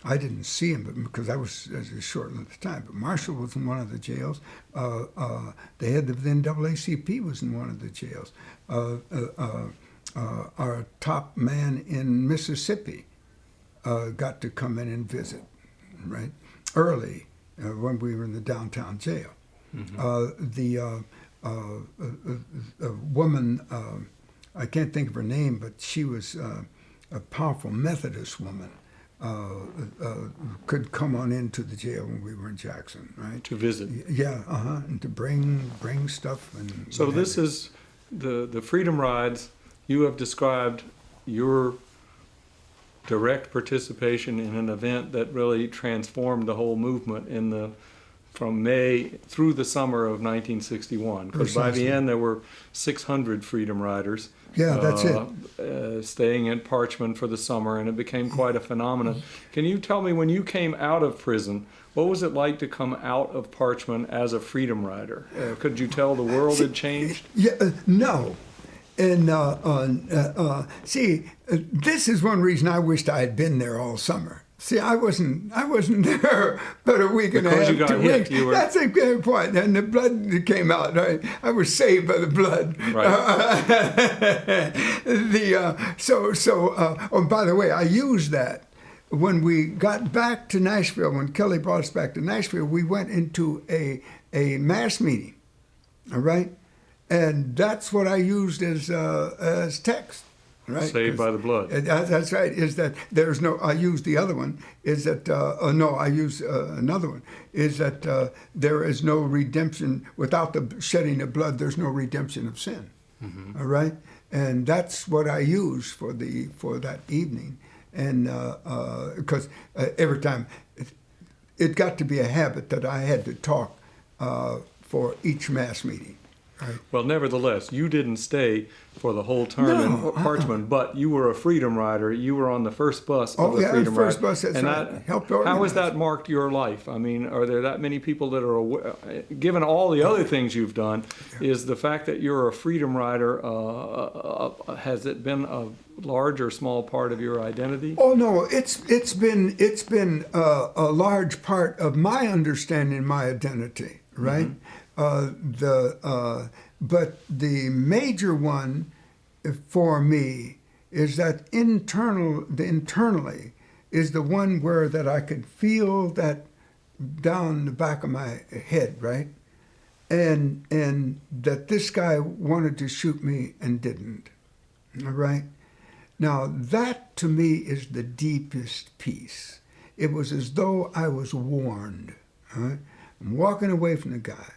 I didn't see him because I was short at the time. But Marshall was in one of the jails. The head of the NAACP was in one of the jails. Our top man in Mississippi got to come in and visit, right, early when we were in the downtown jail. Mm-hmm. A woman, I can't think of her name, but she was a powerful Methodist woman, could come on into the jail when we were in Jackson, right? To visit. Yeah, and to bring stuff. And So this is the Freedom Rides. You have described your direct participation in an event that really transformed the whole movement from May through the summer of 1961. Because by the end there were 600 Freedom Riders. Yeah, that's staying at Parchman for the summer, and it became quite a phenomenon. Can you tell me, when you came out of prison, what was it like to come out of Parchman as a Freedom Rider? Could you tell the world had changed? Yeah, no. And this is one reason I wished I had been there all summer. See, I wasn't there but a week and a half, you got 2 hit, weeks. That's a good point. And the blood came out. Right? I was saved by the blood. Right. Oh, by the way, I used that when we got back to Nashville. When Kelly brought us back to Nashville, we went into a mass meeting. All right, and that's what I used as text. Right? Saved by the blood. That's right. Is that there's no? I used the other one. Is that no? I use another one. Is that there is no redemption without the shedding of blood? There's no redemption of sin. Mm-hmm. All right, and that's what I use for that evening, and because every time it got to be a habit that I had to talk for each mass meeting. Right. Well, nevertheless, you didn't stay for the whole term in Parchman, but you were a Freedom Rider. You were on the first bus of the Freedom Rider. First bus. That's and right. Helped organize. How has that marked your life? I mean, are there that many people that are aware, given all the other things you've done, is the fact that you're a Freedom Rider, has it been a large or small part of your identity? Oh no, it's been a large part of my understanding my identity, right? Mm-hmm. But the major one for me is that internally is the one where that I could feel that down the back of my head, right? And that this guy wanted to shoot me and didn't, all right? Now that to me is the deepest peace. It was as though I was warned, all right? I'm walking away from the guy.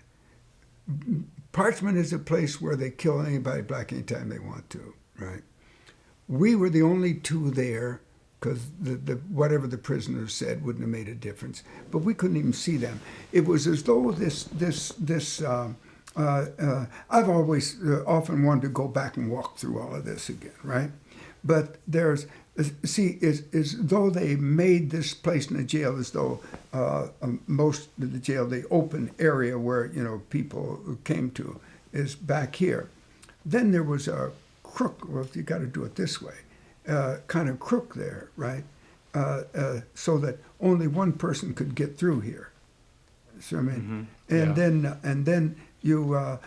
Parchman is a place where they kill anybody black anytime they want to, right? We were the only two there because the whatever the prisoners said wouldn't have made a difference, but we couldn't even see them. It was as though this I've always often wanted to go back and walk through all of this again, right? But see, is though they made this place in the jail as though most of the jail, the open area where people came to, is back here. Then there was a crook. Well, you got to do it this way, kind of crook there, right? So that only one person could get through here. So I mean, and then you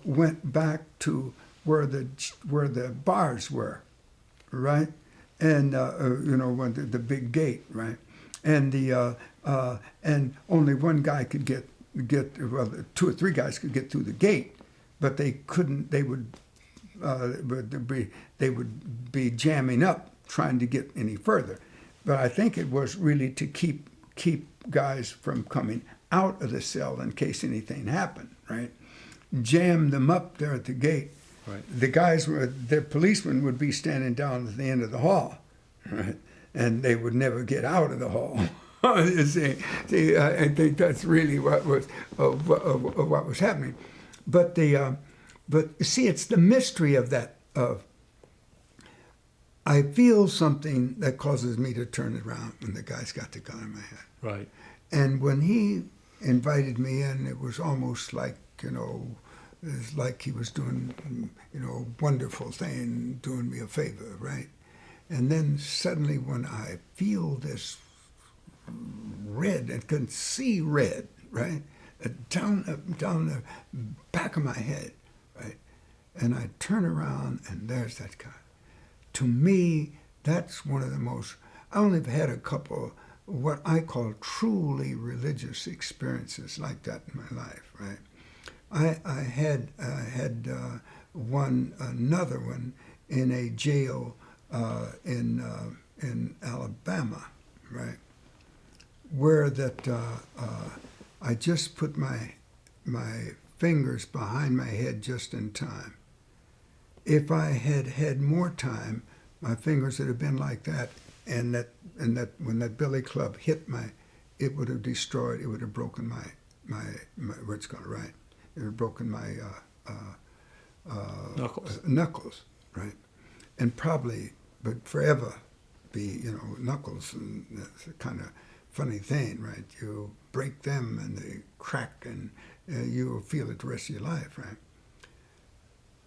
went back to where the bars were, right? And when the big gate, right? And and only one guy could get well, 2 or 3 guys could get through the gate, but they couldn't. They would be jamming up trying to get any further. But I think it was really to keep guys from coming out of the cell in case anything happened, right? Jam them up there at the gate. Right. The policemen would be standing down at the end of the hall, right? And they would never get out of the hall. see, I think that's really what was happening. But see, it's the mystery of that. I feel something that causes me to turn around when the guy's got the gun in my head. Right. And when he invited me in, it was almost like, it's like he was doing, a wonderful thing, doing me a favor, right? And then suddenly when I feel this red and can see red, right, down the back of my head, right, and I turn around and there's that guy. To me, that's one of the most, I only have had a couple what I call truly religious experiences like that in my life, right? I had another one in a jail in Alabama, right, where that I just put my fingers behind my head just in time. If I had had more time, my fingers would have been like that, and that when that billy club hit it would have destroyed. It would have broken my what's called right. It would have broken my knuckles, right, and probably, but forever, be knuckles, and that's a kind of funny thing, right? You break them and they crack, and you will feel it the rest of your life, right?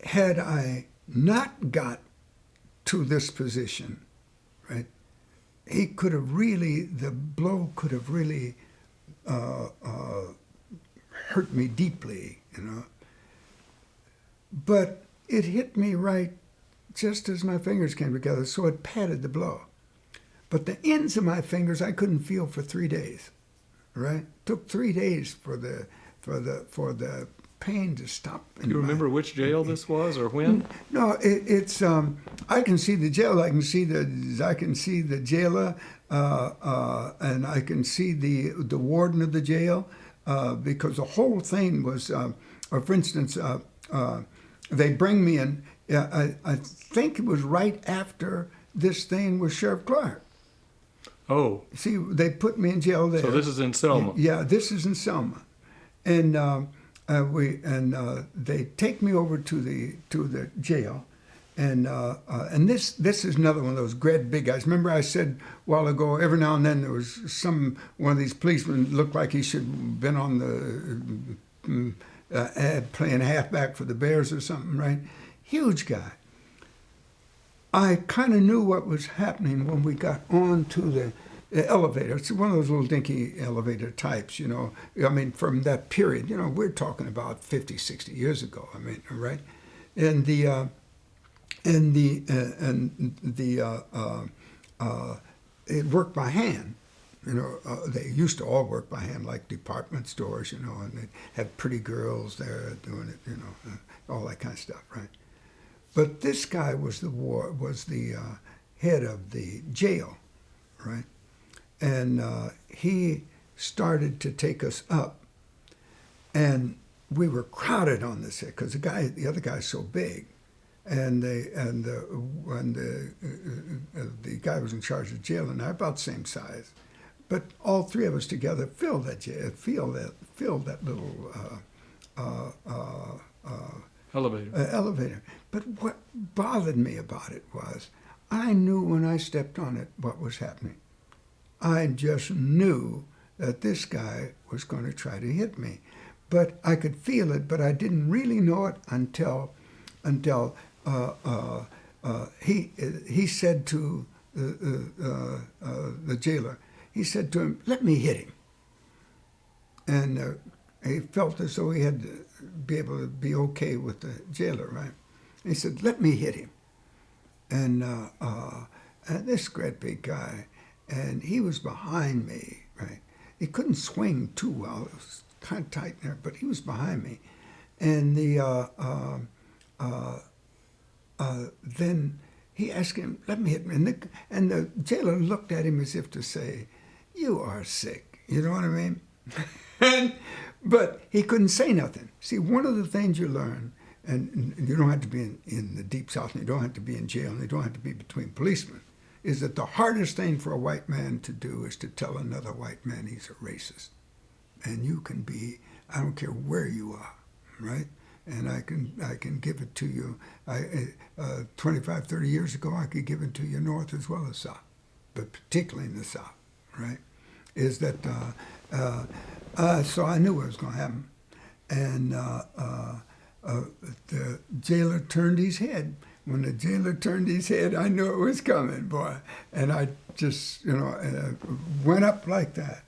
Had I not got to this position, right, the blow could have really hurt me deeply, But it hit me right just as my fingers came together, so it padded the blow. But the ends of my fingers I couldn't feel for 3 days, right? Took 3 days for the pain to stop. Do you remember which jail this was or when? No, it's I can see the jail. I can see the jailer, and I can see the warden of the jail, because the whole thing was, or for instance, they bring me in. I think it was right after this thing with Sheriff Clark. Oh. See, they put me in jail there. So this is in Selma. Yeah, this is in Selma, and they take me over to the jail, and this is another one of those great big guys. Remember I said a while ago, every now and then there was one of these policemen looked like he should have been on the playing halfback for the Bears or something, right? Huge guy. I kind of knew what was happening when we got on to the elevator. It's one of those little dinky elevator types, I mean, from that period, we're talking about 50, 60 years ago, I mean, right? And it worked by hand. They used to all work by hand, like department stores, and they'd have pretty girls there doing it, all that kind of stuff, right? But this guy was the head of the jail, right? And he started to take us up, and we were crowded on this because the other guy's so big, and the guy was in charge of the jail, and they're about the same size, but all 3 of us together filled that jail, filled that little elevator. But what bothered me about it was I knew when I stepped on it what was happening. I just knew that this guy was going to try to hit me. But I could feel it, but I didn't really know it until he said to the jailer, he said to him, "Let me hit him." And he felt as though he had to be able to be okay with the jailer, right? He said, "Let me hit him." And this great big guy, and he was behind me, right? He couldn't swing too well. It was kind of tight there, but he was behind me. And then he asked him, "Let me hit him." And the jailer looked at him as if to say, "You are sick." You know what I mean? But he couldn't say nothing. See, one of the things you learn, and you don't have to be in the Deep South, and you don't have to be in jail, and you don't have to be between policemen, is that the hardest thing for a white man to do is to tell another white man he's a racist. And you can be, I don't care where you are, right? And I can give it to you. 25, 30 years ago, I could give it to you north as well as south, but particularly in the south, right? Is that, so I knew what was going to happen. And the jailer turned his head. When the jailer turned his head, I knew it was coming, boy. And I just, went up like that.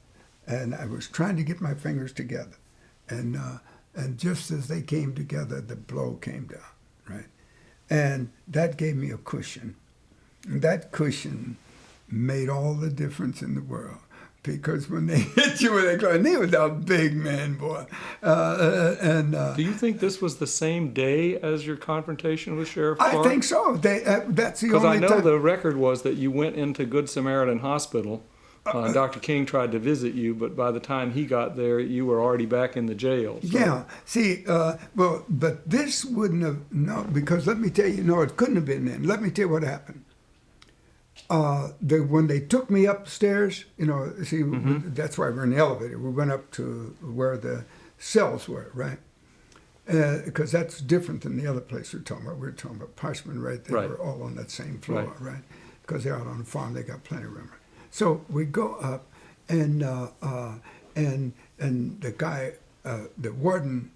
And I was trying to get my fingers together. And just as they came together, the blow came down, right? And that gave me a cushion. And that cushion made all the difference in the world. Because when they hit you with a gun, he was a big man, boy. Do you think this was the same day as your confrontation with Sheriff Clark? I think so. That's the only time. Because I know the record was that you went into Good Samaritan Hospital. Dr. King tried to visit you, but by the time he got there, you were already back in the jail. So. Yeah. See, but this wouldn't have, no, because let me tell you, no, it couldn't have been then. Let me tell you what happened. When they took me upstairs, that's why we're in the elevator. We went up to where the cells were, right? Because that's different than the other place we're talking about. We're talking about Parchman, right? They were all on that same floor, right? Because they're out on the farm, they got plenty of room. So we go up, and the guy, the warden,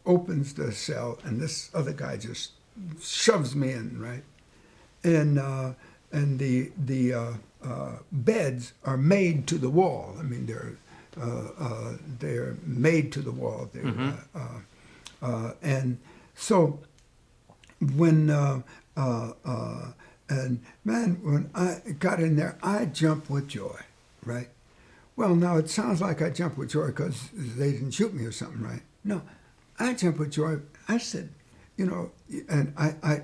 opens the cell, and this other guy just shoves me in, right? And the beds are made to the wall. I mean, they're made to the wall. And so when when I got in there, I jumped with joy, right? Well, now it sounds like I jumped with joy because they didn't shoot me or something, right? No, I jumped with joy. I said, and I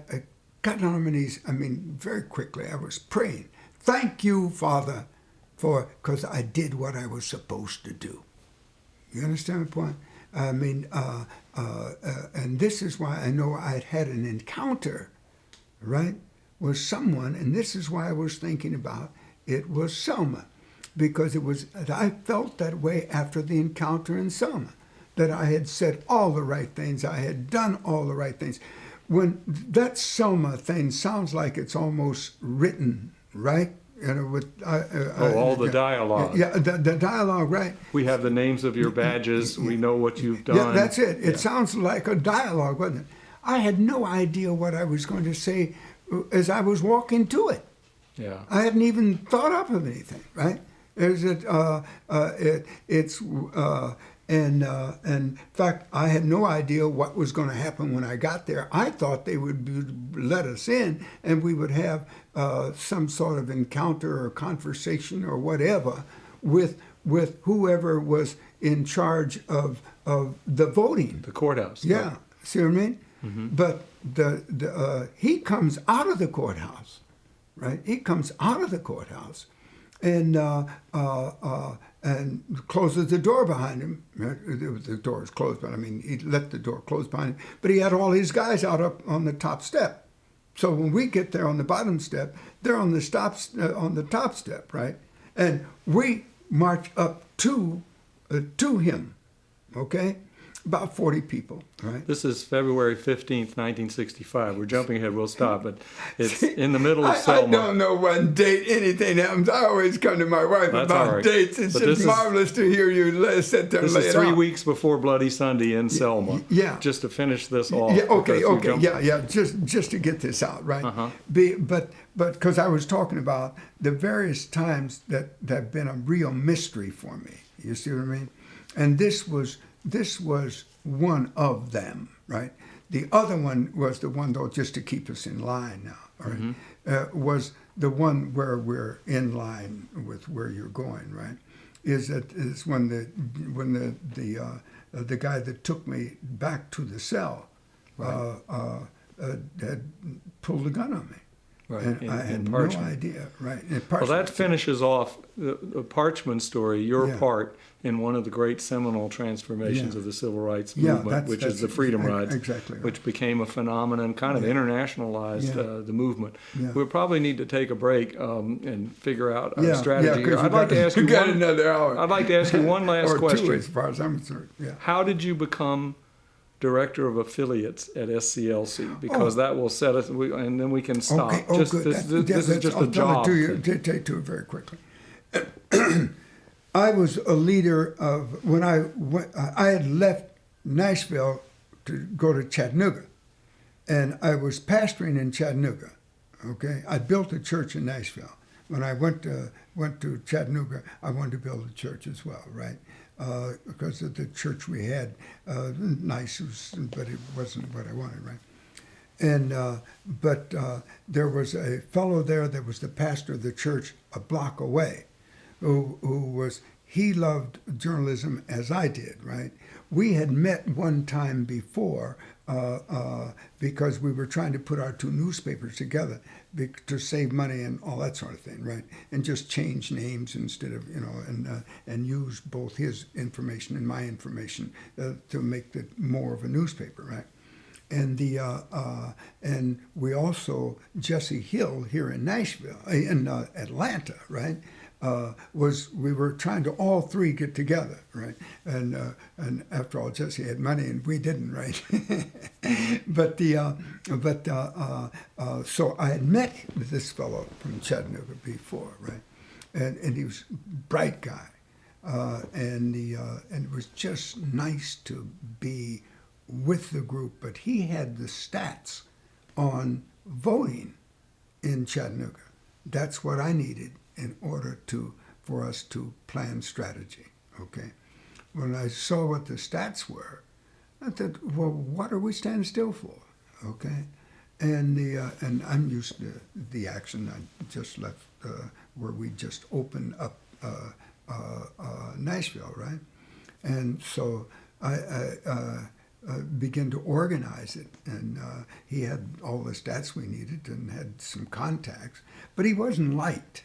got down on my knees. I mean, very quickly, I was praying. Thank you, Father, because I did what I was supposed to do. You understand my point? I mean, and this is why I know I'd had an encounter, right, with someone, and this is why I was thinking about it was Selma, because I felt that way after the encounter in Selma, that I had said all the right things, I had done all the right things. When that Selma thing sounds like it's almost written, right? All the dialogue. Yeah, the dialogue, right? We have the names of your badges. We know what you've done. Yeah, that's it. It sounds like a dialogue, wasn't it? I had no idea what I was going to say as I was walking to it. Yeah. I hadn't even thought up of anything, right? In fact, I had no idea what was going to happen when I got there. I thought they would let us in and we would have some sort of encounter or conversation or whatever with whoever was in charge of the voting. The courthouse. Yeah, right. See what I mean? Mm-hmm. But he comes out of the courthouse, right? He comes out of the courthouse and closes the door behind him. The door is closed, but I mean, he let the door close behind him. But he had all his guys out up on the top step. So when we get there on the bottom step, they're on the top step, right? And we march up to him, okay? about 40 people, right? This is February 15th, 1965. We're jumping ahead. We'll stop. But it's in the middle of I Selma. don't know when date anything happens. I always come to my wife That's about all right. dates. It's But this just is- marvelous to hear you sit there and This lay is it 3 out. weeks before Bloody Sunday in Selma. yeah. Just to finish this off. Yeah, okay, because we okay, jumped- yeah. Just to get this out, right? Uh-huh. But because I was talking about the various times that have been a real mystery for me. You see what I mean? And this was one of them, right? The other one was the one, though, just to keep us in line now, all right? Was the one where we're in line with where you're going, right? Is when the guy that took me back to the cell had pulled a gun on me. Right, And I in had no Parchman. idea, right? In Well, Parchman. that finishes off the Parchman story, your Yeah. part in one of the great seminal transformations Yeah. of the civil rights Yeah, movement, which is that's the Freedom Rides, exactly right. which became a phenomenon, kind of Yeah. internationalized Yeah. the movement. Yeah. We'll probably need to take a break and figure out a Yeah, strategy. yeah, here. 'cause I'd like to ask you got one. another hour. I'd like to ask you one last or question. 2 as far as I'm concerned. Yeah. How did you become director of affiliates at SCLC? Because that will set us, and then we can stop. Okay. Oh, Just good. this is just I'll a tell job. it to you. thing. Take to it very quickly. I was a leader of when I went. I had left Nashville to go to Chattanooga, and I was pastoring in Chattanooga. Okay, I built a church in Nashville. When I went to Chattanooga, I wanted to build a church as well, right? Because of the church we had, nice, but it wasn't what I wanted, right? And but there was a fellow there that was the pastor of the church a block away, he loved journalism as I did, right? We had met one time before because we were trying to put our two newspapers together to save money and all that sort of thing, right? And just change names instead of, and use both his information and my information to make it more of a newspaper, right? And and we also, Jesse Hill here in Nashville, in Atlanta, right? We were trying to all three get together, right? And after all, Jesse had money and we didn't, right? So I had met this fellow from Chattanooga before, right? And he was a bright guy, and it was just nice to be with the group. But he had the stats on voting in Chattanooga. That's what I needed in order for us to plan strategy, okay? When I saw what the stats were, I thought, well, what are we standing still for, okay? And I'm used to the action. I just left where we just opened up Nashville, right? And so I began to organize it, and he had all the stats we needed and had some contacts, but he wasn't liked.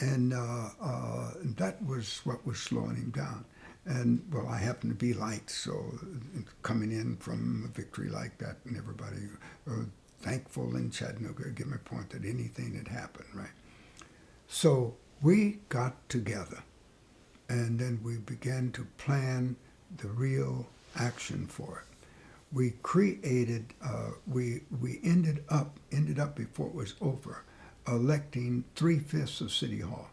And that was what was slowing him down. And, well, I happened to be liked, so coming in from a victory like that, and everybody thankful in Chattanooga, give me a point that anything had happened, right? So we got together, and then we began to plan the real action for it. We created, we ended up before it was over, electing 3/5 of City Hall.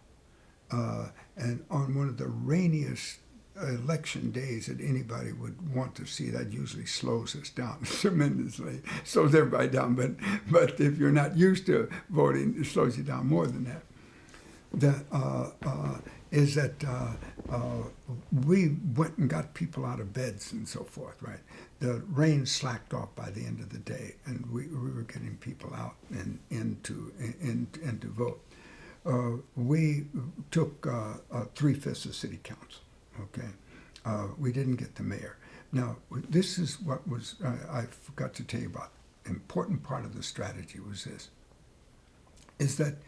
And on one of the rainiest election days that anybody would want to see, that usually slows us down tremendously. Slows everybody down, but if you're not used to voting, it slows you down more than that. We went and got people out of beds and so forth, right? The rain slacked off by the end of the day, and we were getting people out and in to vote. We took 3/5 of city council, okay? We didn't get the mayor. Now, this is what was, I forgot to tell you about. Important part of the strategy was this, is that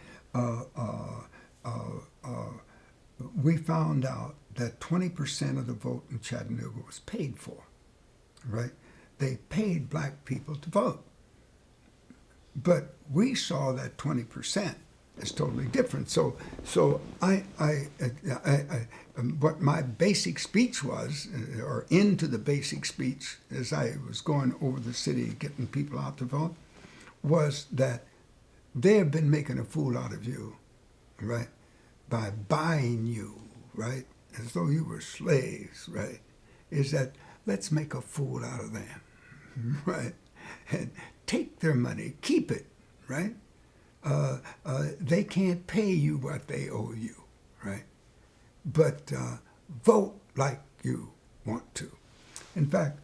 we found out that 20% of the vote in Chattanooga was paid for, right? They paid black people to vote. But we saw that 20% is totally different. So what my basic speech was, or into the basic speech as I was going over the city getting people out to vote, was that they have been making a fool out of you, right, by buying you, right, as though you were slaves, right, is that let's make a fool out of them, right, and take their money, keep it, right. They can't pay you what they owe you, right, but vote like you want to. In fact,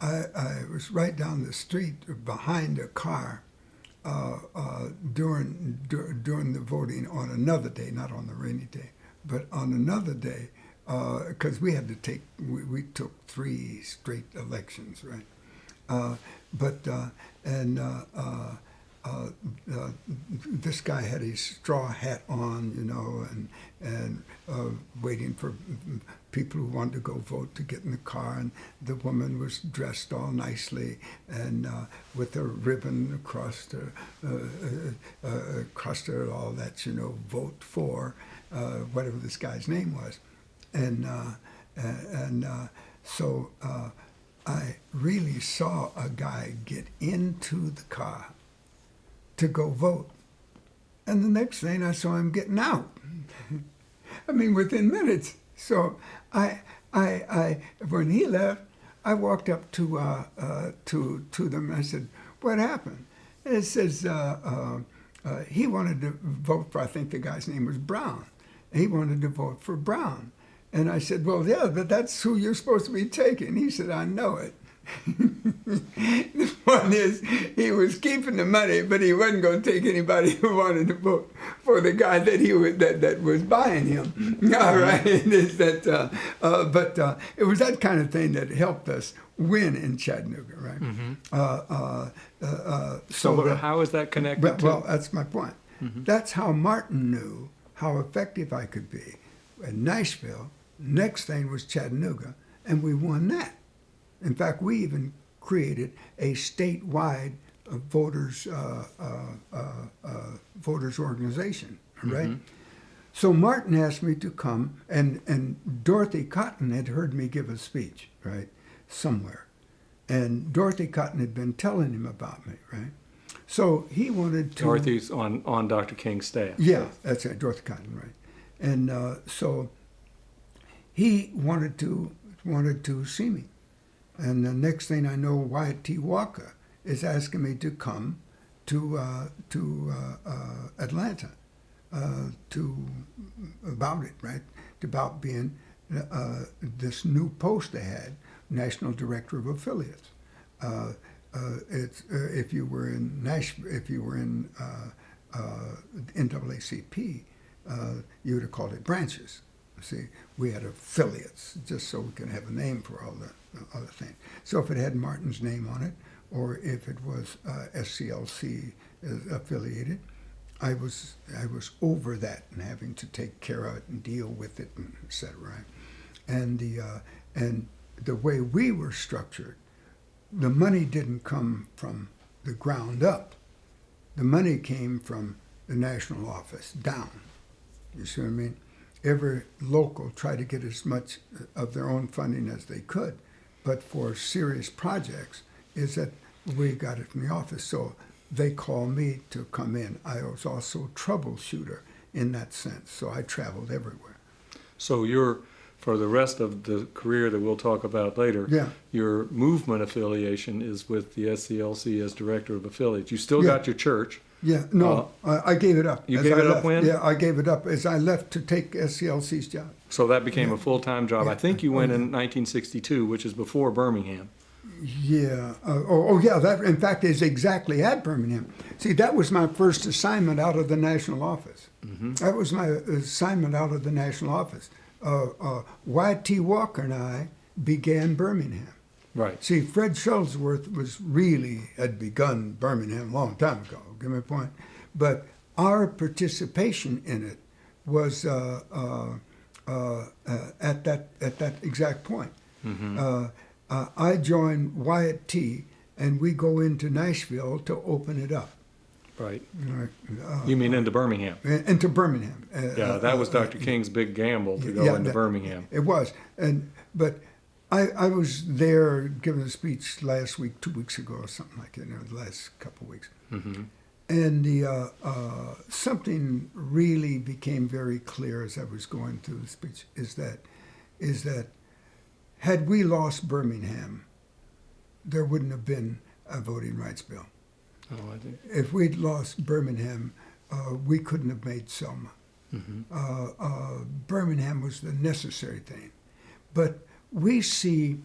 I was right down the street behind a car during the voting on another day, not on the rainy day, but on another day, because we took 3 straight elections, right? This guy had his straw hat on, you know, and waiting for people who wanted to go vote to get in the car, and the woman was dressed all nicely and with a ribbon across her, all that, you know, vote for whatever this guy's name was, so I really saw a guy get into the car to go vote, and the next thing I saw him getting out. I mean, within minutes. So I when he left, I walked up to them and I said, "What happened?" And it says he wanted to vote for, I think the guy's name was Brown. He wanted to vote for Brown. And I said, "Well, yeah, but that's who you're supposed to be taking." He said, "I know it." The point is, he was keeping the money, but he wasn't going to take anybody who wanted to vote for the guy that was buying him. All right, but it was that kind of thing that helped us win in Chattanooga, right? So how is that connected to? Well, that's my point. Mm-hmm. That's how Martin knew how effective I could be. In Nashville, next thing was Chattanooga, and we won that. In fact, we even created a statewide voters organization, right? Mm-hmm. So Martin asked me to come, and Dorothy Cotton had heard me give a speech, right, somewhere. And Dorothy Cotton had been telling him about me, right? So he wanted to... Dorothy's on Dr. King's staff. Yeah, that's right, Dorothy Cotton, right. And so he wanted to see me. And the next thing I know, Wyatt T. Walker is asking me to come to Atlanta about it, right? About being this new post they had, National Director of Affiliates. If you were in NAACP, you would have called it branches. See, we had affiliates just so we could have a name for all the other things. So if it had Martin's name on it, or if it was SCLC affiliated, I was over that and having to take care of it and deal with it, and et cetera. Right? And the way we were structured, the money didn't come from the ground up. The money came from the national office down. You see what I mean? Every local tried to get as much of their own funding as they could, but for serious projects, is that we got it from the office. So they called me to come in. I was also a troubleshooter in that sense, so I traveled everywhere. So for the rest of the career that we'll talk about later, yeah, your movement affiliation is with the SCLC as Director of Affiliates. You still got your church. Yeah, no, I gave it up. You gave it up when? Yeah, I gave it up as I left to take SCLC's job. So that became a full-time job. Yeah. I think you went in 1962, which is before Birmingham. Yeah. Yeah, that in fact is exactly at Birmingham. See, that was my first assignment out of the national office. Mm-hmm. That was my assignment out of the national office. Wyatt T. Walker and I began Birmingham. Right. See, Fred Shuttlesworth had begun Birmingham a long time ago. Give me a point. But our participation in it was at that exact point. Mm-hmm. I joined Wyatt T. and we go into Nashville to open it up. Right. uh, You mean into Birmingham? into Birmingham. Yeah, that was Dr. King's big gamble to go yeah, into that- Birmingham. It was, but I was there giving a speech last week, 2 weeks ago, or something like that. The last couple of weeks, Mm-hmm. and the something really became very clear as I was going through the speech. Is that had we lost Birmingham, there wouldn't have been a voting rights bill. Oh, I think. If we'd lost Birmingham, we couldn't have made Selma. Mm-hmm. Birmingham was the necessary thing. But you see,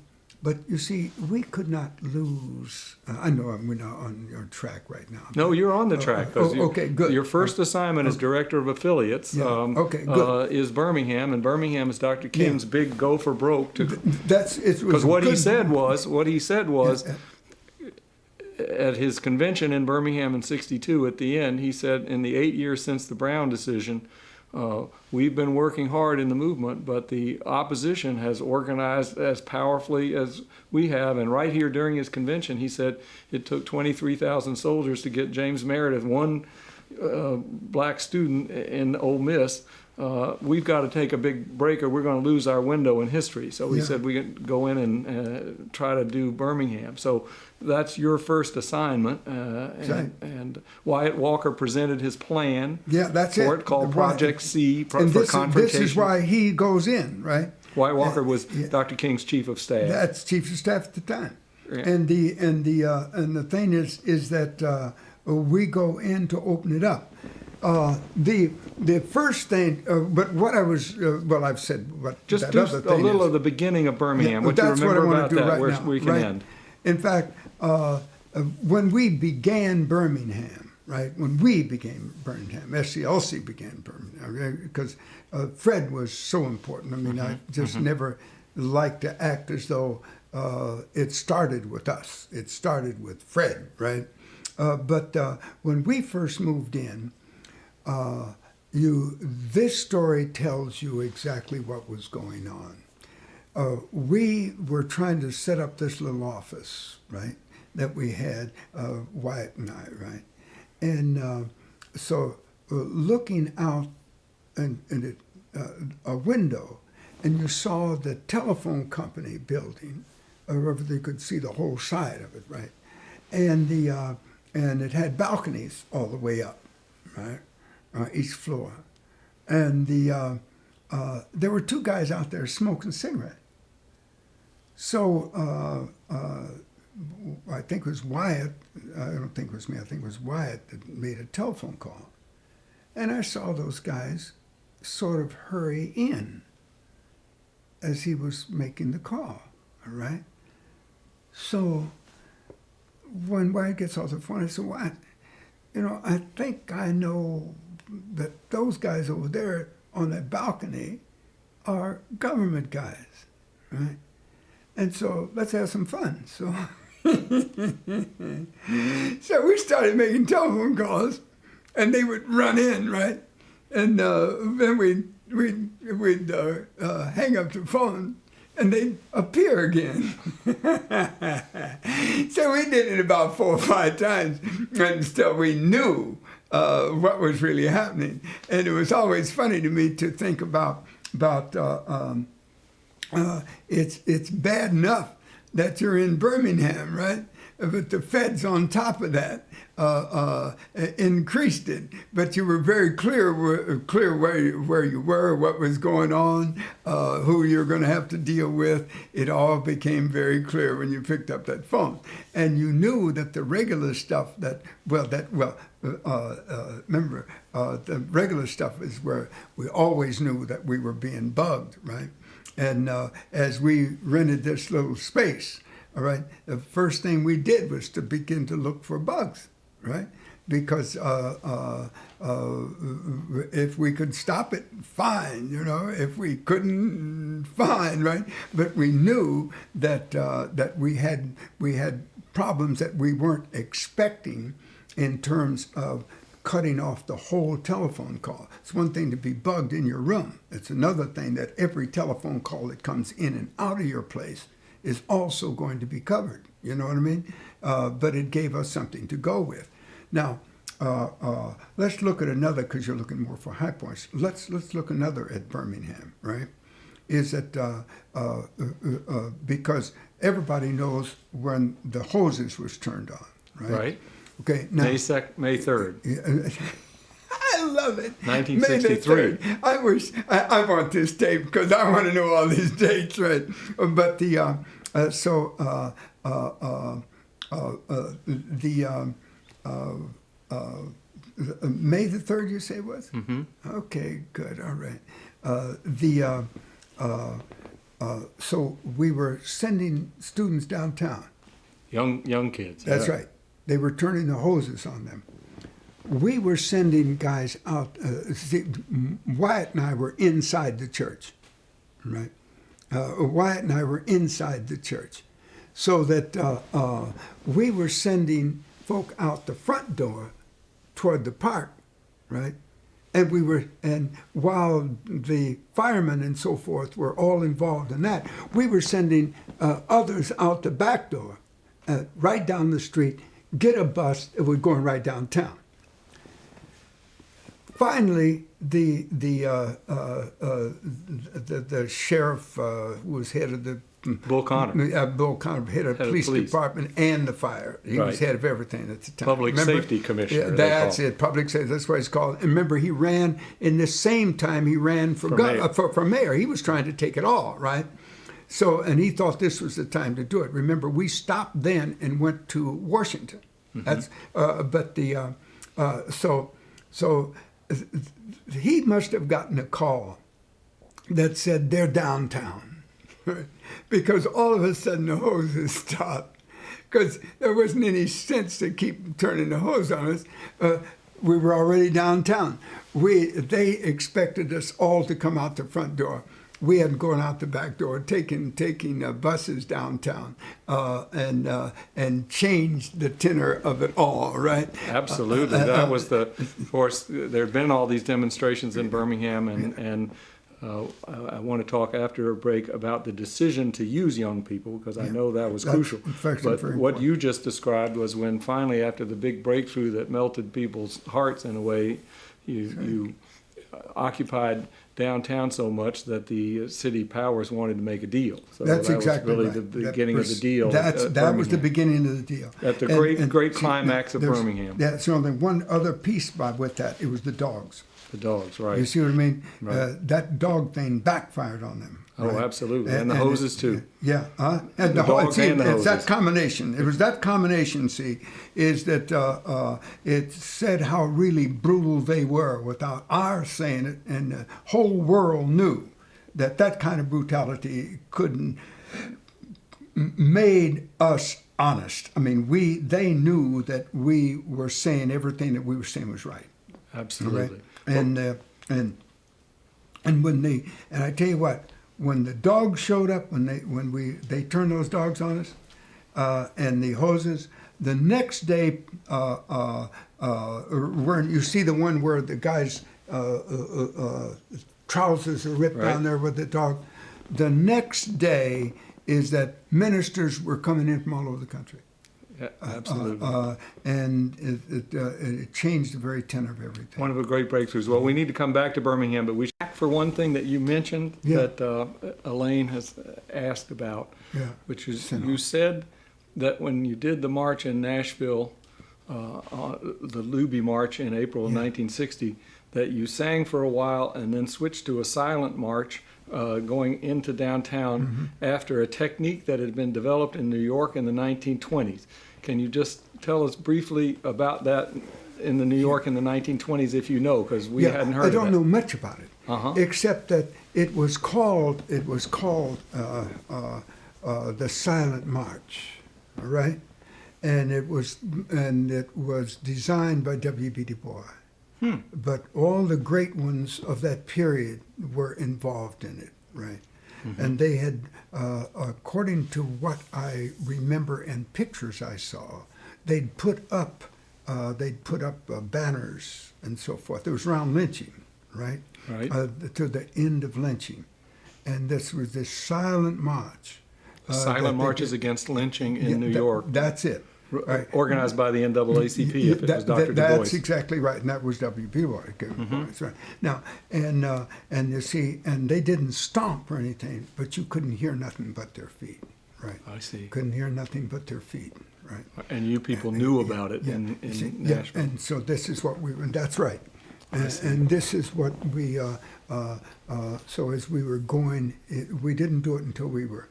we could not lose. I know we're not on your track right now. No, you're on the track. 'Cause okay, good. Your first assignment as director of affiliates Yeah, okay, good. is Birmingham, and Birmingham is Dr. King's big go for broke. Because what he said was, at his convention in Birmingham in '62, at the end, he said, in the 8 years since the Brown decision, we've been working hard in the movement, but the opposition has organized as powerfully as we have. And right here during his convention, he said it took 23,000 soldiers to get James Meredith, one black student in Ole Miss. We've got to take a big break or we're going to lose our window in history. So he said we can go in and try to do Birmingham. So that's your first assignment. And Wyatt Walker presented his plan for it called Project C for confrontation. This is why he goes in, right? Wyatt Walker was Dr. King's chief of staff. That's chief of staff at the time. Yeah. And the thing is that we go in to open it up. The first thing, but what I was, I've said what Just that do other a thing little is. of the beginning of Birmingham. Yeah, What you that's what I remember wanna about do that, right where now, we can right? end. In fact, when we began Birmingham, right? When we began Birmingham, SCLC began Birmingham, because Fred was so important. I mean, I just never liked to act as though it started with us. It started with Fred, right? But when we first moved in, this story tells you exactly what was going on. We were trying to set up this little office, right, that we had, Wyatt and I, right? And so looking out in a window, and you saw the telephone company building, or you could see the whole side of it, right? And and it had balconies all the way up, right, each floor. And there were two guys out there smoking cigarettes. So I think it was Wyatt. I don't think it was me. I think it was Wyatt that made a telephone call, and I saw those guys sort of hurry in as he was making the call. All right. So when Wyatt gets off the phone, I said, "What? I think I know that those guys over there on that balcony are government guys, right? And so let's have some fun." So, so we started making telephone calls, and they would run in, right? And then we'd hang up the phone, and they'd appear again. So we did it about 4 or 5 times until we knew what was really happening. And it was always funny to me to think about it's bad enough that you're in Birmingham, right? But the feds on top of that increased it. But you were very clear where you were, what was going on, who you're going to have to deal with. It all became very clear when you picked up that phone, and you knew that the regular stuff remember the regular stuff is where we always knew that we were being bugged, right? And as we rented this little space, all right, the first thing we did was to begin to look for bugs, right? Because if we could stop it, fine, If we couldn't, fine, right? But we knew that that we had problems that we weren't expecting in terms of cutting off the whole telephone call. It's one thing to be bugged in your room. It's another thing that every telephone call that comes in and out of your place is also going to be covered. You know what I mean? But it gave us something to go with. Now, let's look at another, because you're looking more for high points. Let's look another at Birmingham, right? Is that because everybody knows when the hoses was turned on, right? Right. Okay. Now, May 3rd, I love it. 1963. May the 3rd. I wish I want this tape because I want to know all these dates, right? But the May the 3rd, you say it was? Mm-hmm. Okay, good, all right. So we were sending students downtown. Young kids. That's yeah. right. They were turning the hoses on them. We were sending guys out. Wyatt and I were inside the church, right? Wyatt and I were inside the church, so that we were sending folk out the front door toward the park, right? And while the firemen and so forth were all involved in that, we were sending others out the back door, right down the street, get a bus, and we're going right downtown. Finally, the sheriff who was head of the Bull Connor. Bill Connor, head of the police department and the fire. He was head of everything at the time. Public Safety Commissioner. Yeah, that's it. Public safety. That's what it's called. And remember, he ran in the same time he ran for mayor. He was trying to take it all, right? So, and he thought this was the time to do it. Remember, we stopped then and went to Washington. Mm-hmm. That's but the so he must have gotten a call that said they're downtown, because all of a sudden the hoses stopped, because there wasn't any sense to keep turning the hose on us. We were already downtown. They expected us all to come out the front door. We had gone out the back door, taking buses downtown, and changed the tenor of it all, right? Absolutely. That was of course, there had been all these demonstrations in Birmingham, and I want to talk after a break about the decision to use young people, because I know that was crucial. But what you just described was when finally, after the big breakthrough that melted people's hearts in a way, you occupied downtown so much that the city powers wanted to make a deal. So that's exactly really right. the beginning of the deal. That was the beginning of the deal. At the great climax of Birmingham. That's only one other piece with that. It was the dogs. The dogs, right. You see what I mean? Right. That dog thing backfired on them. Oh, right? absolutely. And the hoses, too. Yeah. And the dogs and the it's hoses. that combination. It was that combination, see, is that it said how really brutal they were without our saying it, and the whole world knew that kind of brutality made us honest. I mean, they knew that we were saying everything that we were saying was right. Absolutely. Right? And I tell you what, when the dogs showed up, when they turned those dogs on us, and the hoses, the next day, where you see the one where the guy's trousers are ripped down there with the dog. The next day is that ministers were coming in from all over the country. Yeah, absolutely. And it changed the very tenor of everything. One of the great breakthroughs. Well, we need to come back to Birmingham, but we back for one thing that you mentioned that Elaine has asked about, which is you said that when you did the march in Nashville, the Luby March in April of 1960, that you sang for a while and then switched to a silent march going into downtown after a technique that had been developed in New York in the 1920s. Can you just tell us briefly about that in the New York in the 1920s, if you know, because we hadn't heard of it? I don't know much about it, except that it was called the Silent March, all right? And it was designed by W.B. Du Bois. But all the great ones of that period were involved in it, right? And they had, according to what I remember and pictures I saw, they'd put up banners and so forth. It was around lynching, right? Right. To the end of lynching, and this was this silent march. Silent marches against lynching in New York. That's it. Right. Organized by the NAACP if it was Dr. Du That's Bois. exactly right, and that was W.B. Bois. That's right. Now, and you see, and they didn't stomp or anything, but you couldn't hear nothing but their feet, right? I see. Couldn't hear nothing but their feet, right? And you people knew about it in See, Nashville. and so this is what and that's right. And this is what we, so as we were going, we didn't do it until we were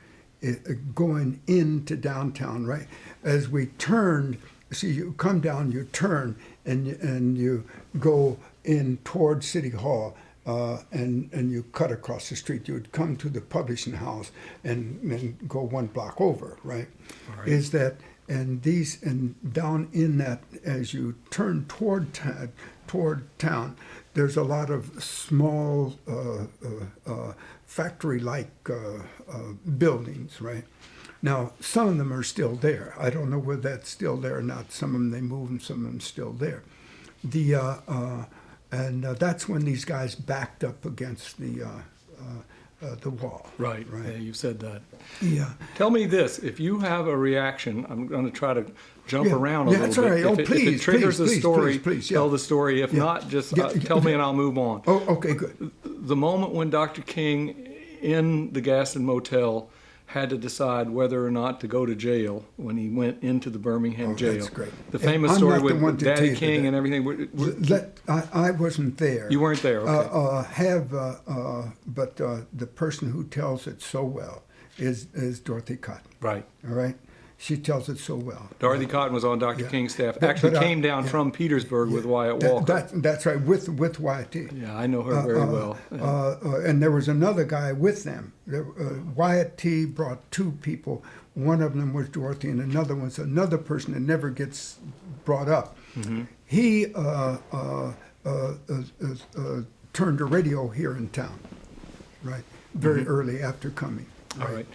going into downtown, right? As we turned, see, you come down, you turn, and you go in toward City Hall, and you cut across the street. You would come to the publishing house and go one block over, right? All right. Is that, and down in that, as you turn toward town, there's a lot of small factory-like buildings, right? Now, some of them are still there. I don't know whether that's still there or not. Some of them they moved, and some of them still there. And that's when these guys backed up against the wall. Right. Right. Yeah, you said that. Yeah. Tell me this: if you have a reaction, I'm going to try to jump Yeah. around a Yeah, little that's bit. all right. Oh, If it please, triggers please, the story, please, yeah. tell the story. If Yeah. not, just Yeah. tell me and I'll move on. Oh, okay, good. The moment when Dr. King in the Gaston Motel had to decide whether or not to go to jail when he went into the Birmingham jail. That's great. The And famous I'm story not the one with to tell Daddy you King that. and everything. I wasn't there. You weren't there, okay. But the person who tells it so well is Dorothy Cotton. Right. All right, she tells it so well. Dorothy Cotton was on Dr. Yeah. King's staff. But- Actually but, came down yeah. from Petersburg with Wyatt That- Walker. that's right, with Wyatt T. Yeah, I know her very well. And there was another guy with them. Wyatt T. brought two people. One of them was Dorothy, and another one's another person that never gets brought up. Mm-hmm. He turned a radio here in town, right? Very early after coming. All right.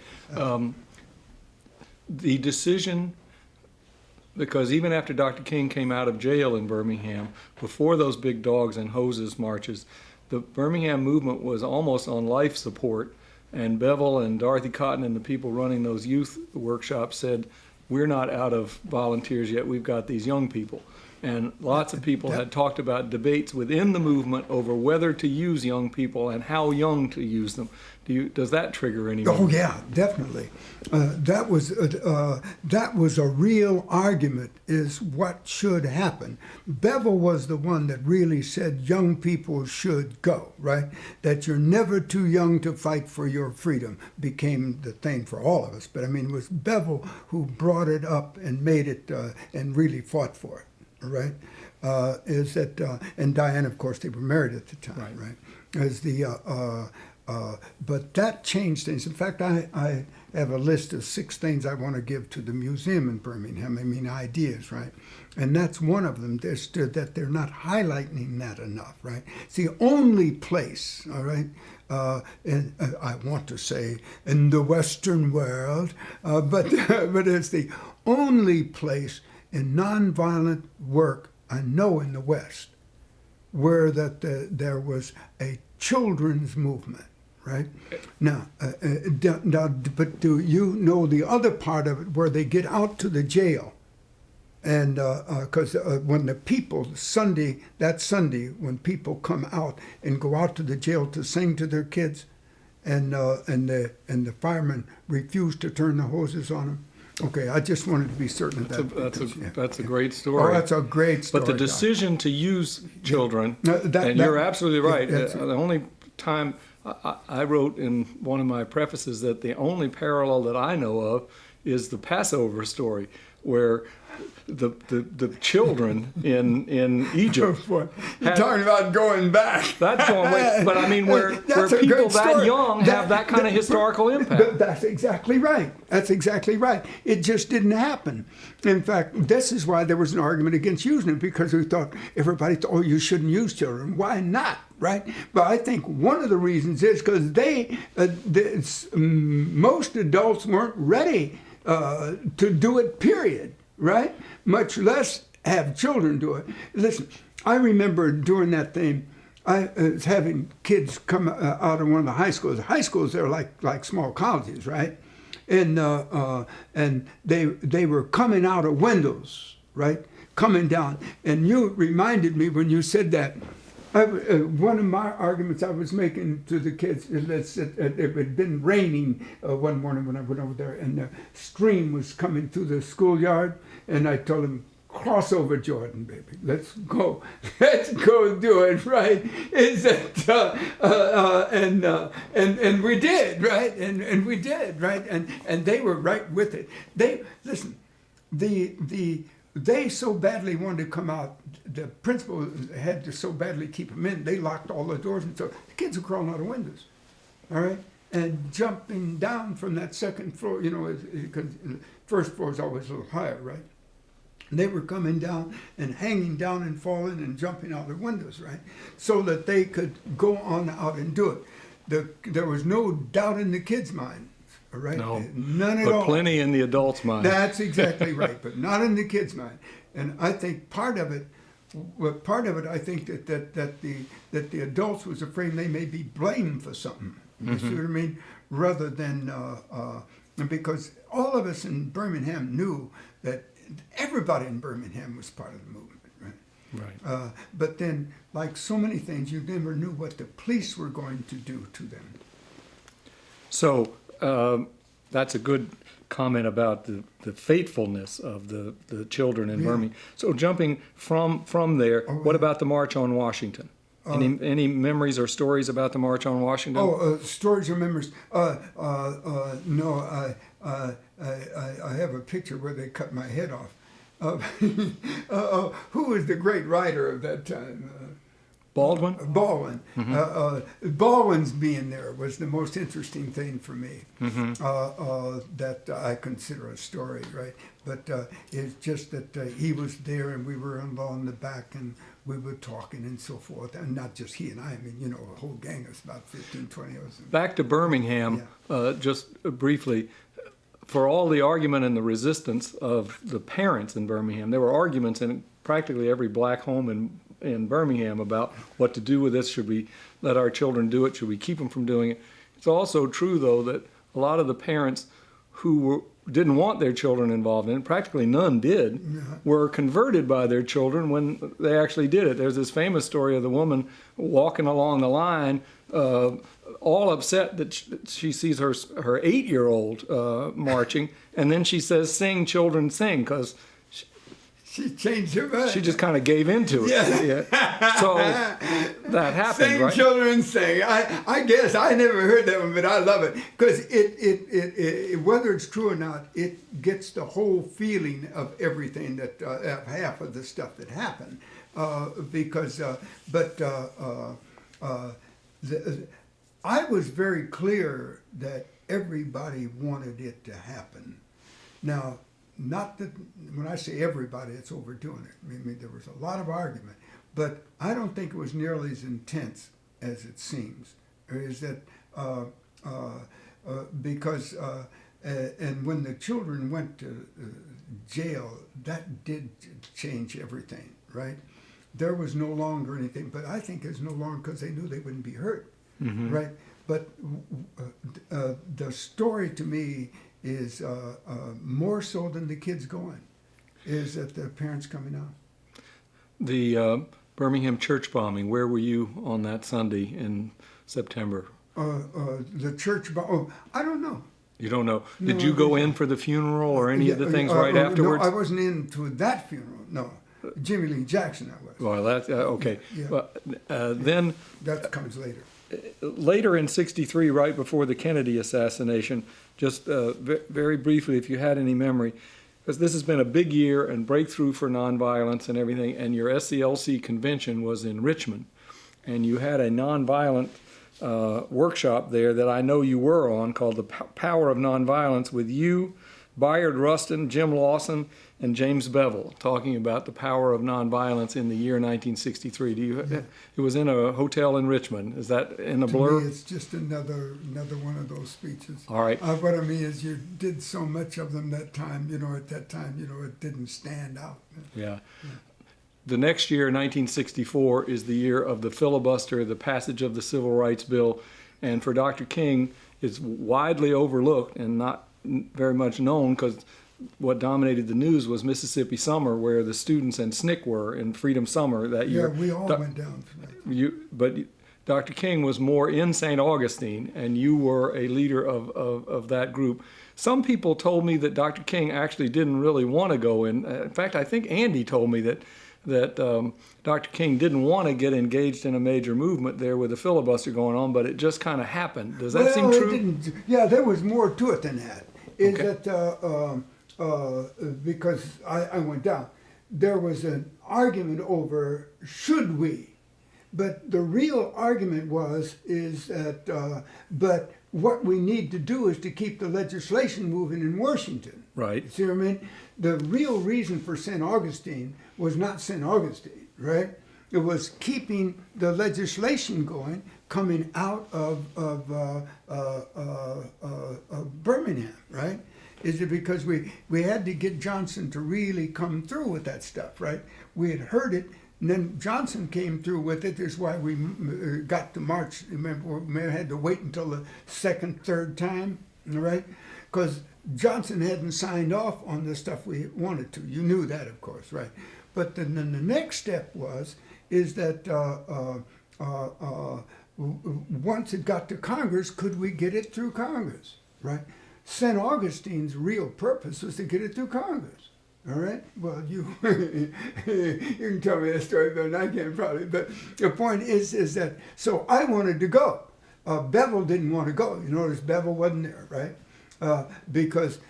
The decision, because even after Dr. King came out of jail in Birmingham, before those big dogs and hoses marches, the Birmingham movement was almost on life support. And Bevel and Dorothy Cotton and the people running those youth workshops said, we're not out of volunteers yet, we've got these young people. And lots of people had talked about debates within the movement over whether to use young people and how young to use them. Does that trigger anyone? Oh yeah, definitely. That was a real argument. Is what should happen. Bevel was the one that really said young people should go. Right. That you're never too young to fight for your freedom became the thing for all of us. But I mean, it was Bevel who brought it up and made it and really fought for it. Right. And Diane, of course, they were married at the time. Right. As the but that changed things. In fact, I have a list of 6 things I want to give to the museum in Birmingham. I mean, ideas, right? And that's one of them. That they're not highlighting that enough, right? It's the only place, all right, and I want to say in the Western world, but it's the only place in nonviolent work I know in the West where there was a children's movement. Right now, but do you know the other part of it where they get out to the jail, and because when the people that Sunday when people come out and go out to the jail to sing to their kids, and the firemen refuse to turn the hoses on them. Okay, I just wanted to be certain of that. That's a great story. Oh, that's a great story. But the decision to use children, No, and you're absolutely right. that's- The only time I wrote in one of my prefaces that the only parallel that I know of is the Passover story, where the children in Egypt. You're had- talking about going back. That's going way, but I mean, where That's a people great that story. young have that kind of historical impact. That's exactly right. That's exactly right. It just didn't happen. In fact, this is why there was an argument against using it, because we thought, everybody thought, oh, you shouldn't use children. Why not? Right? But I think one of the reasons is because most adults weren't ready to do it, period. Right? Much less have children do it. Listen, I remember during that thing, I was having kids come out of one of the high schools. High schools, they're like small colleges, right? and they were coming out of windows, right? Coming down. And you reminded me when you said that. One of my arguments I was making to the kids is that it had been raining one morning when I went over there, and the stream was coming through the schoolyard, and I told them, cross over Jordan, baby. Let's go do it, right? Is that and we did, right? And we did, right? And they were right with it. They listen. They so badly wanted to come out. The principal had to so badly keep them in. They locked all the doors, and so the kids were crawling out of windows, all right, and jumping down from that second floor. You know, because first floor is always a little higher, right? And they were coming down and hanging down and falling and jumping out the windows, right, so that they could go on out and do it. There was no doubt in the kids' mind. Right? No, none at but all. plenty in the adult's mind. That's exactly right, but not in the kids' mind. And I think part of it, I think that the adults was afraid they may be blamed for something. You see what I mean? Rather than because all of us in Birmingham knew that everybody in Birmingham was part of the movement. Right. But then, like so many things, you never knew what the police were going to do to them. So that's a good comment about the faithfulness of the children in Birmingham. So jumping from there, what about the March on Washington? Any memories or stories about the March on Washington? Stories or memories? No, I have a picture where they cut my head off. Who was the great writer of that time? Baldwin? Baldwin. Baldwin's being there was the most interesting thing for me. That I consider a story, right? But it's just that he was there and we were along the back and we were talking and so forth. And not just he and I mean, you know, a whole gang of about 15, 20 of us. Back to Birmingham, just briefly. For all the argument and the resistance of the parents in Birmingham, there were arguments in practically every black home in Birmingham about what to do with this. Should we let our children do it? Should we keep them from doing it? It's also true, though, that a lot of the parents who didn't want their children involved in it, practically none did, were converted by their children when they actually did it. There's this famous story of the woman walking along the line, all upset that she sees her 8-year-old marching, and then she says, "Sing, children, sing," because she changed her mind. She just kind of gave into it. Yeah. So that happened, sing, right? Children, sing. I guess I never heard that one, but I love it because it whether it's true or not, it gets the whole feeling of everything that half of the stuff that happened. I was very clear that everybody wanted it to happen. Now, not that when I say everybody, it's overdoing it. I mean, there was a lot of argument, but I don't think it was nearly as intense as it seems. Is that because and when the children went to jail, that did change everything, right? There was no longer anything, but I think it's no longer because they knew they wouldn't be hurt, right? But the story to me is more so than the kids going, is that the parents coming out. The Birmingham church bombing, where were you on that Sunday in September? The church I don't know. You don't know. No, Did you go in for the funeral or any of the things right No, afterwards? I wasn't in to that funeral, no. Jimmy Lee Jackson I was. Well, that's okay. Yeah. Well, then That comes later. Later in '63, right before the Kennedy assassination, just very briefly, if you had any memory, because this has been a big year and breakthrough for nonviolence and everything, and your SCLC convention was in Richmond, and you had a nonviolent workshop there that I know you were on called The Power of Nonviolence with you, Bayard Rustin, Jim Lawson, and James Bevel, talking about the power of nonviolence in the year 1963. It was in a hotel in Richmond. Is that in the blur? To me, it's just another one of those speeches. All right. What I mean is you did so much of them that time, at that time, it didn't stand out. Yeah. The next year, 1964, is the year of the filibuster, the passage of the Civil Rights Bill, and for Dr. King, it's widely overlooked and not very much known because what dominated the news was Mississippi Summer, where the students and SNCC were in Freedom Summer that Yeah, year. we all Do- went down for that. But Dr. King was more in St. Augustine, and you were a leader of that group. Some people told me that Dr. King actually didn't really want to go in. In fact, I think Andy told me that Dr. King didn't want to get engaged in a major movement there with a filibuster going on, but it just kind of happened. Does that seem Well, true? it didn't. Yeah, there was more to it than that. Is Okay. that because I went down, there was an argument over should we, but the real argument is that but what we need to do is to keep the legislation moving in Washington. Right. See what I mean? The real reason for St. Augustine was not St. Augustine, right? It was keeping the legislation going, coming out of Birmingham, right? Is it because we had to get Johnson to really come through with that stuff, right? We had heard it, and then Johnson came through with it. That's why we got to March. Remember, we had to wait until the second, third time, right? Because Johnson hadn't signed off on the stuff we wanted to. You knew that, of course, right? But then the next step is that once it got to Congress, could we get it through Congress, right? St. Augustine's real purpose was to get it through Congress. All right. Well, you you can tell me that story better than I can probably. But the point is that so I wanted to go. Bevel didn't want to go. You notice Bevel wasn't there, right? Because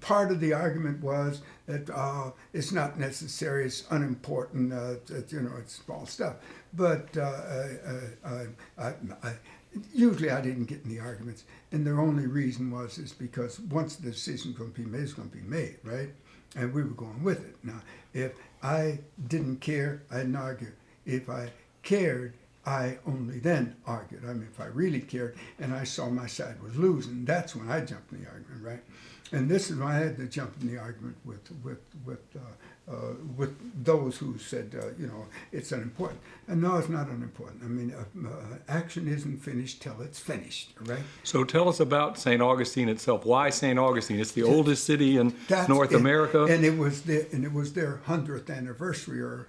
part of the argument was that it's not necessary, it's unimportant, that, it's small stuff. But usually I didn't get in the arguments, and their only reason is because once the decision's going to be made, it's going to be made, right? And we were going with it. Now, if I didn't care, I didn't argue. If I cared, I only then argued. I mean, if I really cared and I saw my side was losing, that's when I jumped in the argument, right? And this is when I had to jump in the argument with those who said, it's unimportant. And no, it's not unimportant. I mean, action isn't finished till it's finished, right? So tell us about St. Augustine itself. Why St. Augustine? It's the oldest city in That's North it. America. And it was their 100th anniversary or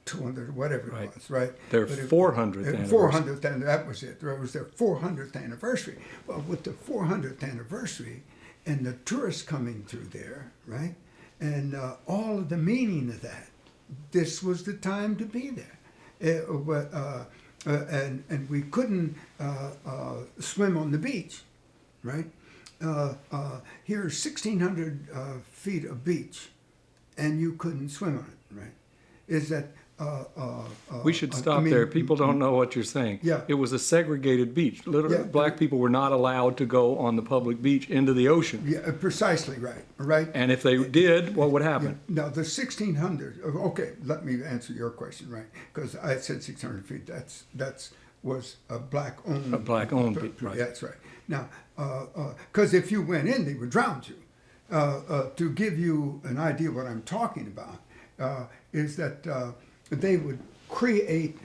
200, whatever Right. it was, right? Their But 400th anniversary. 400th, and that was it. It was their 400th anniversary. Well, with the 400th anniversary and the tourists coming through there, right? And all of the meaning of that, this was the time to be there. And we couldn't swim on the beach, right? Here's 1,600 feet of beach, and you couldn't swim on it, right? Is that We should stop I mean, there. People don't know what you're saying. Yeah. It was a segregated beach. Literally, Yeah. black people were not allowed to go on the public beach into the ocean. Yeah, precisely right, right? And if they did, what would Yeah. happen? Now, the 1,600, okay, let me answer your question, right? Because I said 600 feet, that's was a black-owned. A black-owned beach, right. That's right. Now, because if you went in, they would drown you. To give you an idea what I'm talking about, is that they would create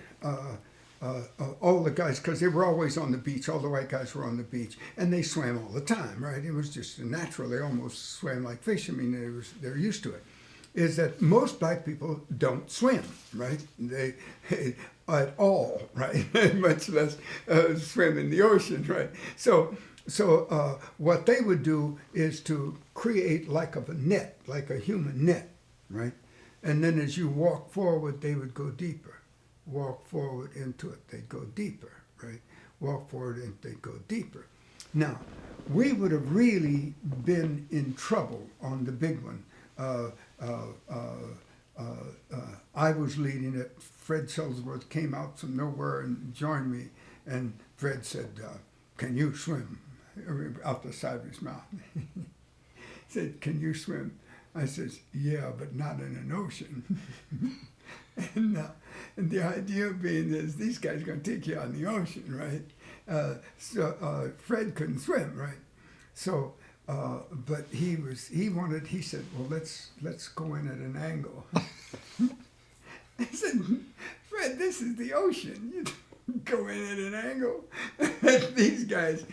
all the guys, because they were always on the beach, all the white guys were on the beach, and they swam all the time, right? It was just natural. They almost swam like fish. I mean, they're used to it. Is that most black people don't swim, right? They at all, right? Much less swim in the ocean, right? So what they would do is to create like a net, like a human net, right? And then as you walk forward, they would go deeper. Walk forward into it, they'd go deeper, right? Walk forward and they'd go deeper. Now, we would have really been in trouble on the big one. I was leading it. Fred Shuttlesworth came out from nowhere and joined me. And Fred said, "Can you swim?" Out the side of his mouth. He said, "Can you swim?" I says, "Yeah, but not in an ocean." And the idea being is these guys are going to take you out in the ocean, right? So Fred couldn't swim, right? So, but he said, "Well, let's go in at an angle." I said, "Fred, this is the ocean. go in at an angle. these guys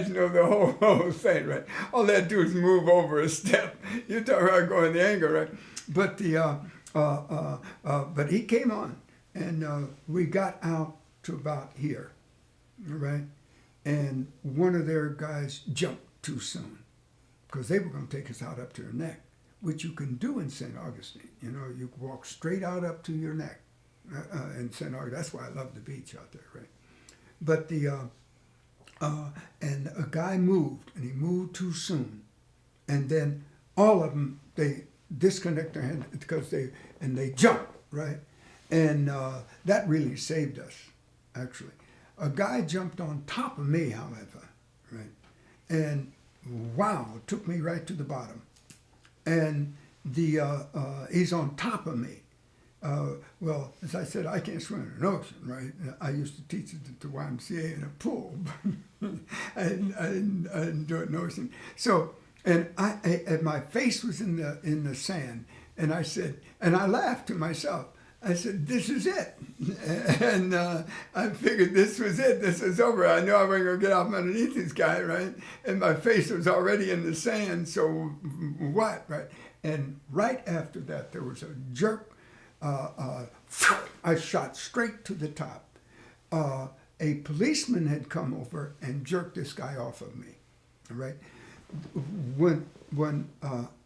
know the whole thing, right? All they have to do is move over a step. You're talking about going the angle, right? But but he came on, and we got out to about here, right? And one of their guys jumped too soon because they were going to take us out up to their neck, which you can do in St. Augustine. You know, you walk straight out up to your neck in St. Augustine. That's why I love the beach out there, right? But and a guy moved, and he moved too soon, and then all of them, they disconnect their hand because they jump, right? And that really saved us, actually. A guy jumped on top of me, however, right? And wow, took me right to the bottom. And he's on top of me. Well, as I said, I can't swim in an ocean, right? I used to teach it at the YMCA in a pool, but I didn't do it in the ocean. So, and my face was in the sand, and I said, and I laughed to myself. I said, "This is it," and I figured this was it. This is over. I knew I wasn't going to get off underneath this guy, right? And my face was already in the sand. So what, right? And right after that, there was a jerk. I shot straight to the top. A policeman had come over and jerked this guy off of me. All right. When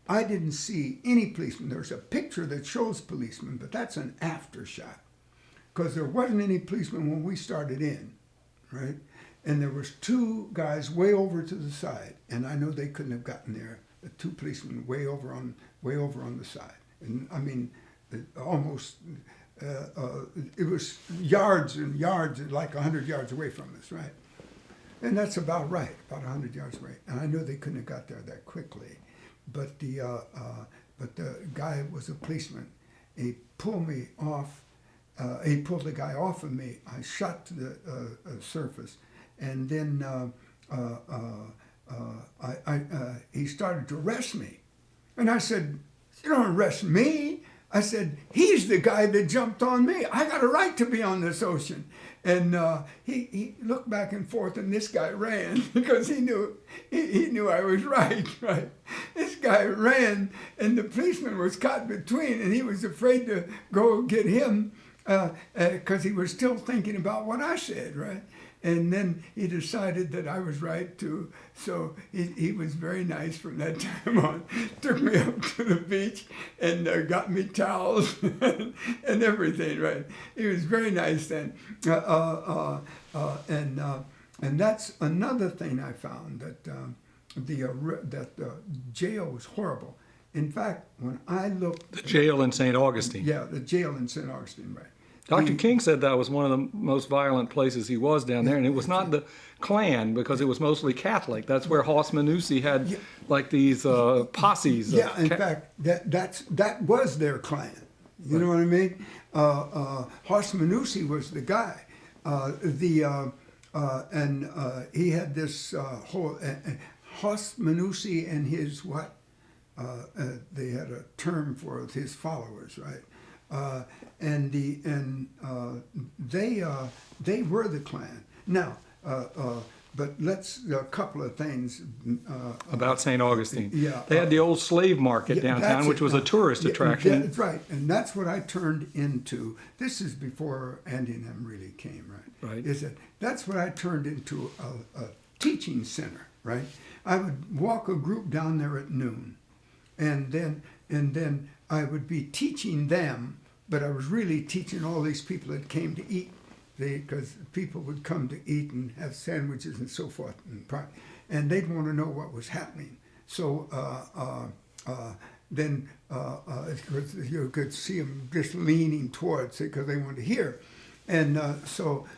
I didn't see any policemen. There's a picture that shows policemen, but that's an after shot, because there wasn't any policemen when we started in, right? And there was two guys way over to the side, and I know they couldn't have gotten there. The two policemen way over on the side, and I mean, almost. It was yards and yards, like 100 yards away from us, right? And that's about right, about 100 yards away. And I know they couldn't have got there that quickly. But the guy was a policeman. He pulled me off. He pulled the guy off of me. I shot to the surface, and then he started to arrest me. And I said, "You don't arrest me." I said, "He's the guy that jumped on me. I got a right to be on this ocean." And he looked back and forth, and this guy ran because he knew I was right. This guy ran, and the policeman was caught between, and he was afraid to go get him because he was still thinking about what I said, right? And then he decided that I was right too. So he was very nice from that time on. Took me up to the beach and got me towels and everything, right? He was very nice then. And that's another thing I found, that the jail was horrible. In fact, when I looked... The jail in St. Augustine. Yeah, the jail in St. Augustine, right. Dr. King said that was one of the most violent places he was down there, and it was not the Klan, because it was mostly Catholic. That's where Hoss Manussi had like these posses. Yeah, in fact, that was their Klan. You know what I mean? Hoss Manussi was the guy. He had this whole Hoss Manussi and his what? They had a term for his followers, right? They were the Klan. Now, but let's a couple of things about St. Augustine. Yeah, they had the old slave market downtown, which was a tourist attraction. That's right, and that's what I turned into. This is before Andy and them really came, right? Right. That's what I turned into a teaching center, right? I would walk a group down there at noon, and then I would be teaching them, but I was really teaching all these people that came to eat, because people would come to eat and have sandwiches and so forth, and they'd want to know what was happening. So then you could see them just leaning towards it because they wanted to hear. And so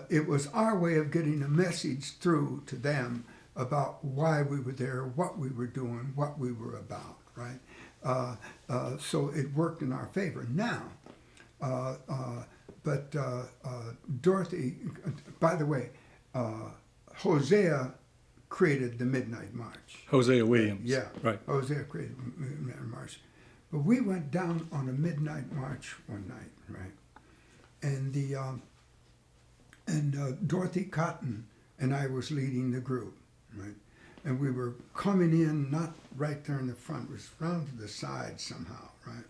it was our way of getting a message through to them about why we were there, what we were doing, what we were about, right? So it worked in our favor. Now, but Dorothy, by the way, Hosea created the Midnight March. Hosea Williams. Yeah, right. Hosea created the Midnight March. But we went down on a midnight march one night, right? And and Dorothy Cotton and I was leading the group, right? And we were coming in, not right there in the front, it was round to the side somehow, right?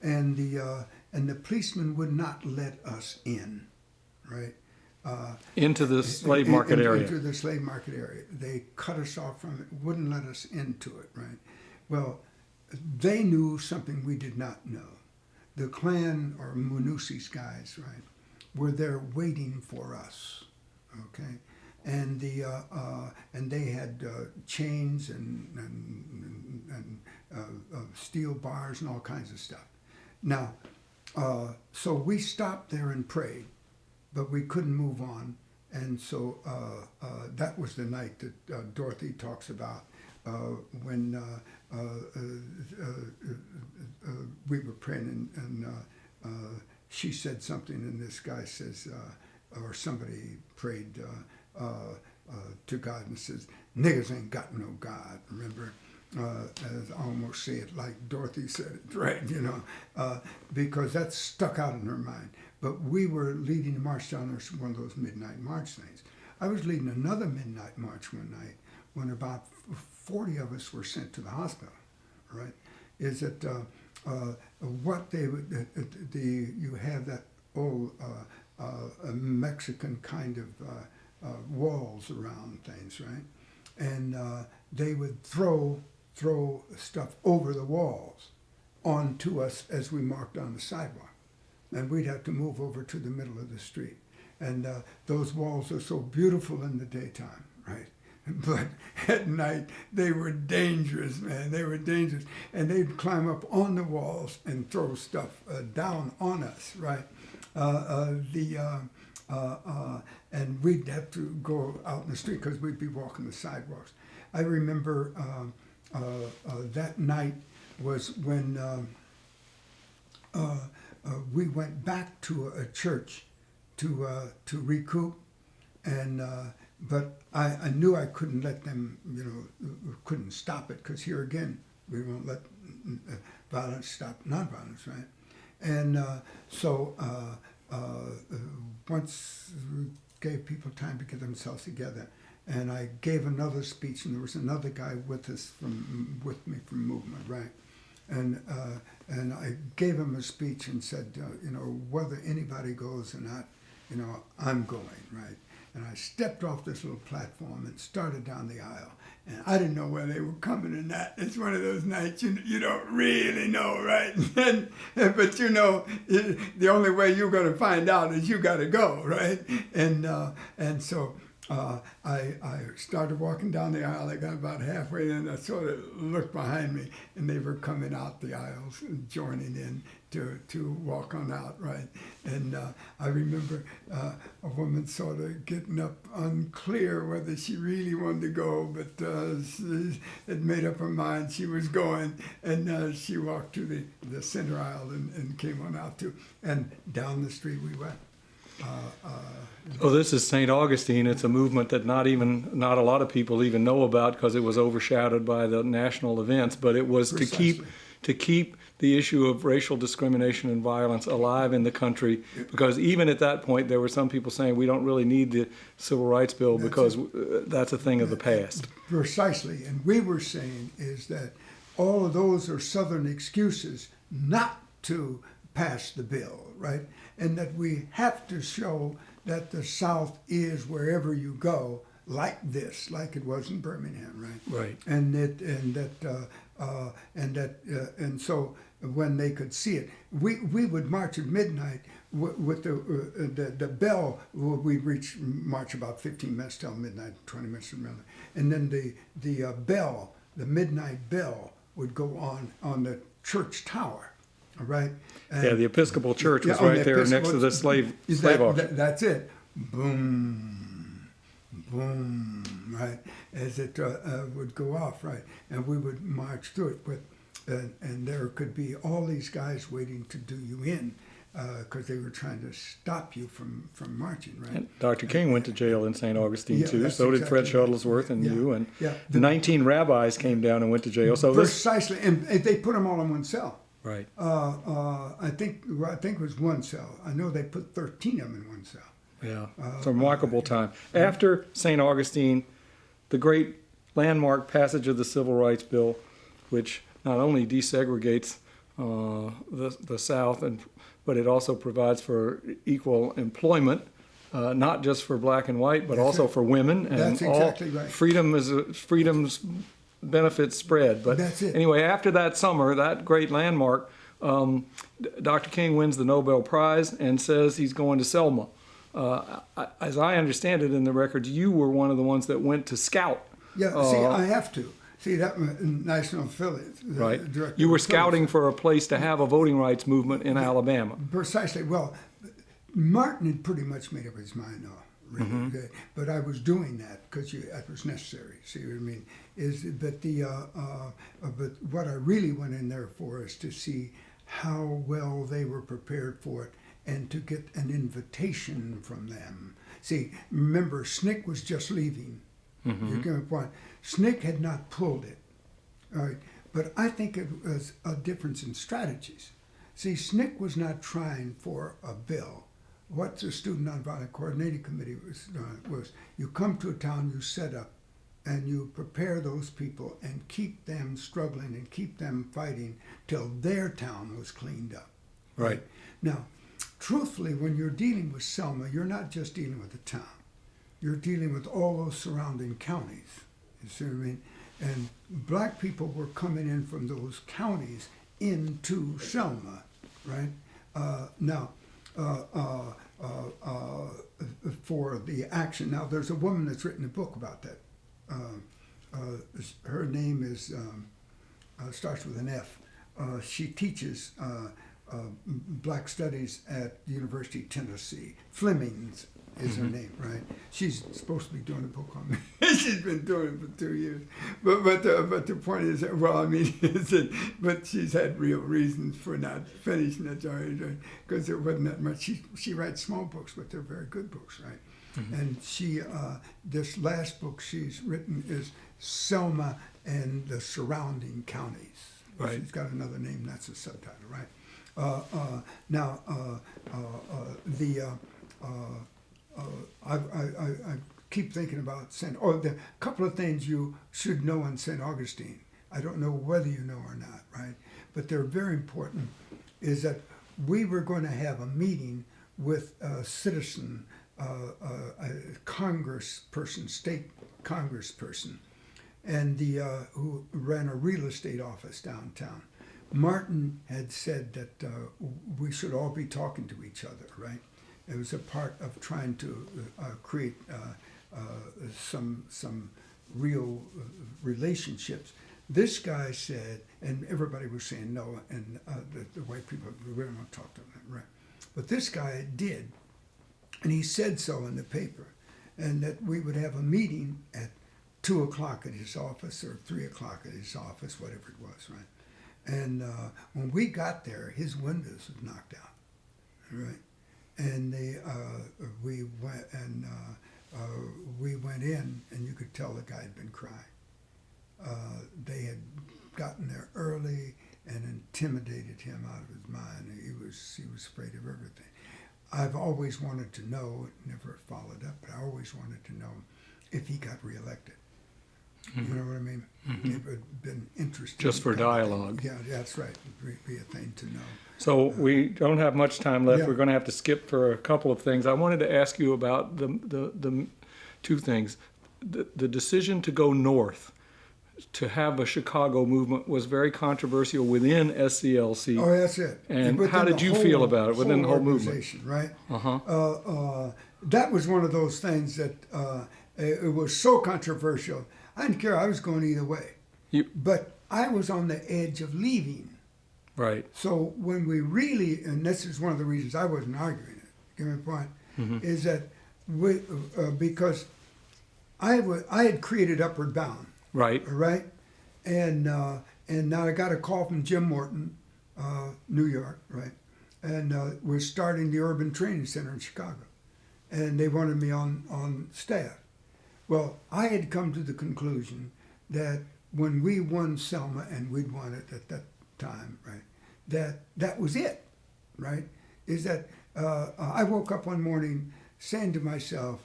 And the policeman would not let us in, right? Into the slave market area. Into the slave market area. They cut us off from it, wouldn't let us into it, right? Well, they knew something we did not know. The Klan, or Munusi's guys, right, were there waiting for us, okay? And they had chains and steel bars and all kinds of stuff. Now, so we stopped there and prayed, but we couldn't move on, and so that was the night that Dorothy talks about when we were praying, and she said something, and this guy says, or somebody prayed to God and says, "Niggas ain't got no God." Remember, as I almost say it like Dorothy said it, right? You know, because that stuck out in her mind. But we were leading the march down there, one of those midnight march things. I was leading another midnight march one night when about 40 of us were sent to the hospital, right? Is that what they would, you have that old Mexican kind of walls around things, right? And they would throw stuff over the walls onto us as we marked on the sidewalk. And we'd have to move over to the middle of the street. And those walls are so beautiful in the daytime, right? But at night, they were dangerous, man. They were dangerous. And they'd climb up on the walls and throw stuff down on us, right? And we'd have to go out in the street because we'd be walking the sidewalks. I remember that night was when we went back to a church to recoup, and but I knew I couldn't let them, couldn't stop it, because here again we won't let violence stop nonviolence, right? And so once we gave people time to get themselves together, and I gave another speech, and there was another guy with me from movement, right? And I gave him a speech and said, whether anybody goes or not, I'm going, right? And I stepped off this little platform and started down the aisle. And I didn't know where they were coming in that. It's one of those nights you don't really know, right? But the only way you're going to find out is you got to go, right? And so I started walking down the aisle. I got about halfway, and I sort of looked behind me, and they were coming out the aisles and joining in to walk on out, right? And I remember a woman sort of getting up, unclear whether she really wanted to go, but she had made up her mind she was going, and she walked to the center aisle and came on out too, and down the street we went. Oh, this is St. Augustine. It's a movement that not a lot of people even know about because it was overshadowed by the national events. But it was Precisely. to keep the issue of racial discrimination and violence alive in the country. Because even at that point, there were some people saying we don't really need the Civil Rights Bill because that's a thing of the past. Precisely, and we were saying is that all of those are Southern excuses not to pass the bill, right? And that we have to show that the South is wherever you go like this, like it was in Birmingham, right? Right. And so when they could see it, we would march at midnight with the bell. We'd march about 15 minutes till midnight, 20 minutes till midnight, and then the bell, the midnight bell, would go on the church tower. All right. Yeah, the Episcopal Church was right there next to the slave auction. That's it. Boom, boom, right, as it would go off, right, and we would march through it. But and there could be all these guys waiting to do you in, because they were trying to stop you from marching, right? And Dr. King went to jail in St. Augustine Yeah, too. that's So did Fred exactly Shuttlesworth and yeah. you. And Yeah. 19 rabbis came down and went to jail. So this Precisely, and they put them all in one cell. right. I think it was one cell. I know they put 13 of them in one cell. Yeah, it's a remarkable time. After St. Augustine, the great landmark passage of the Civil Rights Bill, which not only desegregates the South, but it also provides for equal employment, not just for black and white, but also for women. And That's exactly right. Freedom's benefits spread. But That's it. anyway, after that summer, that great landmark, Dr. King wins the Nobel Prize and says he's going to Selma. As I understand it in the records, you were one of the ones that went to scout. Yeah, see, I have to. See, that national affiliate. Right. You were scouting for a place to have a voting rights movement in Alabama. Precisely. Well, Martin had pretty much made up his mind, really. Mm-hmm. But I was doing that because that was necessary. See what I mean? But what I really went in there for is to see how well they were prepared for it and to get an invitation from them. See, remember, SNCC was just leaving. You get my point. SNCC had not pulled it, all right? But I think it was a difference in strategies. See, SNCC was not trying for a bill. What the Student Nonviolent Coordinating Committee was doing was you come to a town, you set up, and you prepare those people and keep them struggling and keep them fighting till their town was cleaned up. Right. Now, truthfully, when you're dealing with Selma, you're not just dealing with the town. You're dealing with all those surrounding counties. You see what I mean? And black people were coming in from those counties into Selma, right? For the action. Now, there's a woman that's written a book about that. Her name is starts with an F. She teaches black studies at the University of Tennessee. Fleming's is her name, right? She's supposed to be doing a book on me. She's been doing it for 2 years. But the point is, well, I mean, but she's had real reasons for not finishing it, because there wasn't that much. She writes small books, but they're very good books, right? And she, this last book she's written is Selma and the Surrounding Counties. Right. She's got another name, that's the subtitle, right? I keep thinking about the couple of things you should know on St. Augustine. I don't know whether you know or not, right? But they're very important, is that we were going to have a meeting with a citizen, a congressperson, state congressperson, and who ran a real estate office downtown. Martin had said that we should all be talking to each other, right? It was a part of trying to create some real relationships. This guy said, and everybody was saying no, and the white people, we don't want to talk to them, right? But this guy did, and he said so in the paper, and that we would have a meeting at 2 o'clock at his office or 3 o'clock at his office, whatever it was, right? And when we got there, his windows was knocked out, right? And we went in, and you could tell the guy had been crying. They had gotten there early and intimidated him out of his mind. He was afraid of everything. I've always wanted to know, never followed up, but I always wanted to know if he got reelected. You know what I mean? It would have been interesting. Just for dialogue. Yeah, that's right. It would be a thing to know. So we don't have much time left. Yeah. We're going to have to skip for a couple of things. I wanted to ask you about the two things. The decision to go north, to have a Chicago movement, was very controversial within SCLC. Oh, that's it. And within how did the you feel about it within the whole movement? organization, right? Uh-huh. That was one of those things that it was so controversial. I didn't care. I was going either way. But I was on the edge of leaving. Right. So when we really, and this is one of the reasons I wasn't arguing it, give me a point, is that because I had created Upward Bound. Right. Right? And now I got a call from Jim Morton, New York, right? And we're starting the Urban Training Center in Chicago. And they wanted me on staff. Well, I had come to the conclusion that when we won Selma, and we'd won it at that time, right, that was it, right? Is that I woke up one morning saying to myself,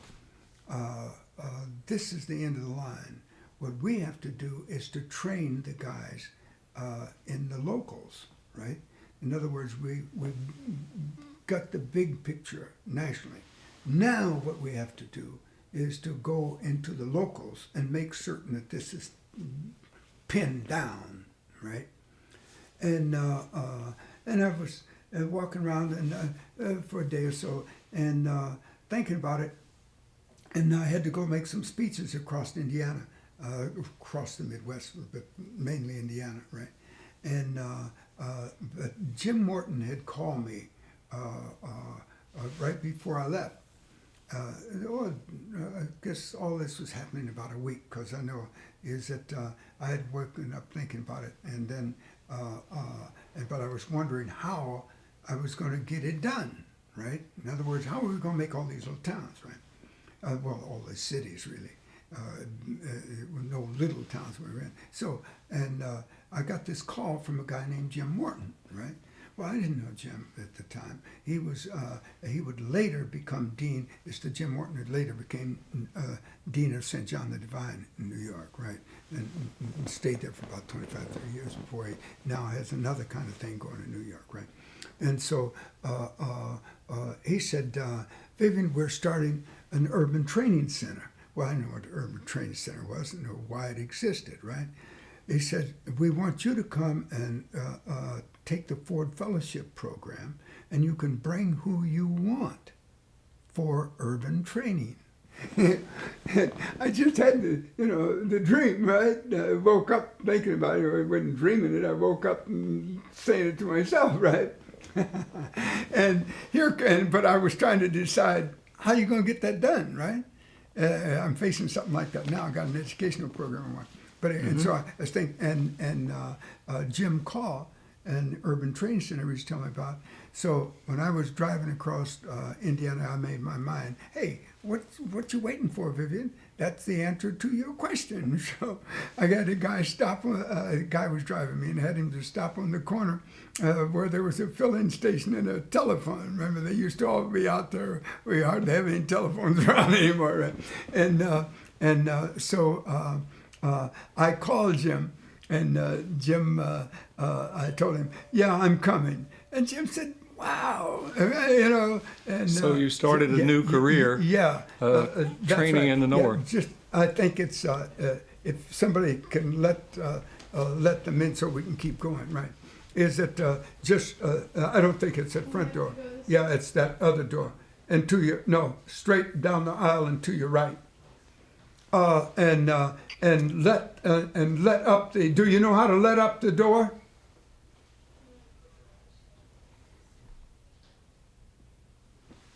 this is the end of the line. What we have to do is to train the guys in the locals, right? In other words, we've got the big picture nationally. Now what we have to do is to go into the locals and make certain that this is pinned down, right? And I was walking around and for a day or so and thinking about it, and I had to go make some speeches across Indiana, across the Midwest, but mainly Indiana, right? And but Jim Morton had called me right before I left. I guess all this was happening about a week, because I know is that I had woken up thinking about it, and then but I was wondering how I was going to get it done, right? In other words, how are we going to make all these little towns, right? Well, all the cities really, no little towns we were in. So, and I got this call from a guy named Jim Morton, right? Well, I didn't know Jim at the time. He was he would later become dean. It's the Jim Morton that later became dean of St. John the Divine in New York, right? And stayed there for about 25, 30 years before he now has another kind of thing going in New York, right? And so he said, Vivian, we're starting an urban training center. Well, I know what an urban training center was, and know why it existed, right? He said, we want you to come and take the Ford Fellowship program, and you can bring who you want for urban training. I just had the dream, right? I woke up thinking about it. I wasn't dreaming it. I woke up and saying it to myself, right? But I was trying to decide how you going to get that done, right? I'm facing something like that now. I got an educational program I want. But and so I was thinking, Jim Call and Urban Training Center he was telling me about. So when I was driving across Indiana, I made my mind, hey, what you waiting for, Vivian? That's the answer to your question. So I got a guy stop. A guy was driving me and had him to stop on the corner where there was a fill-in station and a telephone. Remember, they used to all be out there. We hardly have any telephones around anymore, right? So I called Jim, and Jim, I told him, yeah, I'm coming. And Jim said, wow, And So you started a new career, yeah, training right. in the North. Yeah, I think it's if somebody can let them in so we can keep going, right? Is it I don't think it's that front door. Yeah, it's that other door, and straight down the aisle and to your right. And let up the. Do you know how to let up the door?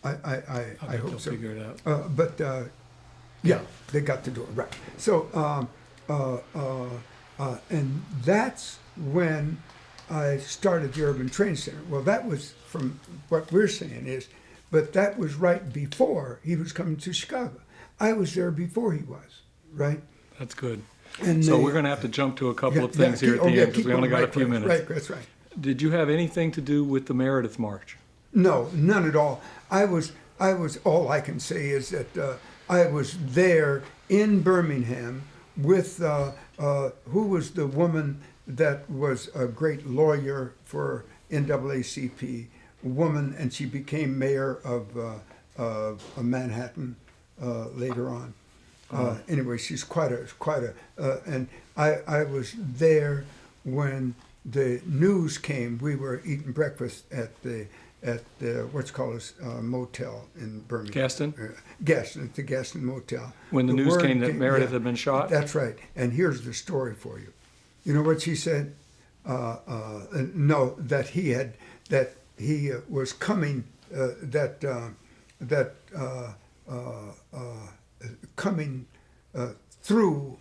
I hope they'll so. figure it out. But yeah, they got the door right. So and that's when I started the Urban Training Center. Well, that was from what we're saying is, but that was right before he was coming to Chicago. I was there before he was, right? That's good. And So we're going to have to jump to a couple of things here at the end because we only got a few minutes. Right, that's right. Did you have anything to do with the Meredith March? No, none at all. I was. All I can say is that I was there in Birmingham with who was the woman that was a great lawyer for NAACP, woman, and she became mayor of Manhattan later on. Anyway, she's quite a, and I was there when the news came. We were eating breakfast at the what's called a motel in Birmingham. Gaston? Gaston, at the Gaston Motel. When the news word came that Meredith had been shot? That's right. And here's the story for you. You know what she said? No, that he was coming. Coming through.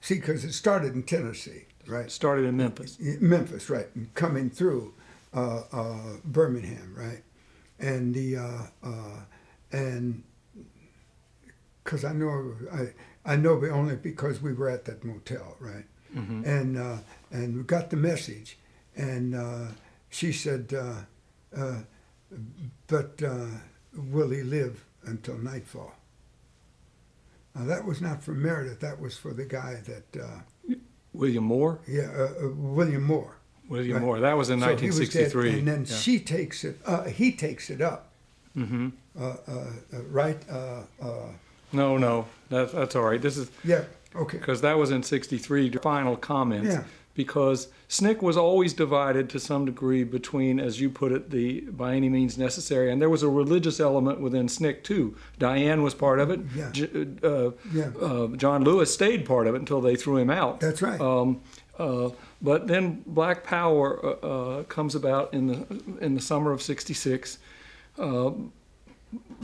See, because it started in Tennessee, right? Started in Memphis. Memphis, right? And coming through Birmingham, right? And and because I know only because we were at that motel, right? Mm-hmm. And we got the message, and she said, but will he live until nightfall? Now, that was not for Meredith. That was for the guy that, William Moore? William Moore. William Right. Moore. That was in So he was dead, 1963. and then Yeah. she takes it. He takes it up. Mhm. Right? No, that's all right. This is Yeah. Okay. because that was in 63. Final comments. Yeah. Because SNCC was always divided to some degree between, as you put it, the by any means necessary, and there was a religious element within SNCC too. Diane was part of it. Yeah. Yeah. John Lewis stayed part of it until they threw him out. That's right. But then Black Power comes about in the summer of '66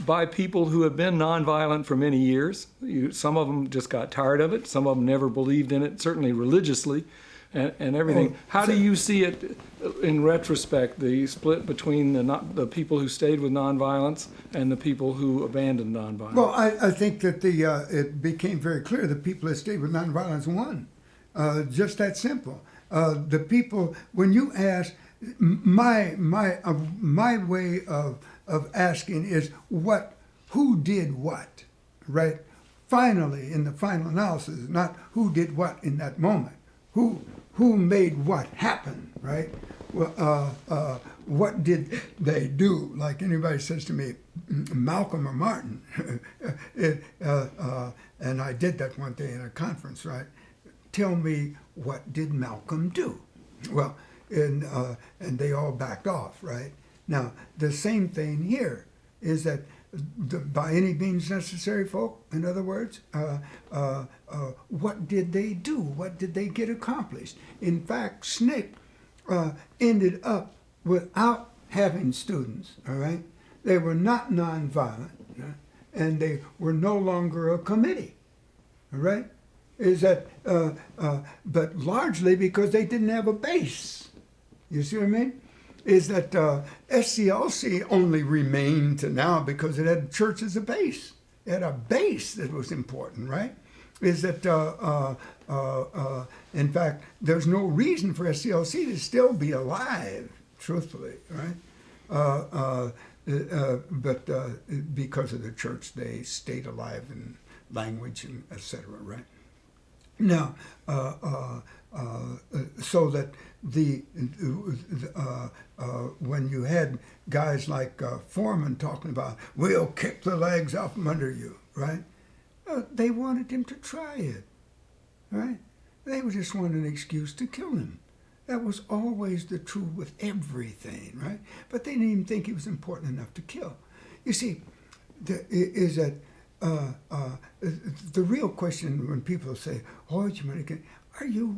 by people who have been nonviolent for many years. Some of them just got tired of it. Some of them never believed in it, certainly religiously, and everything. How do you see it in retrospect? The split between the people who stayed with nonviolence and the people who abandoned nonviolence. Well, I think that it became very clear the people that stayed with nonviolence won. Just that simple. The people, when you ask, my way of asking is who did what, right? Finally, in the final analysis, not who did what in that moment, who made what happen, right? Well, what did they do? Like anybody says to me, Malcolm or Martin, and I did that one day in a conference, right? Tell me, what did Malcolm do? Well, and they all backed off, right? Now, the same thing here is that by any means necessary, folk, in other words, what did they do? What did they get accomplished? In fact, SNCC ended up without having students, all right? They were not nonviolent, right? And they were no longer a committee, all right? Is that, but largely because they didn't have a base. You see what I mean? Is that SCLC only remained to now because it had church as a base. It had a base that was important, right? Is that, in fact, there's no reason for SCLC to still be alive, truthfully, right? But because of the church, they stayed alive in language and et cetera, right? Now, so that when you had guys like Foreman talking about, we'll kick the legs out from under you, right? They wanted him to try it, right? They just wanted an excuse to kill him. That was always the truth with everything, right? But they didn't even think he was important enough to kill. You see, is that the real question when people say, "Oh, are you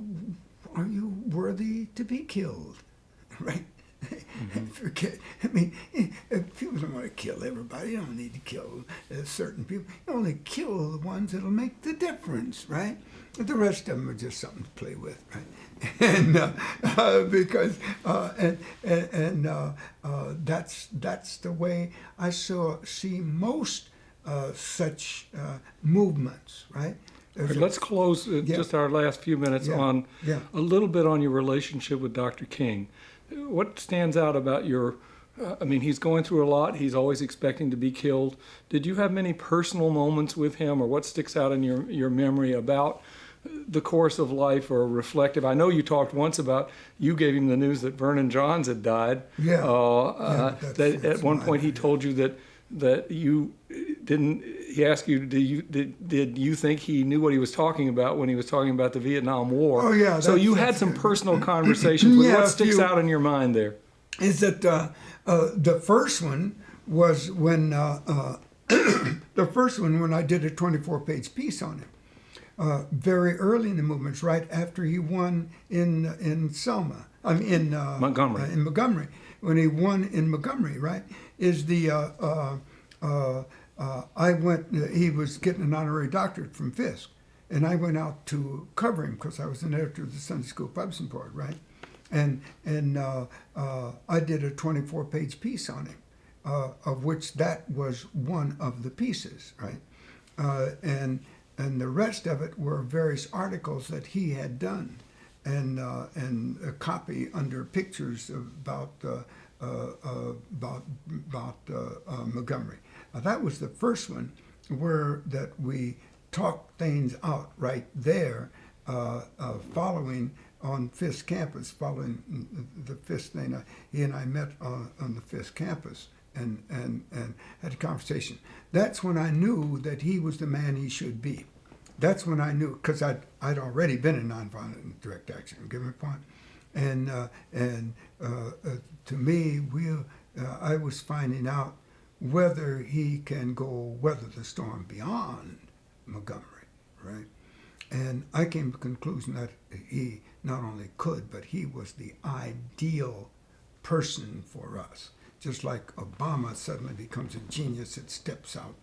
worthy to be killed?" Right? Mm-hmm. Forget. I mean, people don't want to kill everybody. You don't need to kill certain people. You only kill the ones that'll make the difference, right? The rest of them are just something to play with, right? And because that's the way I see most such movements, right? Let's close just our last few minutes on a little bit on your relationship with Dr. King. What stands out about your, I mean, he's going through a lot. He's always expecting to be killed. Did you have many personal moments with him, or what sticks out in your memory about the course of life or reflective? I know you talked once about, you gave him the news that Vernon Johns had died. That at one point he told you that you didn't, he asked you, did you think he knew what he was talking about when he was talking about the Vietnam War? Oh, yeah. So you had some personal conversations. What sticks out in your mind there? Is that the first one was when, the first one when I did a 24-page piece on him. Very early in the movements, right after he won in Selma. I mean, in Montgomery. In Montgomery. When he won in Montgomery, right? Is the I went. He was getting an honorary doctorate from Fisk, and I went out to cover him because I was an editor of the Sunday School Publishing Board, right? And I did a 24-page piece on him, of which that was one of the pieces, right? And the rest of it were various articles that he had done. and a copy under pictures about Montgomery. That was the first one where that we talked things out right there, following on Fisk campus, following the Fisk thing. He and I met on the Fisk campus and had a conversation. That's when I knew that he was the man he should be. That's when I knew, because I'd already been in nonviolent and direct action. Give me a point. And to me, I was finding out whether he can go weather the storm beyond Montgomery, right? And I came to the conclusion that he not only could, but he was the ideal person for us. Just like Obama suddenly becomes a genius that steps out,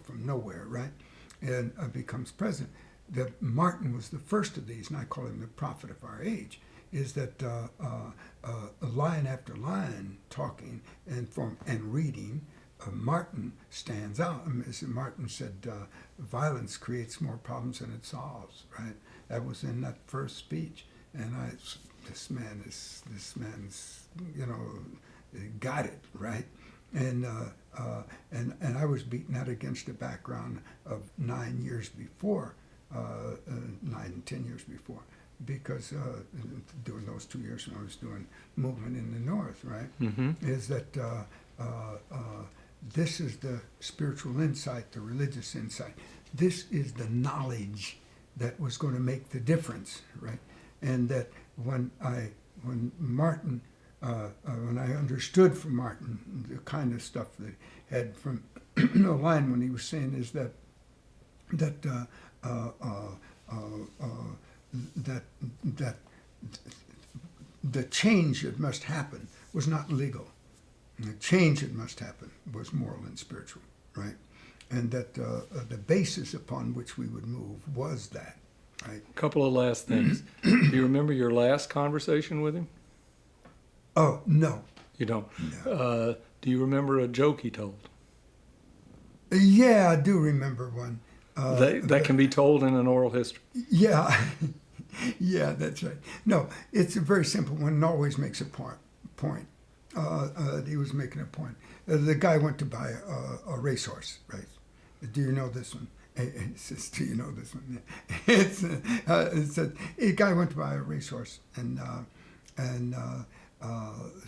from nowhere, right? And becomes president. That Martin was the first of these, and I call him the prophet of our age, is that line after line, talking and reading, Martin stands out. As Martin said, violence creates more problems than it solves, right? That was in that first speech. And this man's, got it, right? And I was beating that against a background of 9 years before, 10 years before, because during those 2 years when I was doing movement in the North, right, is that this is the spiritual insight, the religious insight. This is the knowledge that was going to make the difference, right? And that when Martin, when I understood from Martin the kind of stuff that he had from the line when he was saying is that the change that must happen was not legal. The change that must happen was moral and spiritual, right? And that the basis upon which we would move was that, right? A couple of last things. Do you remember your last conversation with him? Oh, no. You don't? No. Do you remember a joke he told? Yeah, I do remember one. That can be told in an oral history. Yeah, yeah, that's right. No, it's a very simple one and always makes a point. He was making a point. The guy went to buy a racehorse, right? Do you know this one? It says, do you know this one? It said, a guy went to buy a racehorse, and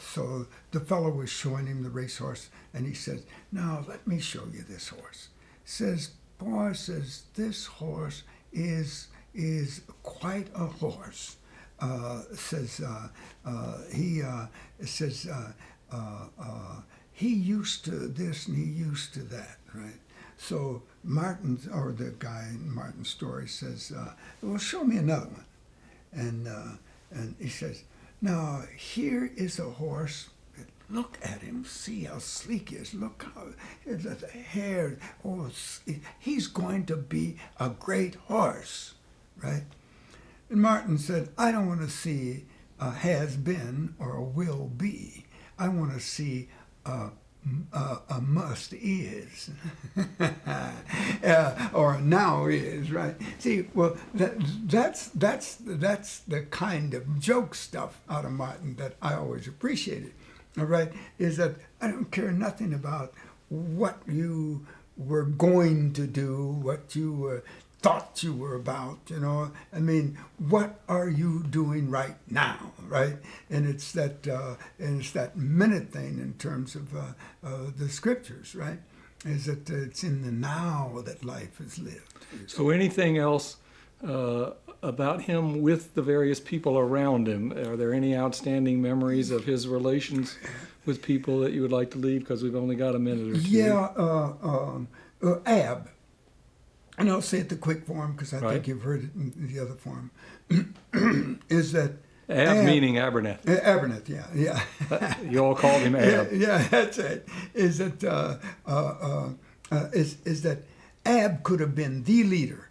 so the fellow was showing him the racehorse, and he says, "Now let me show you this horse." Says, "Boy," says, "this horse is quite a horse." He used to this and he used to that, right? So Martin, or the guy in Martin's story, says, "Well, show me another one," and he says, "Now here is a horse. Look at him. See how sleek he is. Look how the hair. Oh, he's going to be a great horse, right?" And Martin said, "I don't want to see a has been or a will be. I want to see a must is, or a now is," right? See, well, that's the kind of joke stuff out of Martin that I always appreciated. All right, is that I don't care nothing about what you were going to do, what you thought you were about, I mean, what are you doing right now, right? And it's that minute thing in terms of the scriptures, right? Is that it's in the now that life is lived. So anything else about him with the various people around him? Are there any outstanding memories of his relations with people that you would like to leave? Because we've only got a minute or two. Yeah, Ab. And I'll say it the quick form because I Right. think you've heard it in the other form. Is that Ab meaning Aberneth. Aberneth? Yeah. You all called him Ab. Yeah, that's it. Is that is that Ab could have been the leader?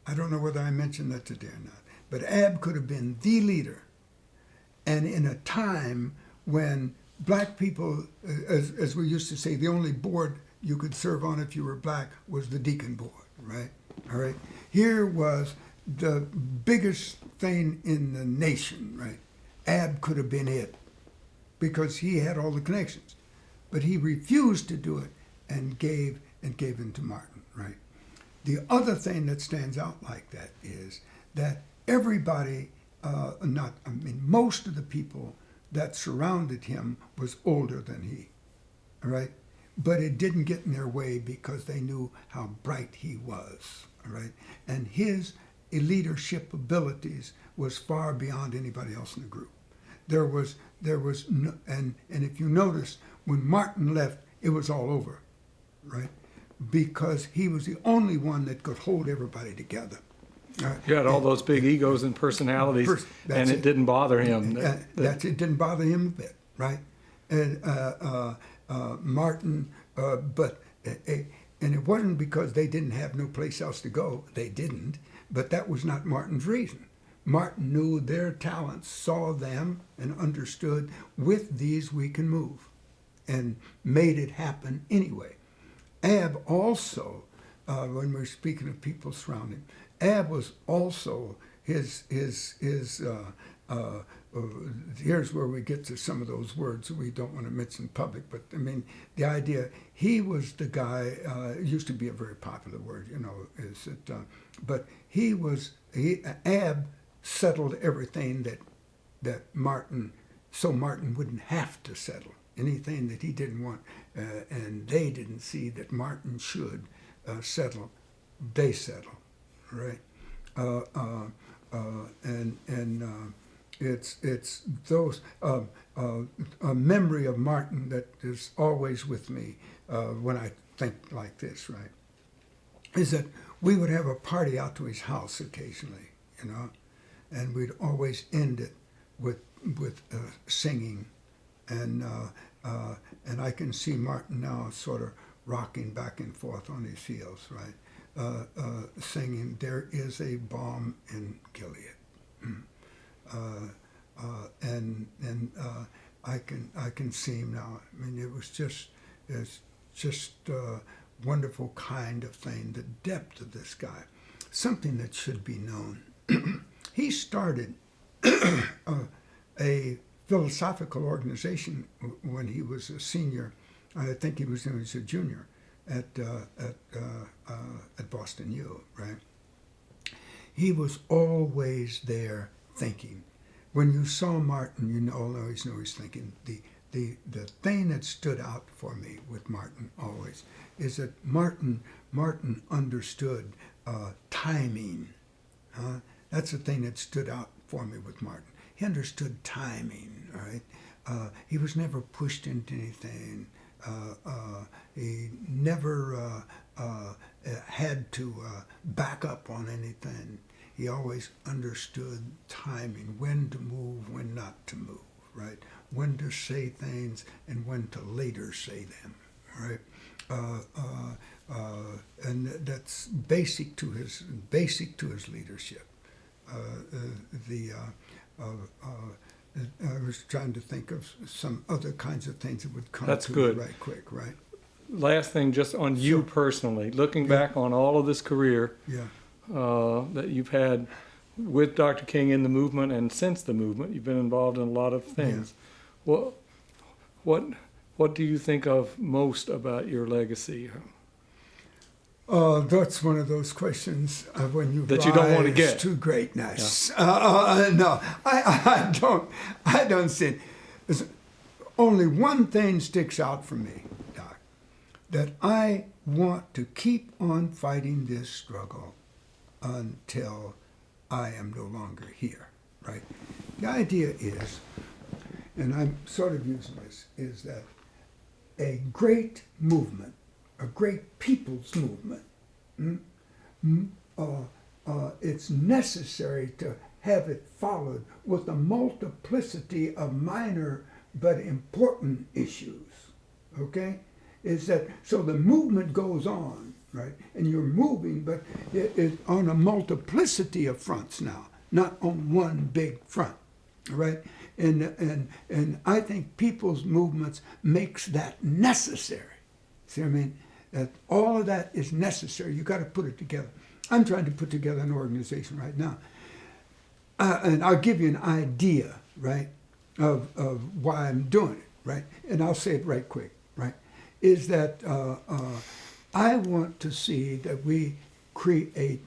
I don't know whether I mentioned that today or not, but Ab could have been the leader, and in a time when black people, as we used to say, the only board you could serve on if you were black was the deacon board, right? All right. Here was the biggest thing in the nation, right? Ab could have been it because he had all the connections, but he refused to do it and gave in to Martin, right? The other thing that stands out like that is that everybody, most of the people that surrounded him was older than he, all right? But it didn't get in their way because they knew how bright he was, all right? And his leadership abilities was far beyond anybody else in the group. There was no, and if you notice, when Martin left, it was all over, right? Because he was the only one that could hold everybody together. You had all those big egos and personalities, and it didn't bother him. It didn't bother him a bit, right? And Martin, and it wasn't because they didn't have no place else to go. They didn't, but that was not Martin's reason. Martin knew their talents, saw them, and understood with these we can move, and made it happen anyway. Ab also, when we're speaking of people surrounding him, Ab was also here's where we get to some of those words that we don't want to mention in public, but I mean, the idea, he was the guy, it used to be a very popular word, is that, but Ab settled everything that Martin, so Martin wouldn't have to settle anything that he didn't want, and they didn't see that Martin should settle, they settle, right? It's those a memory of Martin that is always with me when I think like this, right? Is that we would have a party out to his house occasionally, and we'd always end it with singing, and I can see Martin now sort of rocking back and forth on his heels, right, singing "There is a balm in Gilead," and I can see him now. I mean, it's just a wonderful kind of thing. The depth of this guy, something that should be known. He started a philosophical organization when he was a senior. I think he was a junior at Boston U, right? He was always there thinking. When you saw Martin, you always know he's thinking. The thing that stood out for me with Martin always is that Martin understood timing. That's the thing that stood out for me with Martin. He understood timing, right? He was never pushed into anything. He never had to back up on anything. He always understood timing, when to move, when not to move, right? When to say things and when to later say them, right? And that's basic to his leadership. I was trying to think of some other kinds of things that would come That's to good. me right quick, right? Last thing, just on you Sure. personally, looking back on all of this career Yeah. that you've had with Dr. King in the movement and since the movement, you've been involved in a lot of things. What do you think of most about your legacy? That's one of those questions when you That you don't want to rise get. to greatness. No, I don't see it. There's only one thing sticks out for me, Doc, that I want to keep on fighting this struggle until I am no longer here, right? The idea is, and I'm sort of using this, is that a great movement, a great people's movement, it's necessary to have it followed with a multiplicity of minor but important issues, okay? Is that, so the movement goes on, right? And you're moving, but it on a multiplicity of fronts now, not on one big front, right? And I think people's movements makes that necessary. See what I mean? That all of that is necessary. You got to put it together. I'm trying to put together an organization right now. And I'll give you an idea, right, of why I'm doing it, right? And I'll say it right quick, right? Is that I want to see that we create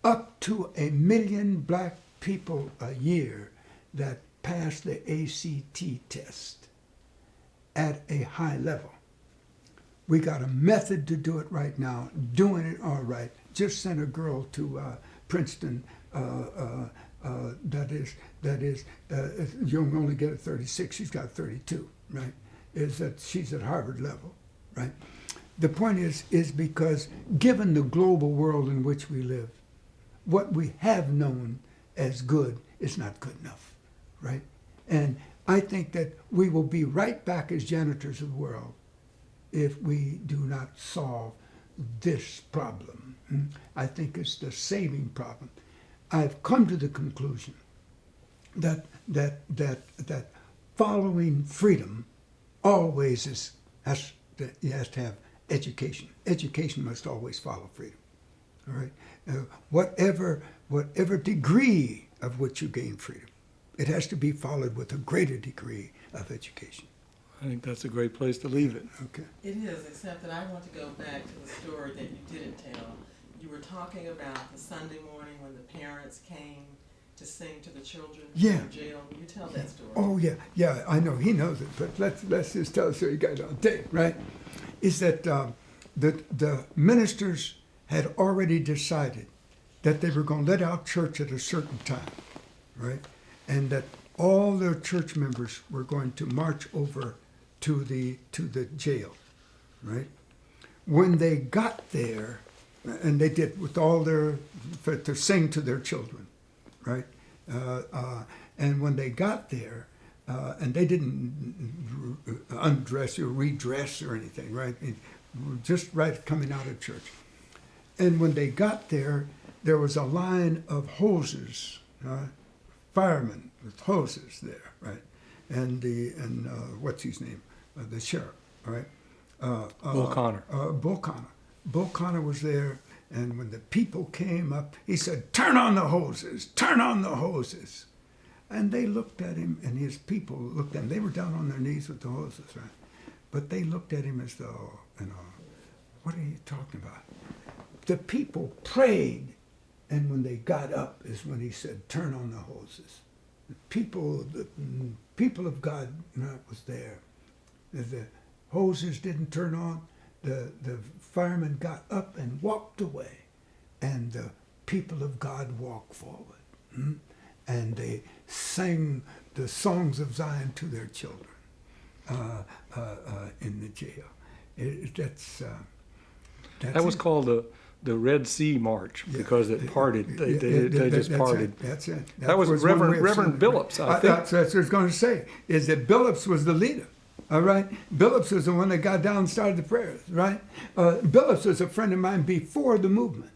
up to 1 million black people a year that pass the ACT test at a high level. We got a method to do it right now, doing it all right. Just sent a girl to Princeton. That is, you only get a 36. She's got 32, right? Is that she's at Harvard level, right? The point is because given the global world in which we live, what we have known as good is not good enough, right? And I think that we will be right back as janitors of the world if we do not solve this problem. I think it's the saving problem. I've come to the conclusion that following freedom always has to have education. Education must always follow freedom. All right, whatever degree of which you gain freedom, it has to be followed with a greater degree of education. I think that's a great place to leave it. Okay. It is, except that I want to go back to the story that you didn't tell. You were talking about the Sunday morning when the parents came to sing to the children Yeah. from jail. Will you tell that story? Oh yeah, I know he knows it, but let's just tell it so you guys on tape, right? Is that the ministers had already decided that they were going to let out church at a certain time, right? And that all their church members were going to march over to the jail, right? When they got there, and they did with all to sing to their children, right? And when they got there, and they didn't undress or redress or anything, right? Just right coming out of church. And when they got there, there was a line of hoses, firemen with hoses there, right? And what's his name? The sheriff, right? Bull Connor. Bull Connor. Bull Connor was there, and when the people came up, he said, "Turn on the hoses! Turn on the hoses!" And they looked at him, and his people looked at him. They were down on their knees with the hoses, right? But they looked at him as though, what are you talking about? The people prayed, and when they got up is when he said, "Turn on the hoses." The people of God was there. The hoses didn't turn on. The firemen got up and walked away, and the people of God walked forward. And they sang the songs of Zion to their children in the jail. That was called the Red Sea March because it parted. They just parted. That's it. That was Reverend Billups, I think. That's what I was going to say, is that Billups was the leader. All right? Billups was the one that got down and started the prayers, right? Billups was a friend of mine before the movement.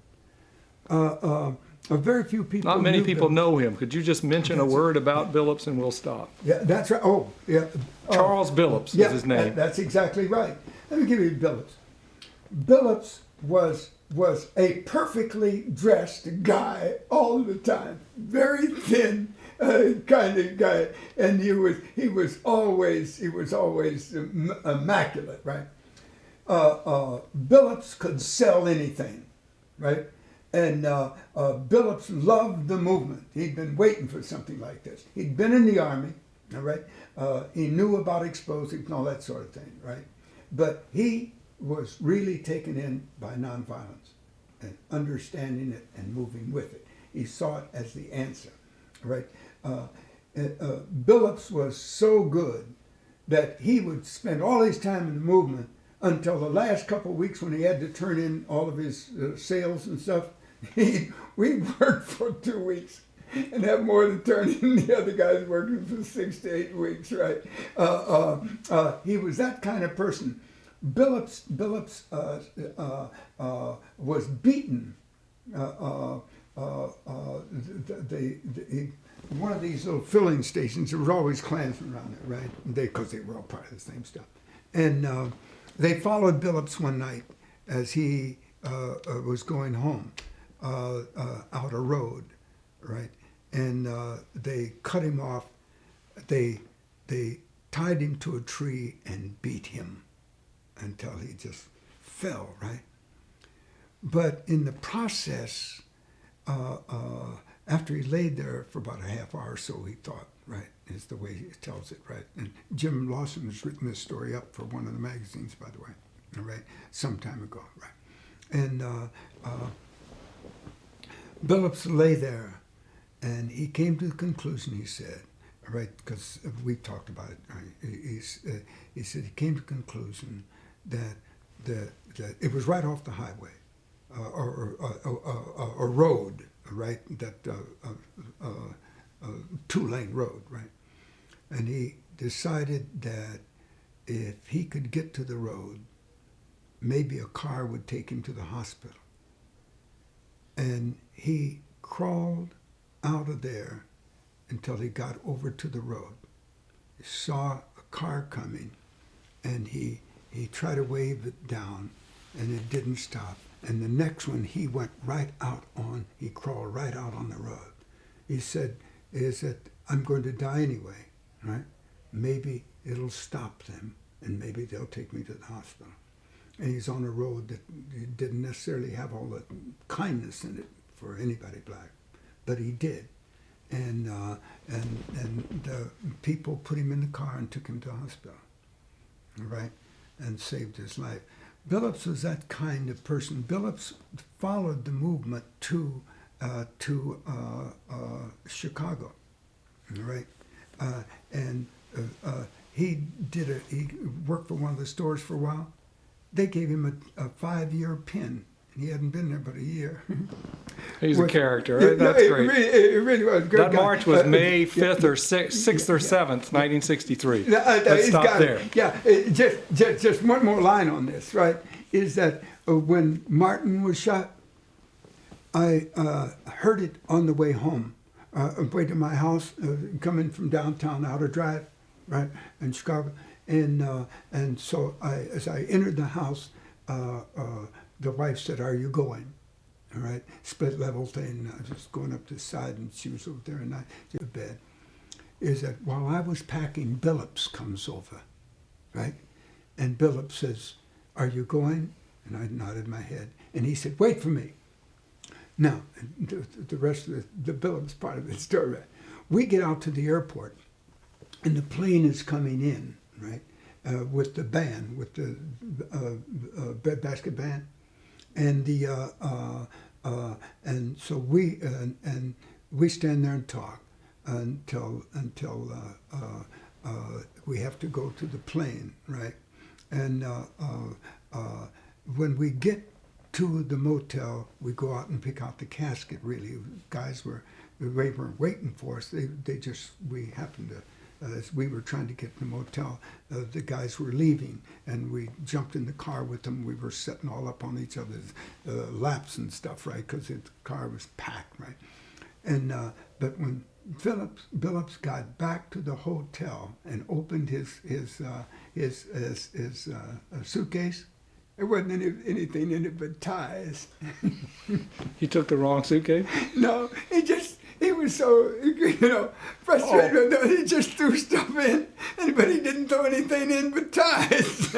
Very few people Not many knew people Billups. know him. Could you just mention a word about Billups and we'll stop? Yeah, that's right. Oh, yeah. Charles Billups is his name. That's exactly right. Let me give you Billups. Billups was a perfectly dressed guy all the time, very thin kind of guy, and he was always immaculate, right? Billups could sell anything, right? And Billups loved the movement. He'd been waiting for something like this. He'd been in the army, all right? He knew about explosives and all that sort of thing, right? But he was really taken in by nonviolence and understanding it and moving with it. He saw it as the answer, right? Billups was so good that he would spend all his time in the movement until the last couple of weeks when he had to turn in all of his sales and stuff. We'd work for 2 weeks and have more to turn in. The other guys working for 6 to 8 weeks, right? He was that kind of person. Billups was beaten. One of these little filling stations, there was always Klansmen around there, right? Because they were all part of the same stuff. And They followed Billups one night as he was going home out a road, right? And they cut him off. They tied him to a tree and beat him until he just fell, right? But in the process, after he laid there for about a half hour or so, he thought, right, is the way he tells it, right? And Jim Lawson has written this story up for one of the magazines, by the way, all right, some time ago, right? And Billups lay there, and he came to the conclusion, he said, all right, because we talked about it, right? He said he came to the conclusion that it was right off the highway, or road, right? That two-lane road, right? And he decided that if he could get to the road, maybe a car would take him to the hospital. And he crawled out of there until he got over to the road. He saw a car coming, and he tried to wave it down, and it didn't stop. And the next one, he went right out on, he crawled right out on the road. He said, I'm going to die anyway, right? Maybe it'll stop them, and maybe they'll take me to the hospital. And he's on a road that didn't necessarily have all the kindness in it for anybody black, but he did. And the people put him in the car and took him to the hospital, all right, and saved his life. Billups was that kind of person. Billups followed the movement to Chicago, all right, and he worked for one of the stores for a while. They gave him a 5-year pin, and he hadn't been there but a year. He's a character, right? That's great. It really was. Good That guy. march was May 5th or 6th or 7th, 1963. Let's stop there. Just one more line on this, right? Is that when Martin was shot, I heard it on the way home, way to my house, coming from downtown Outer Drive, right, in Chicago. And so as I entered the house, the wife said, "Are you going?" All right, split level thing. I was just going up this side, and she was over there, and I to bed. Is that while I was packing, Billups comes over, right, and Billups says, "Are you going?" And I nodded my head, and he said, "Wait for me." Now, the rest of the Billups part of the story, right? We get out to the airport, and the plane is coming in, right, with the band, with the breadbasket band, and and so we stand there and talk until we have to go to the plane, right, and when we get to the motel, we go out and pick out the casket. Really, guys they weren't waiting for us. We happened to. As we were trying to get to the motel, the guys were leaving, and we jumped in the car with them. We were sitting all up on each other's laps and stuff, right? Because the car was packed, right? And but when Billups got back to the hotel and opened his suitcase, there wasn't anything in it but ties. He took the wrong suitcase? No, he was so, frustrated. Oh. He just threw stuff in, but he didn't throw anything in but ties.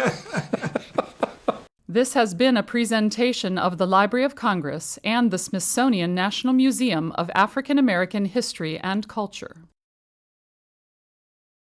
This has been a presentation of the Library of Congress and the Smithsonian National Museum of African American History and Culture.